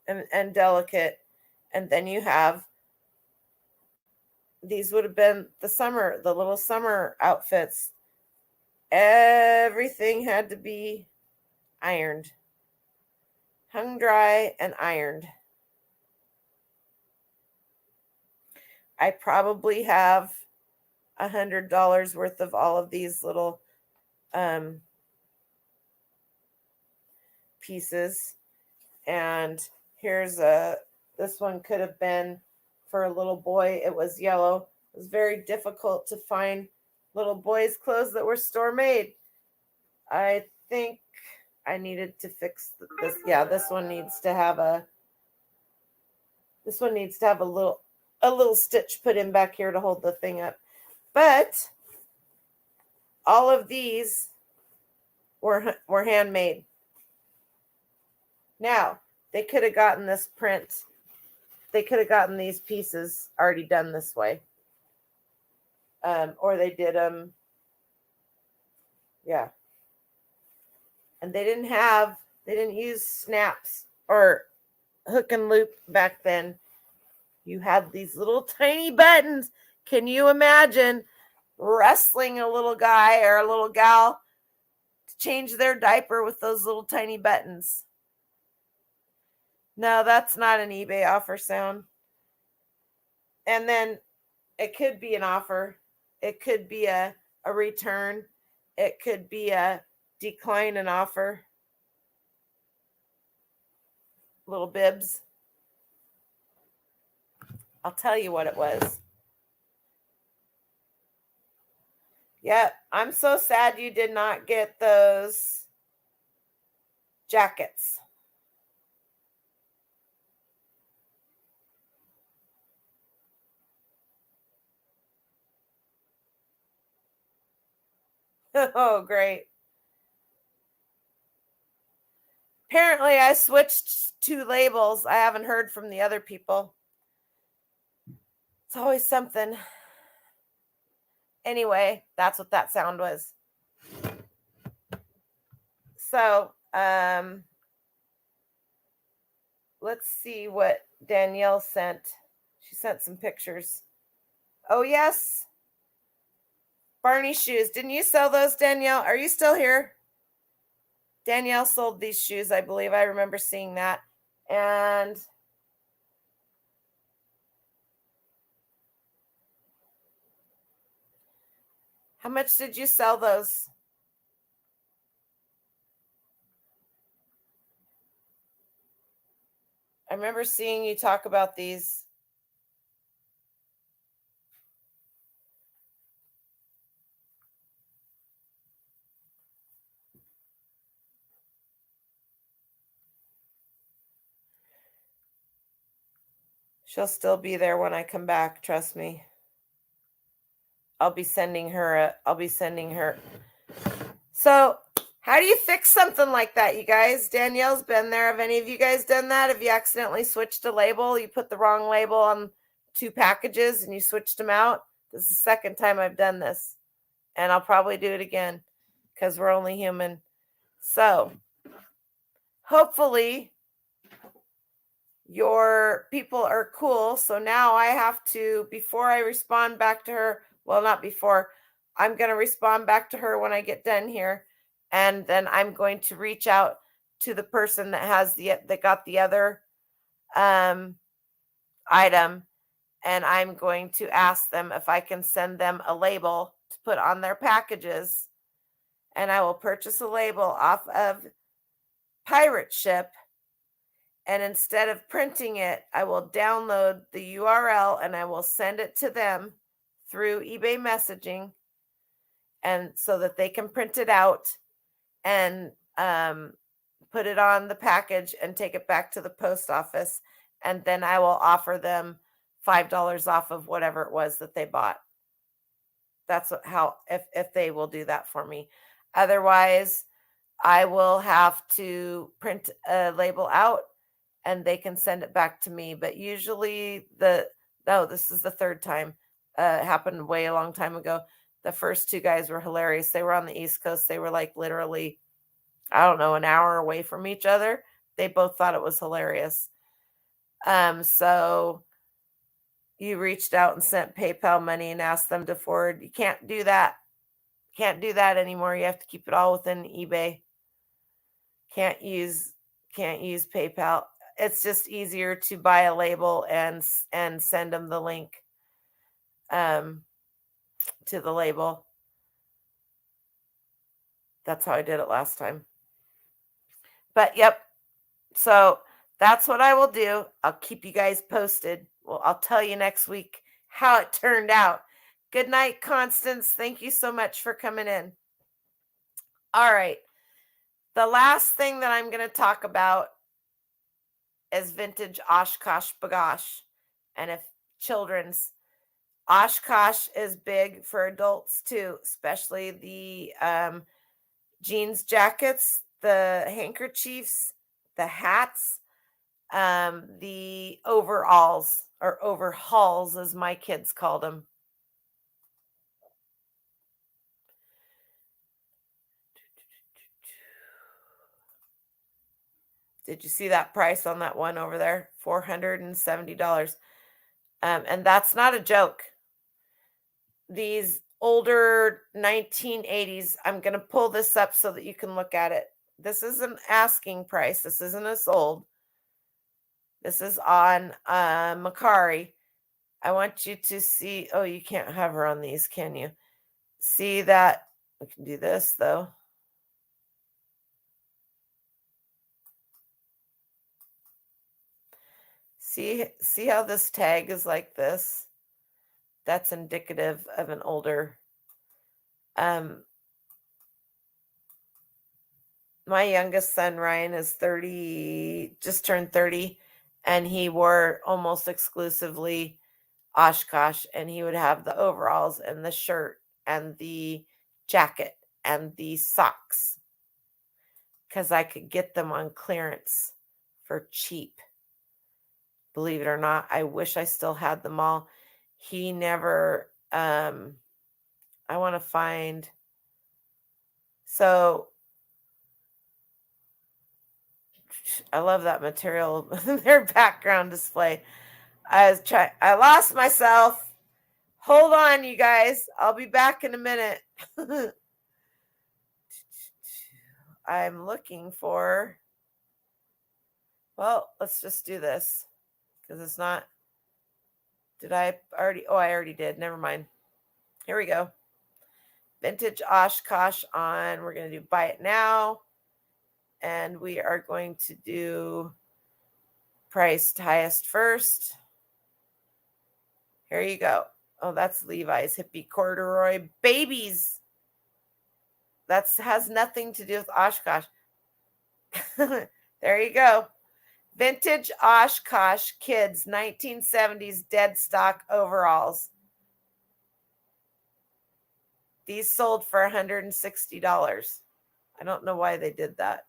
And delicate. And then you have, these would have been the little summer outfits. Everything had to be ironed, hung dry and ironed. I probably have $100 worth of all of these little pieces. And here's this one could have been for a little boy. It was yellow. It was very difficult to find little boys' clothes that were store made. I think I needed to fix this. Yeah, this one needs to have a little stitch put in back here to hold the thing up. But all of these were handmade. Now, they could have gotten this print. They could have gotten these pieces already done this way. Or they did them. Yeah. And they didn't use snaps or hook and loop back then. You had these little tiny buttons. Can you imagine wrestling a little guy or a little gal to change their diaper with those little tiny buttons? No, that's not an eBay offer sound. And then it could be an offer. It could be a return. It could be a decline an offer. Little bibs. I'll tell you what it was. Yeah, I'm so sad you did not get those jackets. Oh, great. Apparently, I switched 2 labels. I haven't heard from the other people. It's always something. Anyway, that's what that sound was. So, let's see what Danielle sent. She sent some pictures. Oh, yes. Barney shoes. Didn't you sell those, Danielle? Are you still here? Danielle sold these shoes, I believe. I remember seeing that. And how much did you sell those? I remember seeing you talk about these. She'll still be there when I come back, trust me. I'll be sending her. So, how do you fix something like that, you guys? Danielle's been there. Have any of you guys done that? Have you accidentally switched a label? You put the wrong label on 2 packages and you switched them out? This is the second time I've done this, and I'll probably do it again because we're only human. So hopefully your people are cool. So now I have to, before I respond back to her, well, not before, I'm going to respond back to her when I get done here. And then I'm going to reach out to the person that got the other item, and I'm going to ask them if I can send them a label to put on their packages, and I will purchase a label off of Pirate Ship, and instead of printing it, I will download the URL and I will send it to them through eBay messaging, and so that they can print it out and put it on the package and take it back to the post office, and then I will offer them $5 off of whatever it was that they bought. That's how, if they will do that for me. Otherwise, I will have to print a label out and they can send it back to me. But usually this is the third time. It happened way a long time ago. The first two guys were hilarious. They were on the East Coast. They were like literally, I don't know, an hour away from each other. They both thought it was hilarious. So you reached out and sent PayPal money and asked them to forward. You can't do that. Can't do that anymore. You have to keep it all within eBay. Can't use PayPal. It's just easier to buy a label and send them the link to the label. That's how I did it last time. But yep. So that's what I will do. I'll keep you guys posted. Well, I'll tell you next week how it turned out. Good night, Constance. Thank you so much for coming in. All right. The last thing that I'm going to talk about is vintage Oshkosh B'gosh. And if children's, Oshkosh is big for adults too, especially the jeans jackets, the handkerchiefs, the hats, the overalls, or overhauls as my kids called them. Did you see that price on that one over there? $470. And that's not a joke. These older 1980s, I'm going to pull this up so that you can look at it. This is an asking price. This isn't as old. This is on Macari. I want you to see. Oh, you can't hover on these, can you? See that? We can do this, though. See how this tag is like this? That's indicative of an older. My youngest son, Ryan, is 30, just turned 30, and he wore almost exclusively Oshkosh, and he would have the overalls and the shirt and the jacket and the socks because I could get them on clearance for cheap. Believe it or not, I wish I still had them all. He never, I want to find, so I love that material, their background display. I lost myself. Hold on, you guys. I'll be back in a minute. I'm looking for, well, let's just do this because it's not, did I already, oh, I already did. Never mind. Here we go. Vintage Oshkosh on, we're going to do buy it now. And we are going to do priced highest first. Here you go. Oh, that's Levi's hippie corduroy babies. That has nothing to do with Oshkosh. There you go. Vintage Oshkosh kids 1970s dead stock overalls. These sold for $160. I don't know why they did that.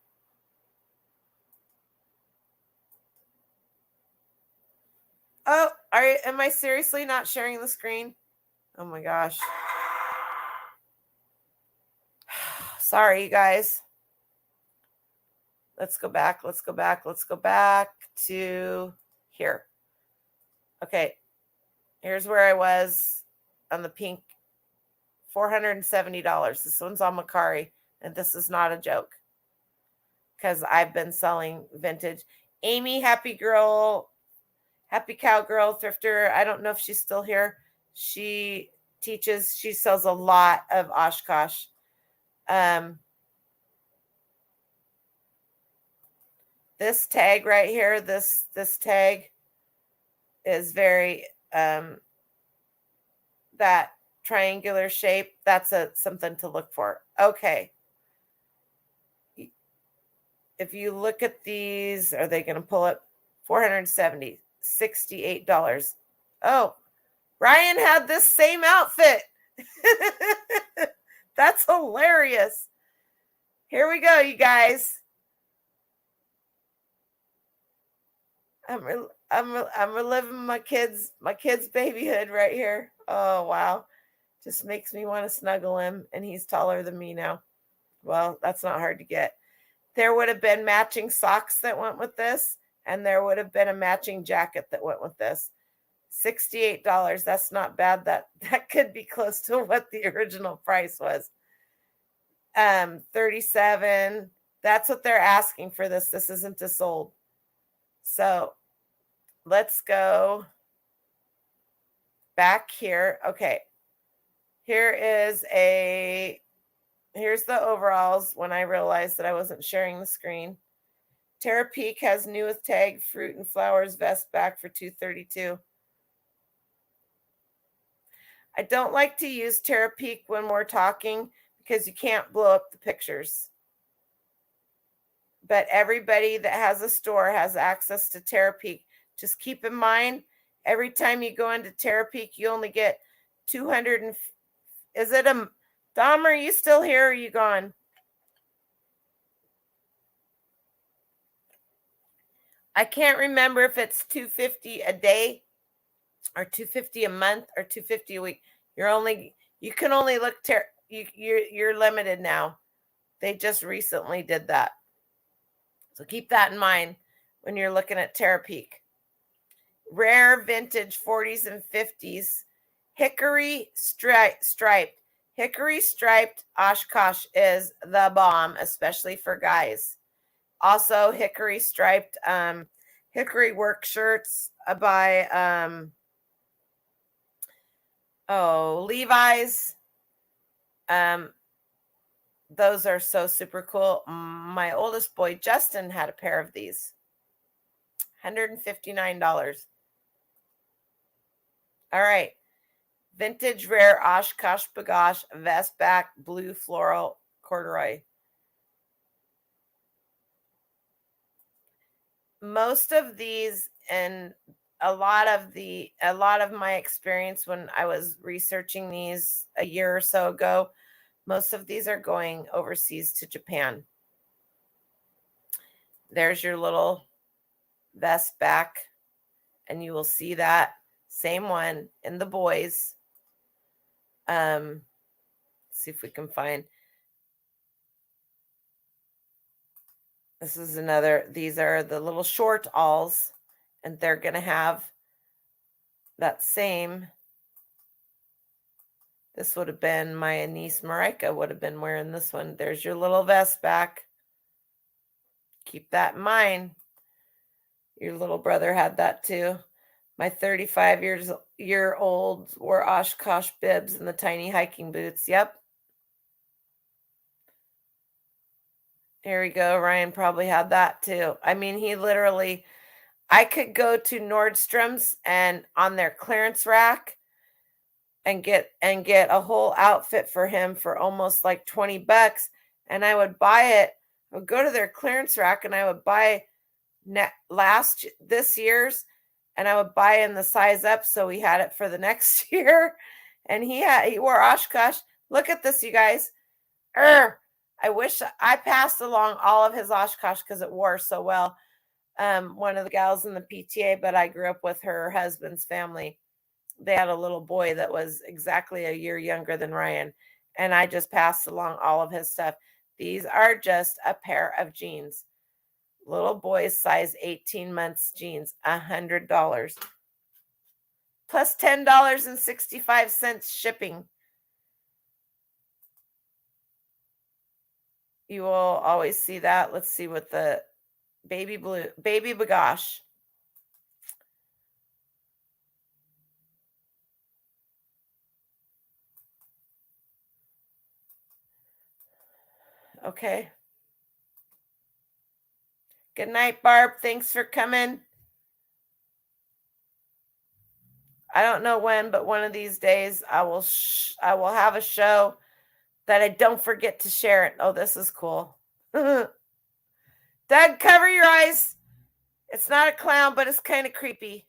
Oh, am I seriously not sharing the screen? Oh my gosh. Sorry, you guys. Let's go back. Let's go back. Let's go back to here. Okay. Here's where I was on the pink. $470. This one's on Macari, and this is not a joke because I've been selling vintage. Amy, happy girl, happy cowgirl thrifter. I don't know if she's still here. She teaches, she sells a lot of Oshkosh. This tag right here, this tag is very that triangular shape. That's something to look for. Okay. If you look at these, are they going to pull it? $470, $68. Oh, Ryan had this same outfit. That's hilarious. Here we go, you guys. I'm reliving my kids' babyhood right here. Oh wow, just makes me want to snuggle him, and he's taller than me now. Well, that's not hard to get. There would have been matching socks that went with this, and there would have been a matching jacket that went with this. $68. That's not bad. That could be close to what the original price was. 37. That's what they're asking for this. This isn't a sold. So let's go back here. Okay. Here's the overalls when I realized that I wasn't sharing the screen. Terra Peak has new with tag, fruit and flowers vest back for $232. I don't like to use Terra Peak when we're talking because you can't blow up the pictures. But everybody that has a store has access to Terra Peak. Just keep in mind, every time you go into Terra Peak, you only get 200. Is it a Dom? Are you still here? Or are you gone? I can't remember if it's $250 a day or $250 a month or $250 a week. You can only look you're limited now. They just recently did that. So keep that in mind when you're looking at Terra Peak. Rare vintage 40s and 50s. Hickory striped. Hickory striped Oshkosh is the bomb, especially for guys. Also, hickory striped hickory work shirts by Levi's. Those are so super cool. My oldest boy, Justin, had a pair of these. $159. All right. Vintage rare Oshkosh B'gosh vest back blue floral corduroy. Most of these and a lot of my experience when I was researching these a year or so ago, most of these are going overseas to Japan. There's your little vest back, and you will see that same one in the boys. See if we can find. This is another. These are the little short alls, and they're going to have that same. This would have been my niece Marika would have been wearing this one. There's your little vest back. Keep that in mind. Your little brother had that too. My 35-year-old wore Oshkosh bibs and the tiny hiking boots. Yep. Here we go. Ryan probably had that too. I mean, I could go to Nordstrom's and on their clearance rack and get a whole outfit for him for almost like $20, and I would buy it. I would go to their clearance rack and I would buy this year's, and I would buy in the size up so we had it for the next year. And he wore Oshkosh. Look at this, you guys. I wish I passed along all of his Oshkosh because it wore so well. One of the gals in the PTA, but I grew up with her husband's family. they had a little boy that was exactly a year younger than Ryan, and I just passed along all of his stuff. These are just a pair of jeans. Little boys size 18 months jeans, $100. Plus $10.65 shipping. You will always see that. Let's see what the baby B'gosh. Okay. Good night, Barb. Thanks for coming. I don't know when, but one of these days I will have a show that I don't forget to share it. Oh, this is cool. Doug, cover your eyes. It's not a clown, but it's kind of creepy.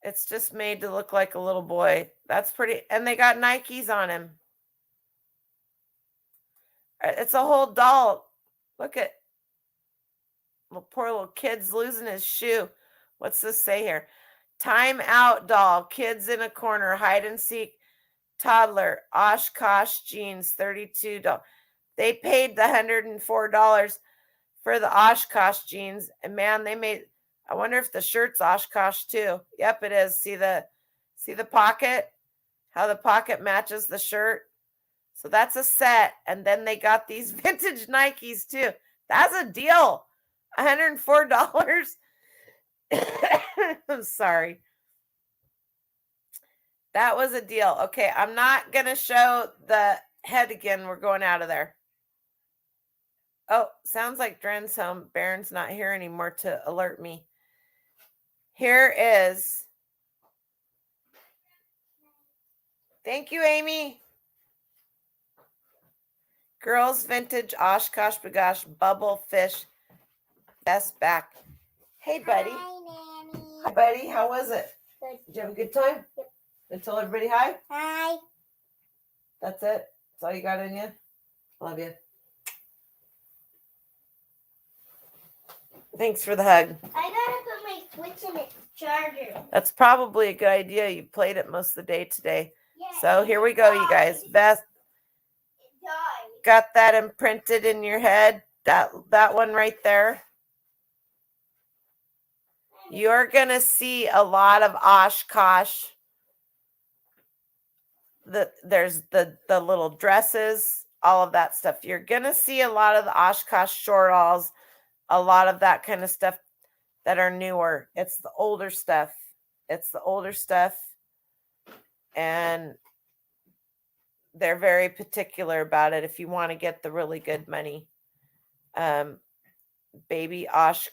It's just made to look like a little boy. That's pretty. And they got Nikes on him. It's a whole doll. Look at poor little kid's losing his shoe. What's this say here? Time out doll. Kids in a corner. Hide and seek. Toddler. Oshkosh jeans. $32. They paid the $104 for the Oshkosh jeans. And man, they made. I wonder if the shirt's Oshkosh too. Yep, it is. See the pocket? How the pocket matches the shirt. So that's a set. And then they got these vintage Nikes too. That's a deal. $104. I'm sorry. That was a deal. Okay, I'm not going to show the head again. We're going out of there. Oh, sounds like Dren's home. Baron's not here anymore to alert me. Here is. Thank you, Amy. Girls Vintage Oshkosh B'gosh Bubble Fish. Best back. Hey, buddy. Hi, Nanny. Hi, buddy. How was it? Good. Did you have a good time? Yep. Then tell everybody hi. Hi. That's it. That's all you got in you. Love you. Thanks for the hug. I gotta put my Switch in its charger. That's probably a good idea. You played it most of the day today. Yeah, So here we go, you guys. Best It died. got that imprinted in your head. That one right there. You're gonna see a lot of Oshkosh. There's the little dresses, all of that stuff. You're gonna see a lot of the Oshkosh shortalls, a lot of that kind of stuff that are newer. It's the older stuff. And they're very particular about it if you want to get the really good money. Baby B'gosh.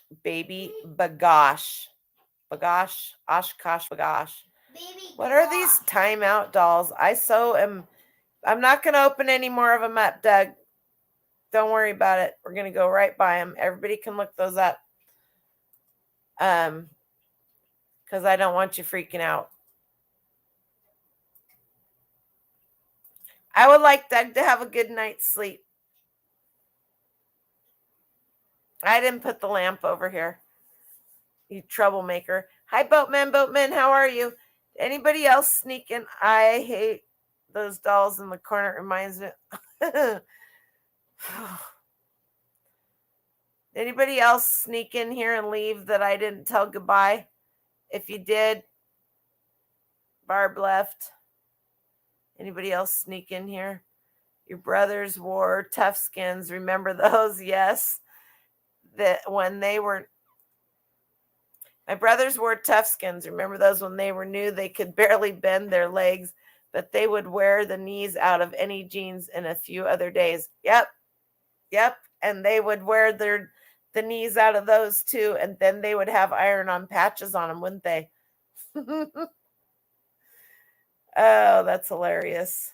Oshkosh B'gosh. What are these timeout dolls? I'm not going to open any more of them up, Doug. Don't worry about it. We're going to go right by them. Everybody can look those up. Because I don't want you freaking out. I would like Doug to have a good night's sleep. I didn't put the lamp over here. You troublemaker. Hi, Boatman, how are you? Anybody else sneak in? I hate those dolls in the corner. It reminds me. Anybody else sneak in here and leave that I didn't tell goodbye? If you did, Barb left. Anybody else sneak in here? Your brothers wore tough skins. Remember those? Yes. That when they were. My brothers wore tough skins. Remember those when they were new? They could barely bend their legs, but they would wear the knees out of any jeans in a few other days. Yep. And they would wear the knees out of those too, and then they would have iron-on patches on them, wouldn't they? Oh, that's hilarious.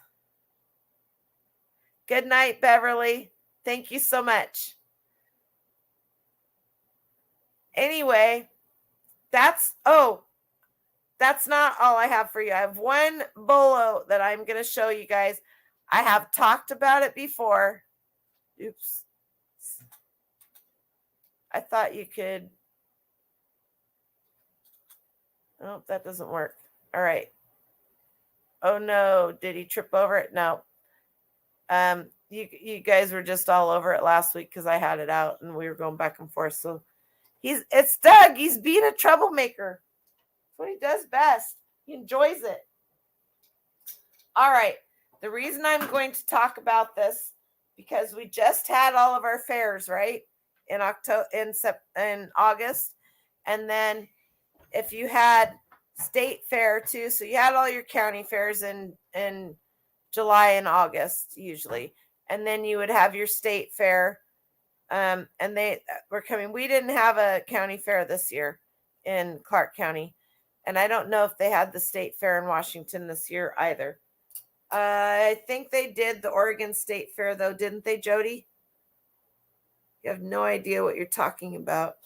Good night, Beverly. Thank you so much. Anyway, that's not all I have for you. I have one bolo that I'm going to show you guys. I have talked about it before. Oops. I thought you could. Oh, that doesn't work. All right. Oh no, did he trip over it? No. You guys were just all over it last week because I had it out and we were going back and forth. So it's Doug. He's being a troublemaker. That's what he does best. He enjoys it. All right. The reason I'm going to talk about this because we just had all of our fairs, right? In August. And then if you had state fair too, so you had all your county fairs in July and August usually. And then you would have your state fair. And they were coming. We didn't have a county fair this year in Clark County. And I don't know if they had the state fair in Washington this year either. I think they did the Oregon State Fair, though, didn't they, Jody? You have no idea what you're talking about.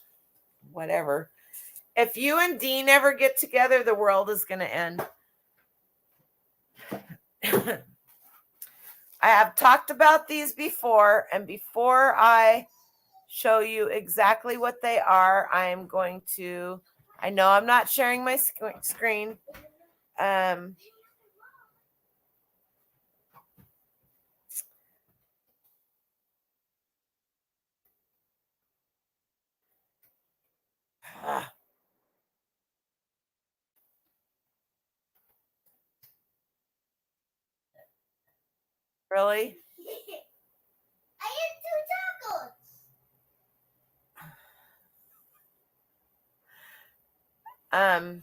Whatever. If you and Dean ever get together, the world is going to end. I have talked about these before, and before I show you exactly what they are, I'm going to, I know I'm not sharing my screen. Really? I had 2 tacos.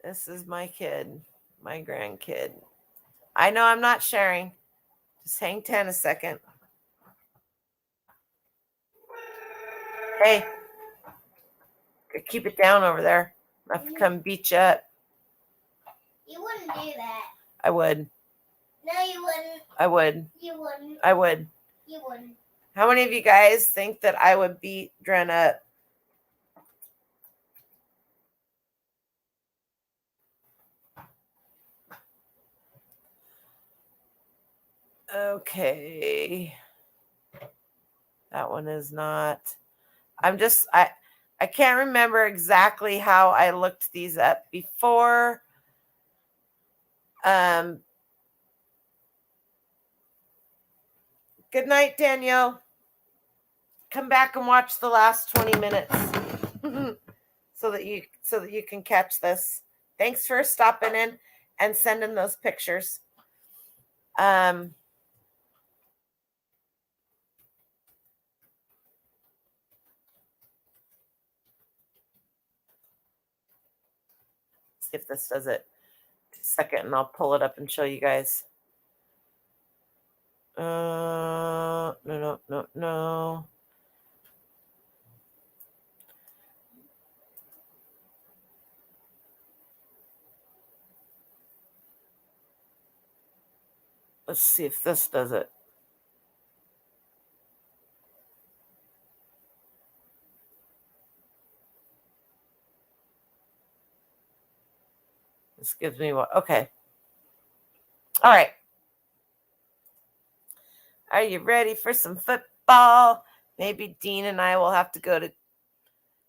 This is my kid, my grandkid. I know I'm not sharing. Just hang 10 a second. Hey, keep it down over there. I have to come beat you up. You wouldn't do that. I would. No, you wouldn't. I would. You wouldn't. I would. You wouldn't. How many of you guys think that I would beat Dren up? Okay. That one is not. I can't remember exactly how I looked these up before. Good night, Danielle. Come back and watch the last 20 minutes so that you can catch this. Thanks for stopping in and sending those pictures. Let's see if this does it. Just a second, and I'll pull it up and show you guys. No. Let's see if this does it. This gives me what? Okay. All right. Are you ready for some football? Maybe Dean and I will have to go to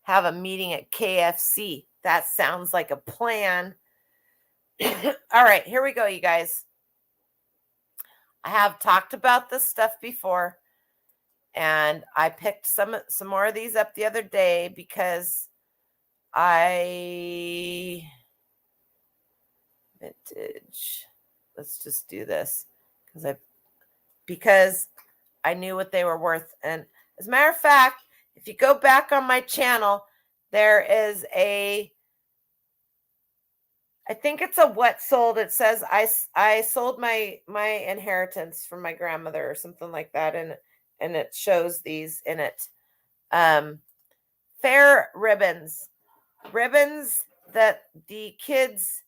have a meeting at KFC. That sounds like a plan. All right, here we go, you guys. I have talked about this stuff before, and I picked some more of these up the other day because vintage. Let's just do this because I knew what they were worth. And as a matter of fact, if you go back on my channel, there is I think it's a what sold. It says I sold my inheritance from my grandmother or something like that, and it shows these in it. Fair ribbons that the kids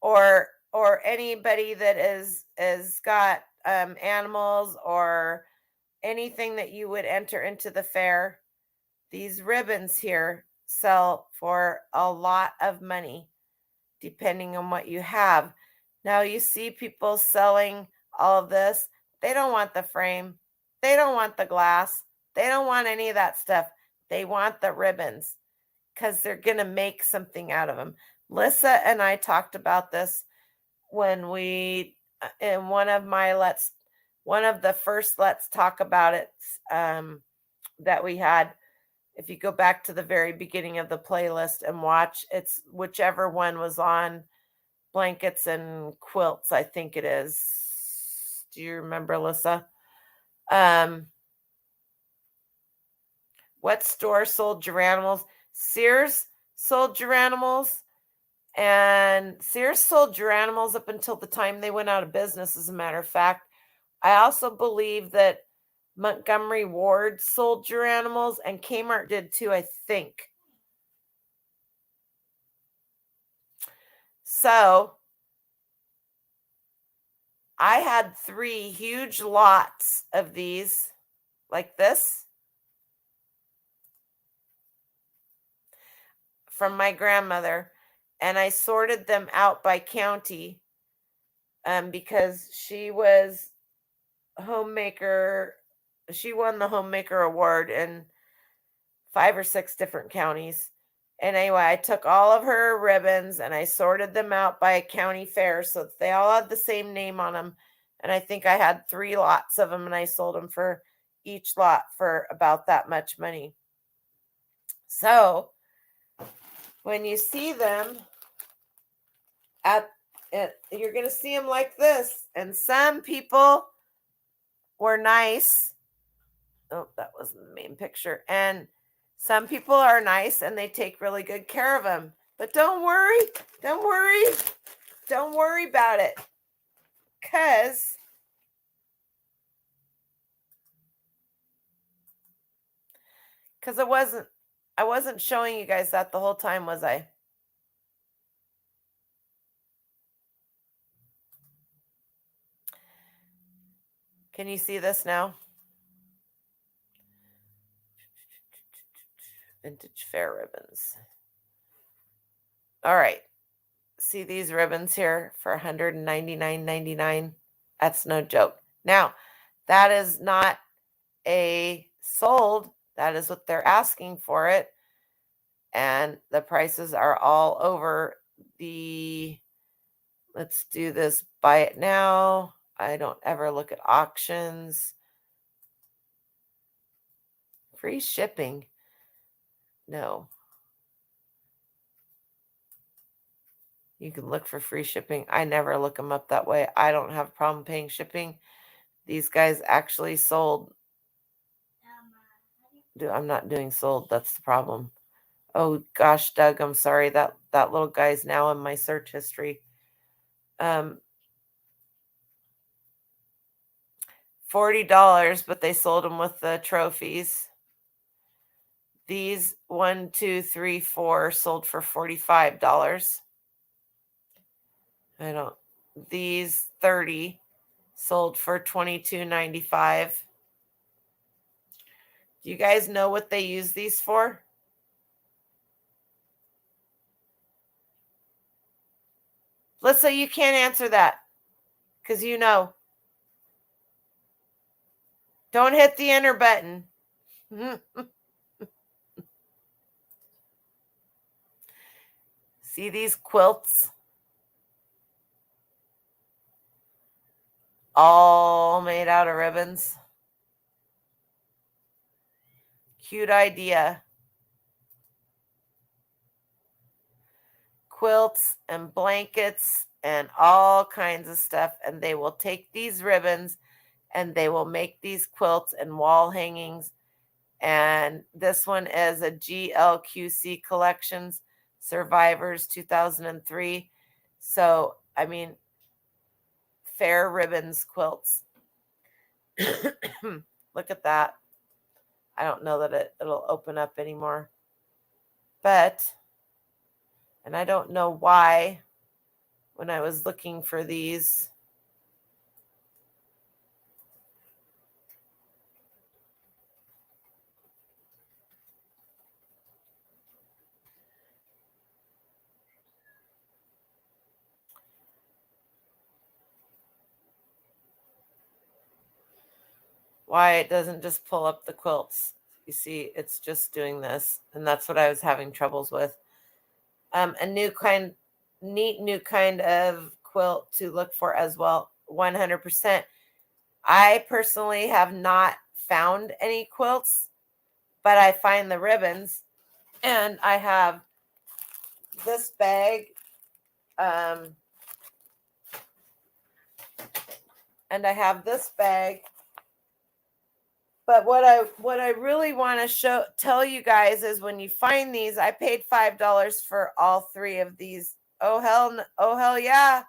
or anybody that is got animals or anything that you would enter into the fair. These ribbons here sell for a lot of money, depending on what you have. Now you see people selling all of this. They don't want the frame. They don't want the glass. They don't want any of that stuff. They want the ribbons because they're going to make something out of them. Lissa and I talked about this when we, in one of the first Let's Talk About It that we had. If you go back to the very beginning of the playlist and watch, it's whichever one was on blankets and quilts, I think it is. Do you remember, Lissa? What store sold Geranimals? Sears sold Geranimals, and Sears sold Geranimals up until the time they went out of business, as a matter of fact. I also believe that Montgomery Ward sold Geranimals, and Kmart did too, I think. So I had 3 huge lots of these like this from my grandmother, and I sorted them out by county because she was homemaker. She won the homemaker award in 5 or 6 different counties. And anyway, I took all of her ribbons and I sorted them out by a county fair so that they all had the same name on them. And I think I had 3 lots of them, and I sold them for each lot for about that much money. So when you see them you're going to see them like this. And some people were nice. Oh, that wasn't the main picture. And some people are nice and they take really good care of them. But don't worry. Don't worry. Don't worry about it. Because I wasn't showing you guys that the whole time, was I? Can you see this now? Vintage fair ribbons. All right. See these ribbons here for $199.99? That's no joke. Now, that is not a sold. That is what they're asking for it. And the prices are all over the, let's do this, buy it now. I don't ever look at auctions. Free shipping. No. You can look for free shipping. I never look them up that way. I don't have a problem paying shipping. These guys actually sold. I'm not doing sold. That's the problem. Oh gosh, Doug, I'm sorry. That little guy's now in my search history. $40, but they sold them with the trophies. These 1, 2, 3, 4 sold for $45. These 30 sold for $22.95. Do you guys know what they use these for? Let's say you can't answer that because you know. Don't hit the enter button. See these quilts? All made out of ribbons. Cute idea. Quilts and blankets and all kinds of stuff. And they will take these ribbons and they will make these quilts and wall hangings. And this one is a GLQC Collections Survivors 2003. So, I mean, fair ribbons quilts. Look at that. I don't know that it'll open up anymore. But, and I don't know why when I was looking for these, why it doesn't just pull up the quilts. You see, it's just doing this, and that's what I was having troubles with. A neat new kind of quilt to look for as well. 100%. I personally have not found any quilts, but I find the ribbons, and I have this bag, and I have this bag. But what I really want to tell you guys is when you find these, I paid $5 for all 3 of these. Oh hell yeah.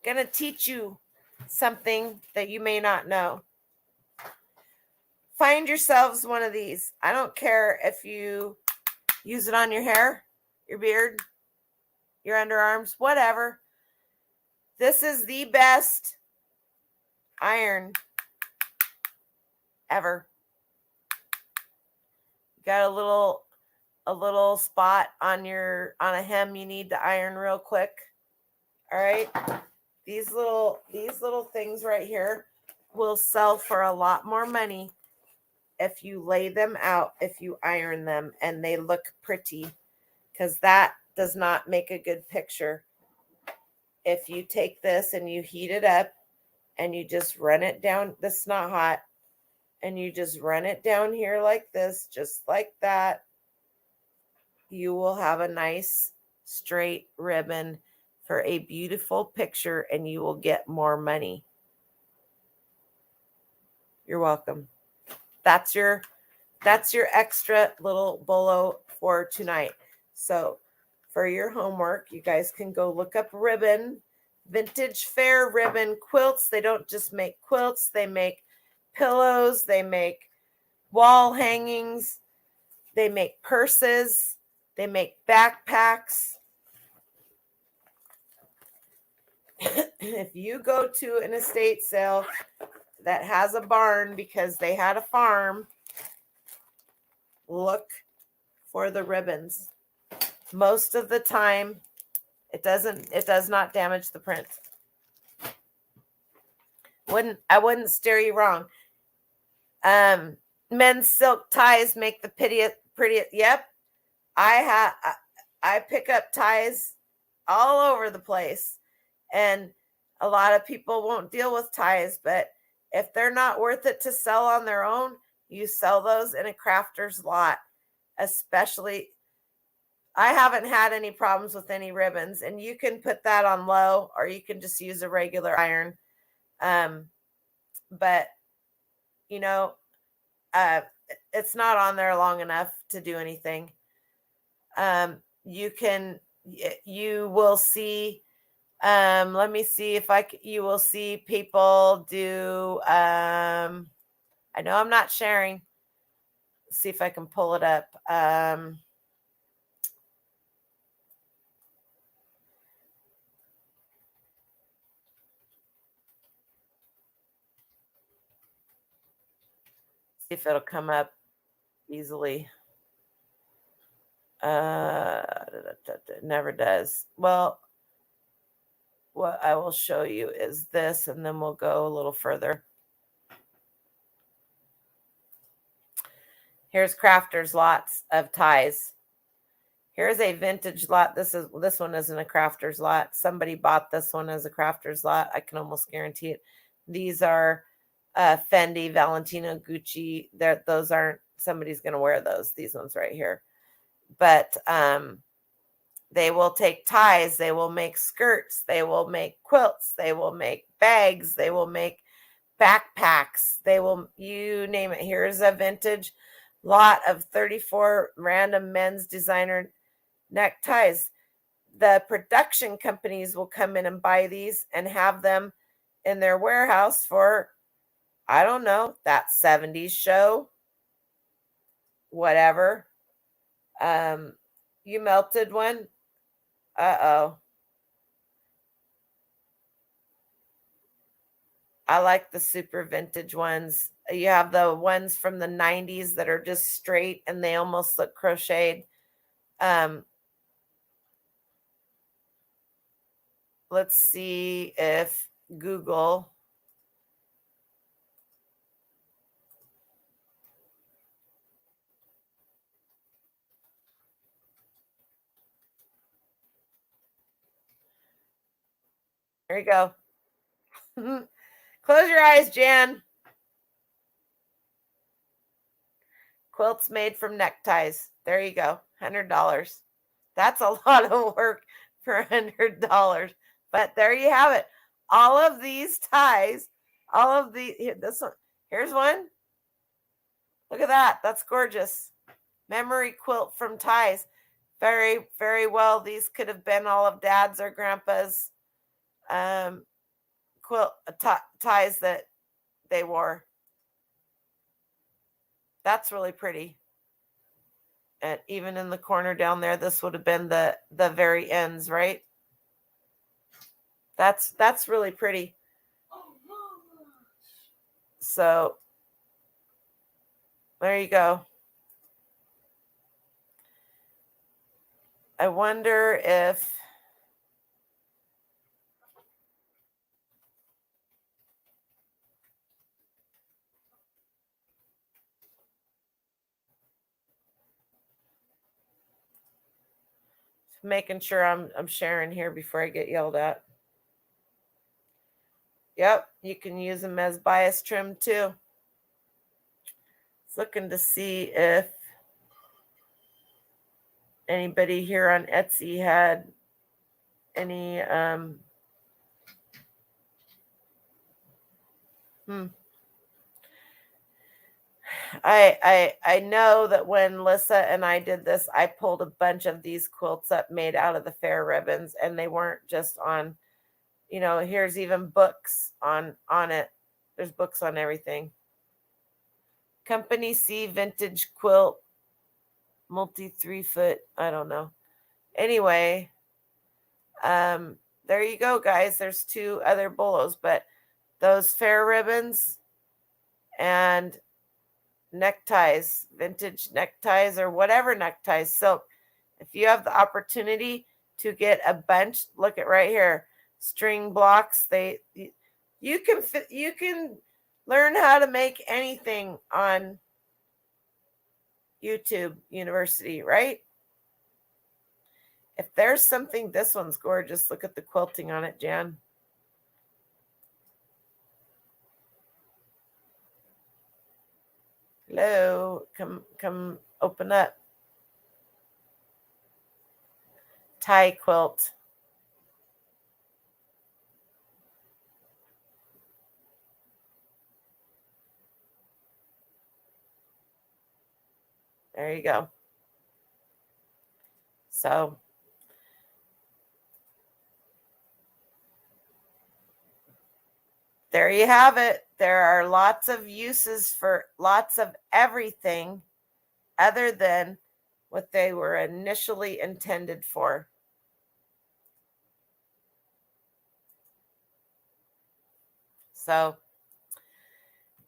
Gonna teach you something that you may not know. Find yourselves one of these. I don't care if you use it on your hair, your beard, your underarms, whatever. This is the best iron ever. Got a little spot on a hem you need to iron real quick. All right. These little things right here will sell for a lot more money if you lay them out, if you iron them and they look pretty, because that does not make a good picture. If you take this and you heat it up and you just run it down, this is not hot, and you just run it down here like this, just like that, you will have a nice straight ribbon for a beautiful picture, and you will get more money. You're welcome. That's your extra little bolo for tonight. So for your homework, you guys can go look up ribbon, vintage fair ribbon quilts. They don't just make quilts, they make pillows, they make wall hangings, they make purses, they make backpacks. If you go to an estate sale that has a barn because they had a farm, look for the ribbons. Most of the time, it does not damage the print. I wouldn't steer you wrong. Men's silk ties make the prettiest. Yep. I pick up ties all over the place, and a lot of people won't deal with ties, but if they're not worth it to sell on their own, you sell those in a crafter's lot. Especially, I haven't had any problems with any ribbons, and you can put that on low, or you can just use a regular iron. But you know, it's not on there long enough to do anything. You will see, let me see if you will see people do, I know I'm not sharing. Let's see if I can pull it up. See if it'll come up easily. It never does. Well, what I will show you is this, and then we'll go a little further. Here's crafters lots of ties. Here's a vintage lot. This one isn't a crafter's lot. Somebody bought this one as a crafter's lot. I can almost guarantee it. These are Fendi, Valentino, Gucci. Those aren't, somebody's going to wear those. These ones right here. But they will take ties. They will make skirts. They will make quilts. They will make bags. They will make backpacks. They will, you name it. Here's a vintage lot of 34 random men's designer neckties. The production companies will come in and buy these and have them in their warehouse for, I don't know, that 70s show, whatever. You melted one. Uh-oh. I like the super vintage ones. You have the ones from the 90s that are just straight and they almost look crocheted. Let's see if Google There you go. Close your eyes, Jan. Quilts made from neckties. There you go. $100. That's a lot of work for $100. But there you have it. All of these ties, all of the this one. Here's one. Look at that. That's gorgeous. Memory quilt from ties. Very, very well. These could have been all of Dad's or Grandpa's quilt ties that they wore. That's really pretty. And even in the corner down there, this would have been the very ends, right? That's really pretty. So there you go. I wonder if making sure I'm sharing here before I get yelled at. Yep, you can use them as bias trim too. Looking to see if anybody here on Etsy had any I know that when Lissa and I did this, I pulled a bunch of these quilts up made out of the fair ribbons, and they weren't just on, here's even books on it. There's books on everything. Company C vintage quilt, multi 3-foot. I don't know. Anyway, there you go, guys. There's 2 other bolos, but those fair ribbons and neckties, vintage neckties or whatever neckties, silk. If you have the opportunity to get a bunch, look at right here, string blocks. You can learn how to make anything on YouTube University, right? If there's something, this one's gorgeous. Look at the quilting on it, Jan. Hello, come open up. Tie quilt. There you go. So there you have it. There are lots of uses for lots of everything other than what they were initially intended for. So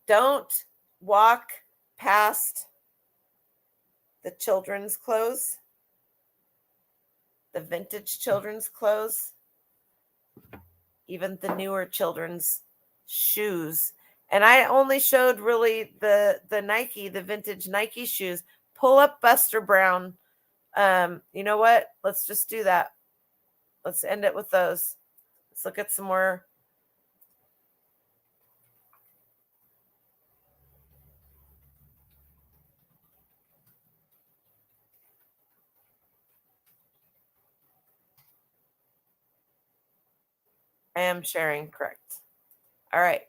don't walk past the children's clothes, the vintage children's clothes, even the newer children's shoes. And I only showed really the Nike, the vintage Nike shoes. Pull up Buster Brown. You know what? Let's just do that. Let's end it with those. Let's look at some more. I am sharing, correct. All right.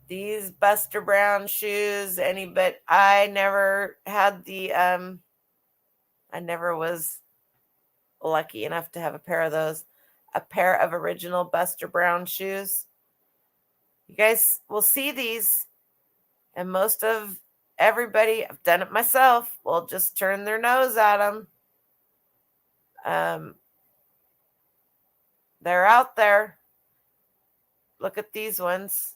These Buster Brown shoes, but I never had I never was lucky enough to have a pair of those. A pair of original Buster Brown shoes. You guys will see these, and most of everybody, I've done it myself, will just turn their nose at them. They're out there. Look at these ones.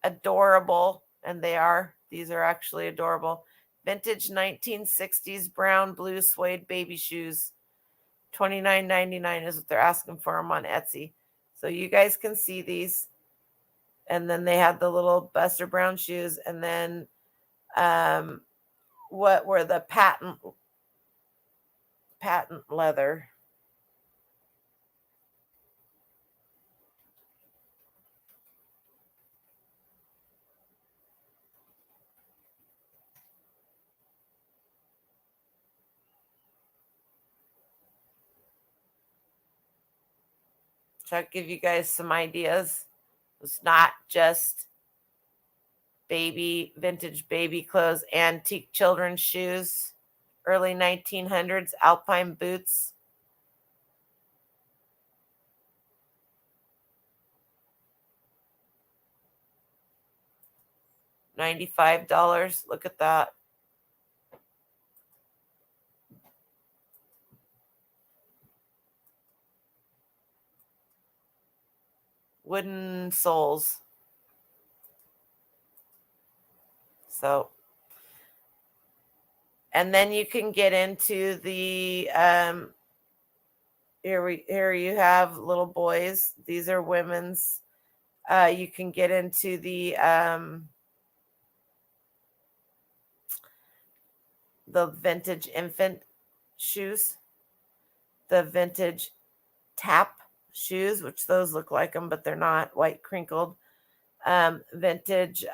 Adorable, and they are. These are actually adorable. Vintage 1960s brown blue suede baby shoes. $29.99 is what they're asking for them on Etsy. So you guys can see these. And then they had the little Buster Brown shoes. And then what were the patent patent leather. Try to give you guys some ideas. It's not just vintage baby clothes, antique children's shoes, early 1900s alpine boots. $95. Look at that. Wooden soles. So, and then you can get into the here you have little boys. These are women's. You can get into the vintage infant shoes, the vintage tap shoes, which those look like them, but they're not, white crinkled. Vintage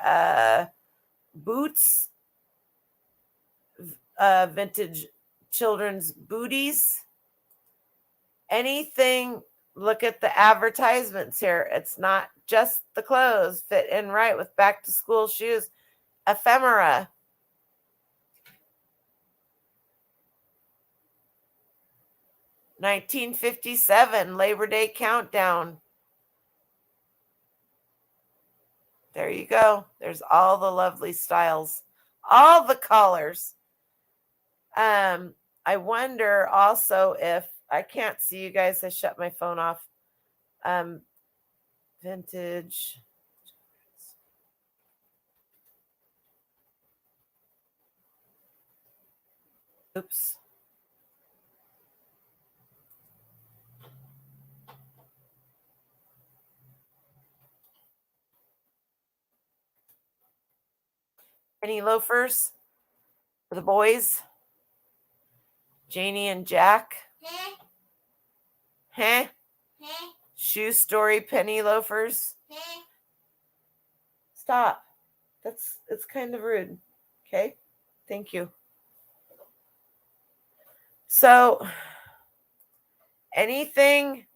boots, vintage children's booties, anything. Look at the advertisements here. It's not just the clothes fit in right with back to school shoes. Ephemera. $1957 Labor Day countdown. There you go. There's all the lovely styles, all the colors. I wonder also if I can't see you guys. I shut my phone off. Vintage. Oops. Penny loafers for the boys. Janie and Jack. Huh? Shoe Story penny loafers. Stop. It's kind of rude. Okay? Thank you. So, anything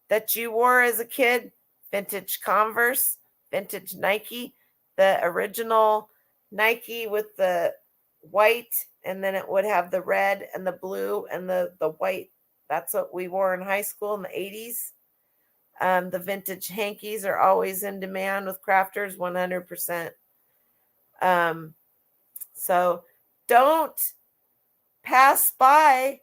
that you wore as a kid, vintage Converse, vintage Nike, the original Nike with the white, and then it would have the red and the blue and the white. That's what we wore in high school in the 80s. The vintage hankies are always in demand with crafters, 100%. So don't pass by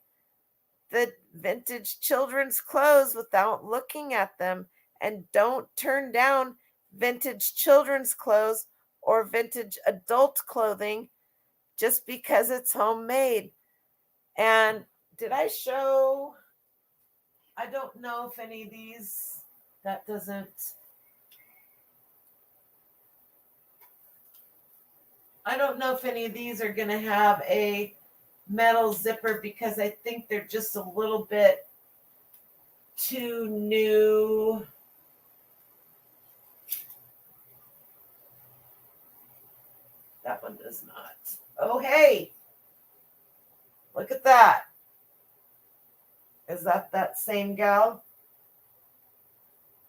the vintage children's clothes without looking at them, and don't turn down vintage children's clothes or vintage adult clothing just because it's homemade. And did I show? I don't know if any of these, that doesn't, I don't know if any of these are going to have a metal zipper because I think they're just a little bit too new. That one does not. Oh, hey, look at that. Is that same gal?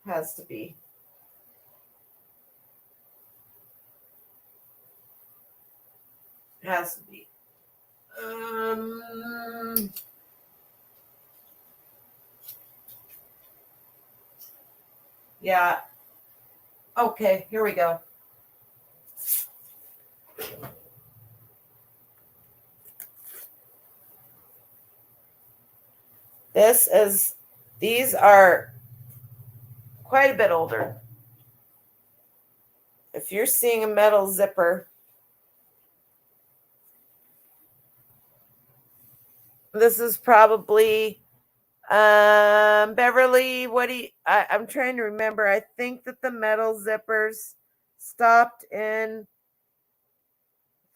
Has to be. Has to be. Yeah. Okay, here we go. These are quite a bit older. If you're seeing a metal zipper, this is probably Beverly. I'm trying to remember. I think that the metal zippers stopped in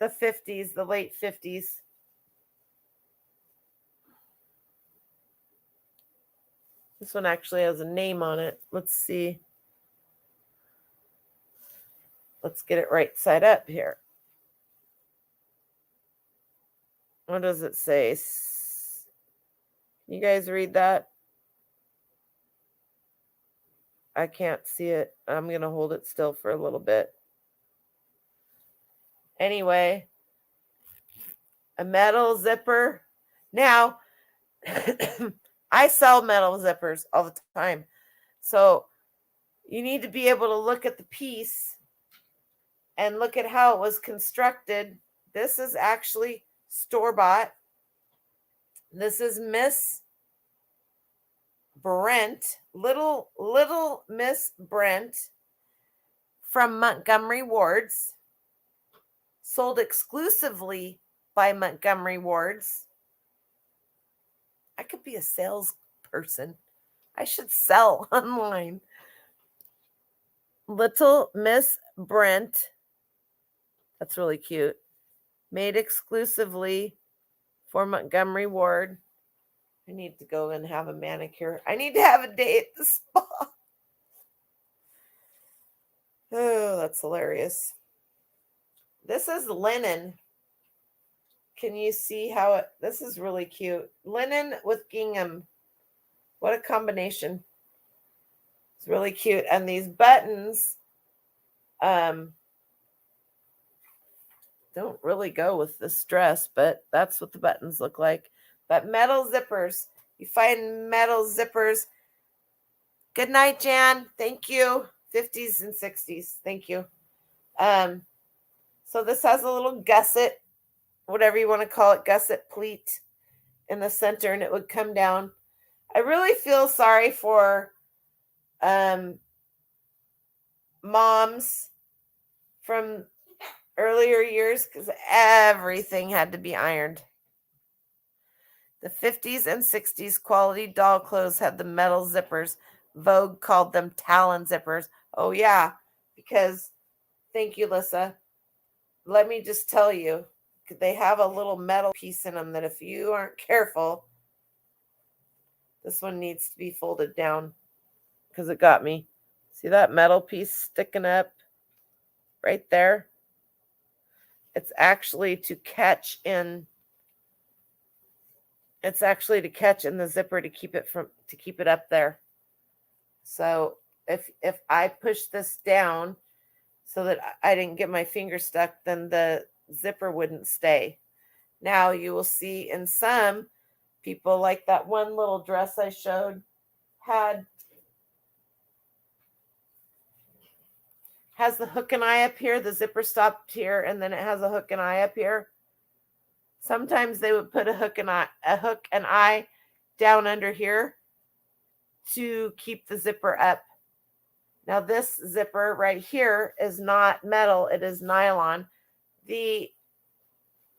the 50s, the late 50s. This one actually has a name on it. Let's see. Let's get it right side up here. What does it say? Can you guys read that? I can't see it. I'm going to hold it still for a little bit. Anyway, a metal zipper. Now, I sell metal zippers all the time. So you need to be able to look at the piece and look at how it was constructed. This is actually store-bought. This is Miss Brent, little Miss Brent from Montgomery Wards, sold exclusively by Montgomery Wards. I could be a salesperson. I should sell online. Little Miss Brent. That's really cute. Made exclusively for Montgomery Ward. I need to go and have a manicure. I need to have a day at the spa. Oh, that's hilarious. This is linen. Can you see how it, this is really cute. Linen with gingham. What a combination. It's really cute. And these buttons don't really go with this dress, but that's what the buttons look like. But metal zippers. You find metal zippers. Good night, Jan. Thank you. 50s and 60s. Thank you. So this has a little gusset, whatever you want to call it, gusset pleat in the center, and it would come down. I really feel sorry for moms from earlier years because everything had to be ironed. The 50s and 60s quality doll clothes had the metal zippers. Vogue called them talon zippers. Oh, yeah, because, thank you, Lissa. Let me just tell you, they have a little metal piece in them that if you aren't careful, this one needs to be folded down because it got me. See that metal piece sticking up right there? It's actually to catch in. It's actually to catch in the zipper to keep it up there. So if I push this down so that I didn't get my finger stuck, then the zipper wouldn't stay. Now you will see in some people, like that one little dress I showed, has the hook and eye up here, the zipper stopped here, and then it has a hook and eye up here. Sometimes they would put a hook and eye down under here to keep the zipper up. Now this zipper right here is not metal, it is nylon. The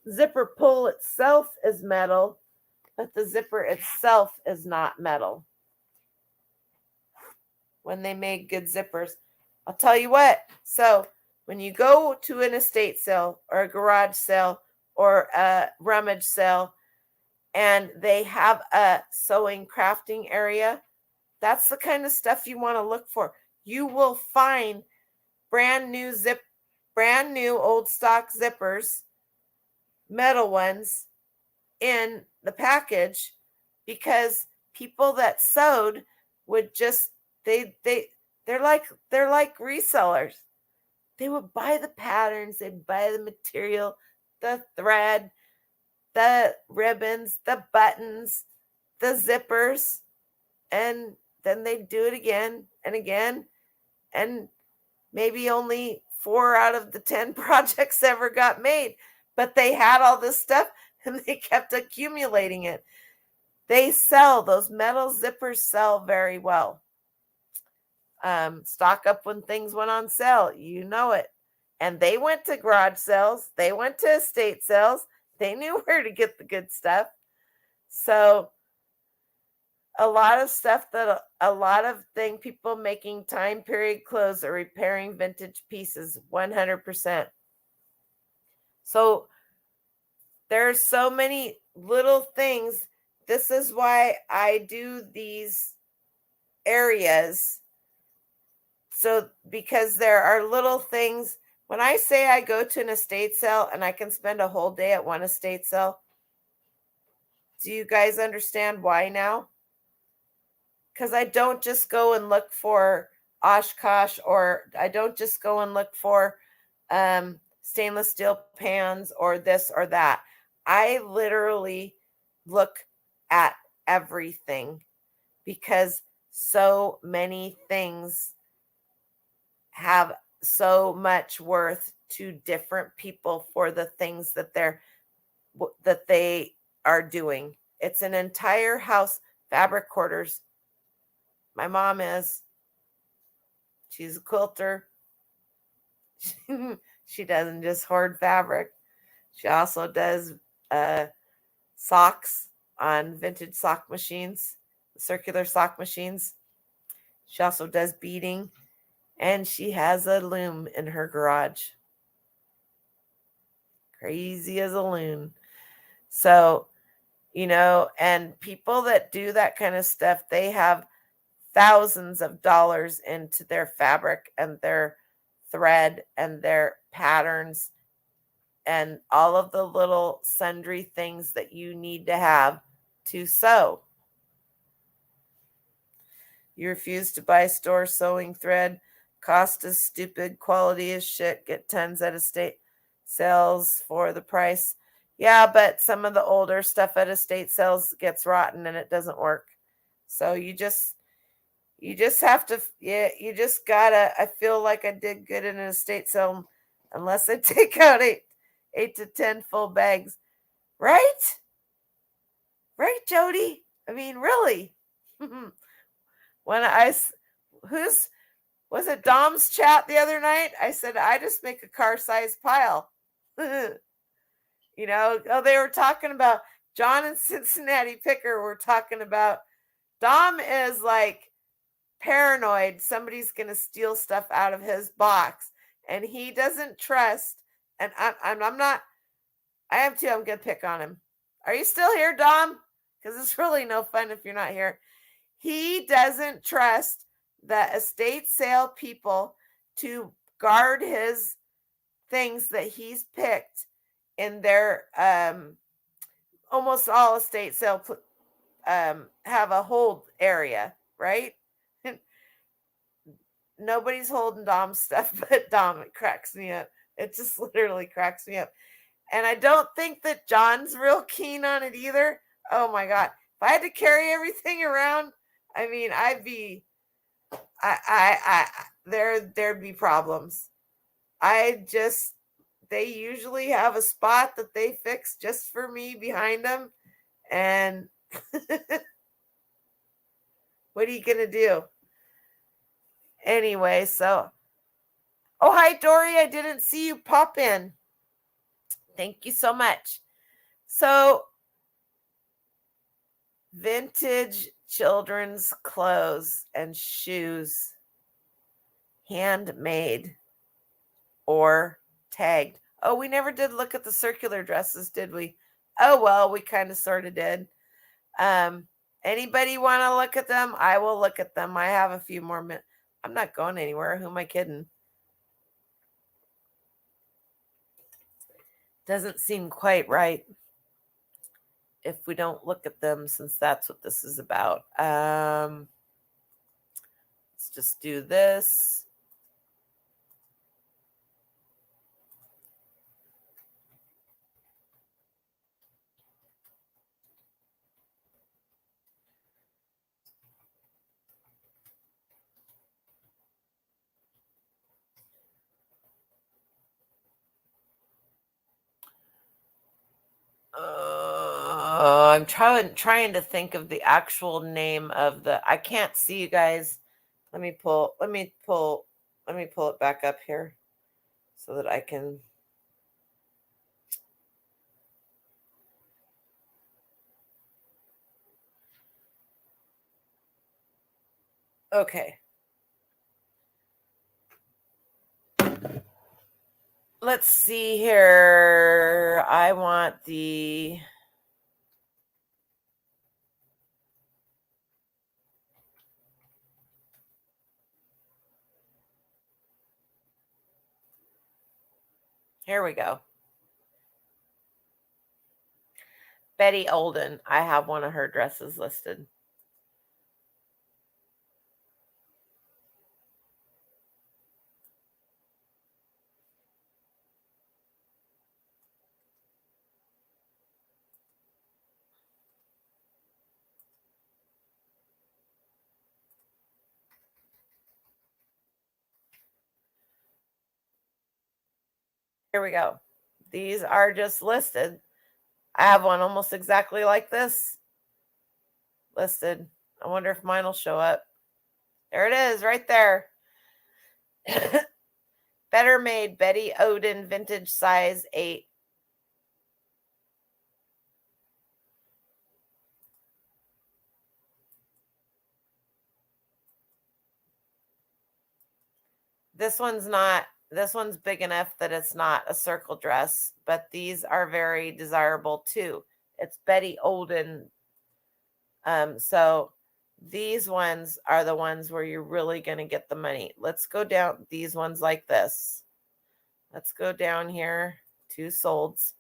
zipper pull itself is metal, but the zipper itself is not metal. When they made good zippers, I'll tell you what. So when you go to an estate sale or a garage sale or a rummage sale and they have a sewing crafting area, that's the kind of stuff you want to look for. You will find brand new old stock zippers, metal ones, in the package because people that sewed would just they're like resellers. They would buy the patterns, they'd buy the material, the thread, the ribbons, the buttons, the zippers, and then they'd do it again and again. And maybe only 4 out of the 10 projects ever got made, but they had all this stuff and they kept accumulating it. They sell, those metal zippers sell very well. Stock up when things went on sale, you know it. And they went to garage sales, they went to estate sales, they knew where to get the good stuff. So a lot of stuff people making time period clothes or repairing vintage pieces, 100%. So there's so many little things. This is why I do these areas. So because there are little things, when I say I go to an estate sale and I can spend a whole day at one estate sale, do you guys understand why now? Because I don't just go and look for Oshkosh, or I don't just go and look for stainless steel pans or this or that. I literally look at everything because so many things have so much worth to different people for the things that they are doing. It's an entire house. Fabric quarters. My mom is. She's a quilter. She doesn't just hoard fabric. She also does socks on vintage sock machines, circular sock machines. She also does beading, and she has a loom in her garage. Crazy as a loon. So, and people that do that kind of stuff, they have thousands of dollars into their fabric and their thread and their patterns and all of the little sundry things that you need to have to sew. You refuse to buy store sewing thread. Cost is stupid. Quality is shit. Get tons at estate sales for the price. Yeah, but some of the older stuff at estate sales gets rotten and it doesn't work. So you just have to, you just gotta, I feel like I did good in an estate sale unless I take out eight to 10 full bags. Right? Right, Jody? I mean, really? When was it Dom's chat the other night? I said, I just make a car-sized pile. They were talking about John and Cincinnati Picker were talking about Dom is like paranoid somebody's going to steal stuff out of his box, and he doesn't trust, and I'm not, I am too, I'm going to pick on him. Are you still here, Dom? Because it's really no fun if you're not here. He doesn't trust the estate sale people to guard his things that he's picked in their almost all estate sale have a hold area, right? Nobody's holding Dom's stuff but Dom. It cracks me up. It just literally cracks me up. And I don't think that John's real keen on it either. Oh my God. If I had to carry everything around, I mean, there'd be problems. They usually have a spot that they fix just for me behind them. And what are you going to do? Anyway, so, oh, hi, Dory. I didn't see you pop in. Thank you so much. So, vintage children's clothes and shoes, handmade or tagged. Oh, we never did look at the circular dresses, did we? Oh, well, we kind of sort of did. Anybody want to look at them? I will look at them. I have a few more minutes. I'm not going anywhere. Who am I kidding? Doesn't seem quite right if we don't look at them, since that's what this is about. Let's just do this. I'm trying to think of the actual name of the. I can't see you guys. Let me pull it back up here so that I can. Okay. Let's see here. I want the. Here we go. Betty Olden. I have one of her dresses listed. Here we go. These are just listed. I have one almost exactly like this listed. I wonder if mine will show up. There it is, right there. Better Made, Betty Odin, vintage size 8. This one's big enough that it's not a circle dress, but these are very desirable too. It's Betty Olden. So these ones are the ones where you're really going to get the money. Let's go down these ones like this. Let's go down here to solds.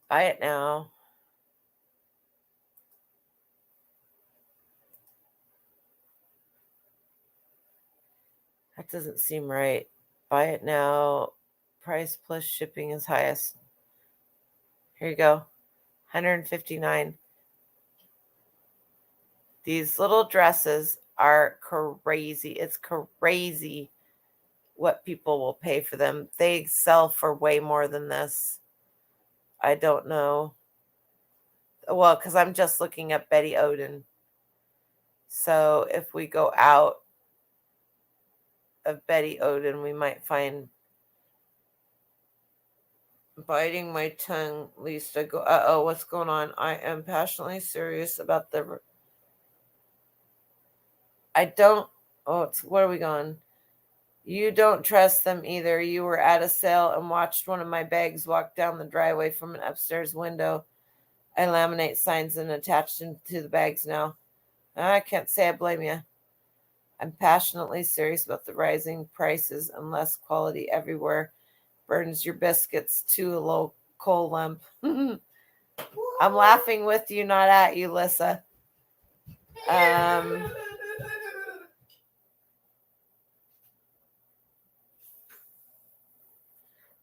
Buy it now. That doesn't seem right. Buy it now. Price plus shipping is highest. Here you go. 159. These little dresses are crazy. It's crazy what people will pay for them. They sell for way more than this. I don't know. Well, because I'm just looking at Betty Odin. So if we go out of Betty Odin, we might find biting my tongue. Least I go, uh-oh, what's going on? I am passionately serious about the... I don't... Oh, it's... Where are we going? You don't trust them either. You were at a sale and watched one of my bags walk down the driveway from an upstairs window. I laminate signs and attach them to the bags now. I can't say I blame you. I'm passionately serious about the rising prices and less quality everywhere. Burns your biscuits to a low coal lump. I'm laughing with you, not at you, Lissa.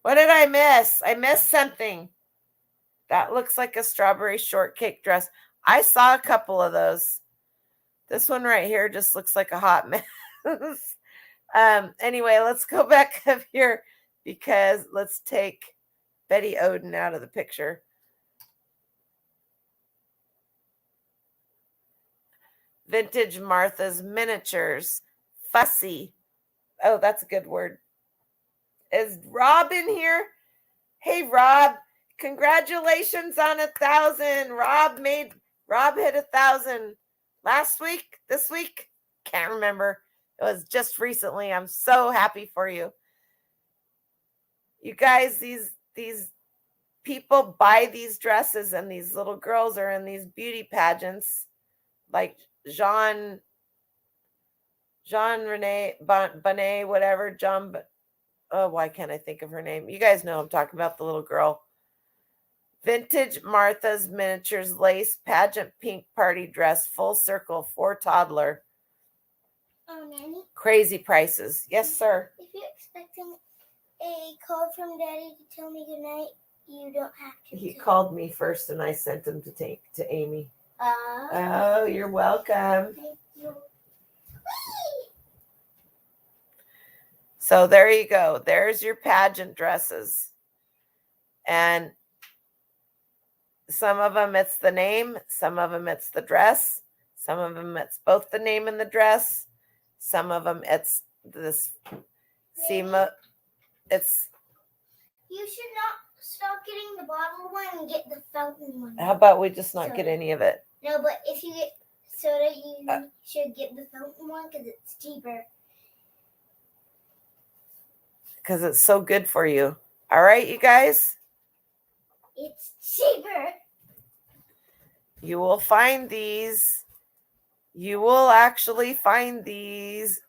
What did I miss? I missed something. That looks like a strawberry shortcake dress. I saw a couple of those. This one right here just looks like a hot mess. Anyway, let's go back up here because let's take Betty Odin out of the picture. Vintage Martha's Miniatures. Fussy. Oh, that's a good word. Is Rob in here? Hey, Rob. Congratulations on 1,000. Rob hit 1,000 last week, this week. Can't remember. It was just recently. I'm so happy for you. You guys, these people buy these dresses, and these little girls are in these beauty pageants like Jean Rene Bonnet, whatever. Oh, why can't I think of her name? You guys know I'm talking about, the little girl. Vintage Martha's Miniatures lace pageant pink party dress, full circle for toddler. Oh, Nanny? Crazy prices. Yes, sir. If you're expecting a call from Daddy to tell me goodnight, you don't have to. He called me first, and I sent him to Amy. Oh, Oh, you're welcome. thank you. So there you go. There's your pageant dresses. And some of them it's the name, some of them it's the dress, some of them it's both the name and the dress, some of them it's this SEMA. It's... You should not stop getting the bottled one and get the fountain one. How about we just not Soda. get any of it? No, but if you get soda, you should get the fountain one because it's cheaper. Because it's so good for you. All right, you guys? It's cheaper. You will find these. You will actually find these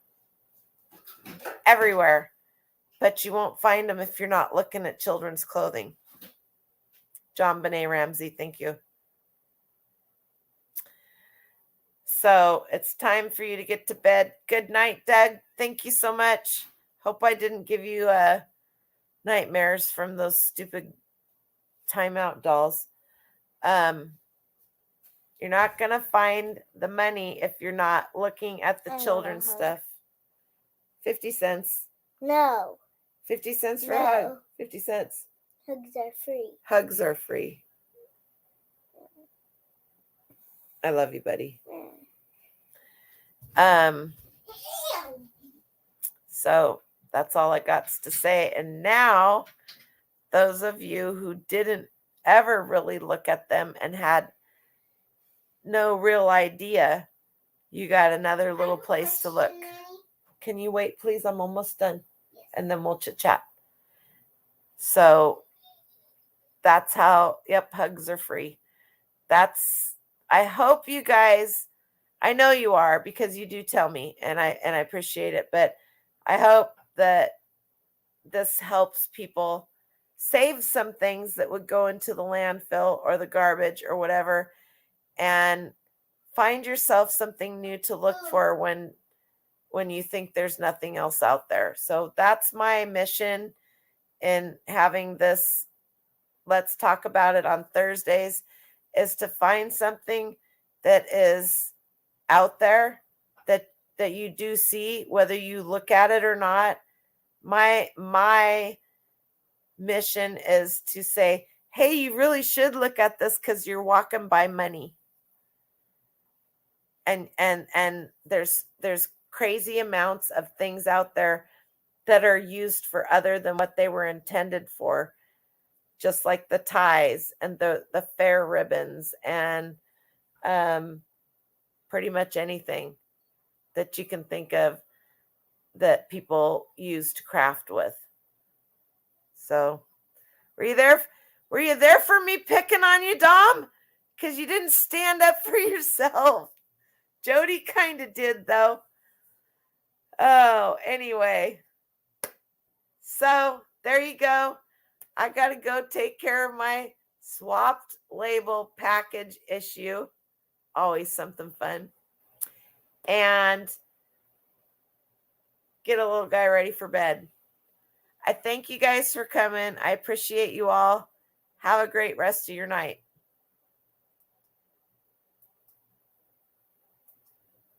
everywhere. but you won't find them if you're not looking at children's clothing. John Benet Ramsey, thank you. So it's time for you to get to bed. Good night, Doug. Thank you so much. Hope I didn't give you nightmares from those stupid timeout dolls. You're not going to find the money if you're not looking at the children's stuff. 50 cents. No. 50 cents for a hug. 50 cents. Hugs are free. Hugs are free. I love you, buddy. So that's all I got to say. And now, those of you who didn't ever really look at them and had no real idea, you got another little place to look. Can you wait, please? I'm almost done. Yes. And then we'll chit chat. So that's how, hugs are free. I hope you guys, I know you are because you do tell me and I appreciate it, but I hope that this helps people save some things that would go into the landfill or the garbage or whatever, and find yourself something new to look for when you think there's nothing else out there. So that's my mission in having this Let's Talk About It on Thursdays, is to find something that is out there that you do see, whether you look at it or not. My mission is to say, hey, you really should look at this because you're walking by money. And there's crazy amounts of things out there that are used for other than what they were intended for, just like the ties and the fair ribbons and pretty much anything that you can think of that people use to craft with. So were you there for me picking on you, Dom? Because you didn't stand up for yourself. Jody kind of did, though. Oh, anyway. So there you go. I got to go take care of my swapped label package issue. Always something fun. And get a little guy ready for bed. I thank you guys for coming. I appreciate you all. Have a great rest of your night.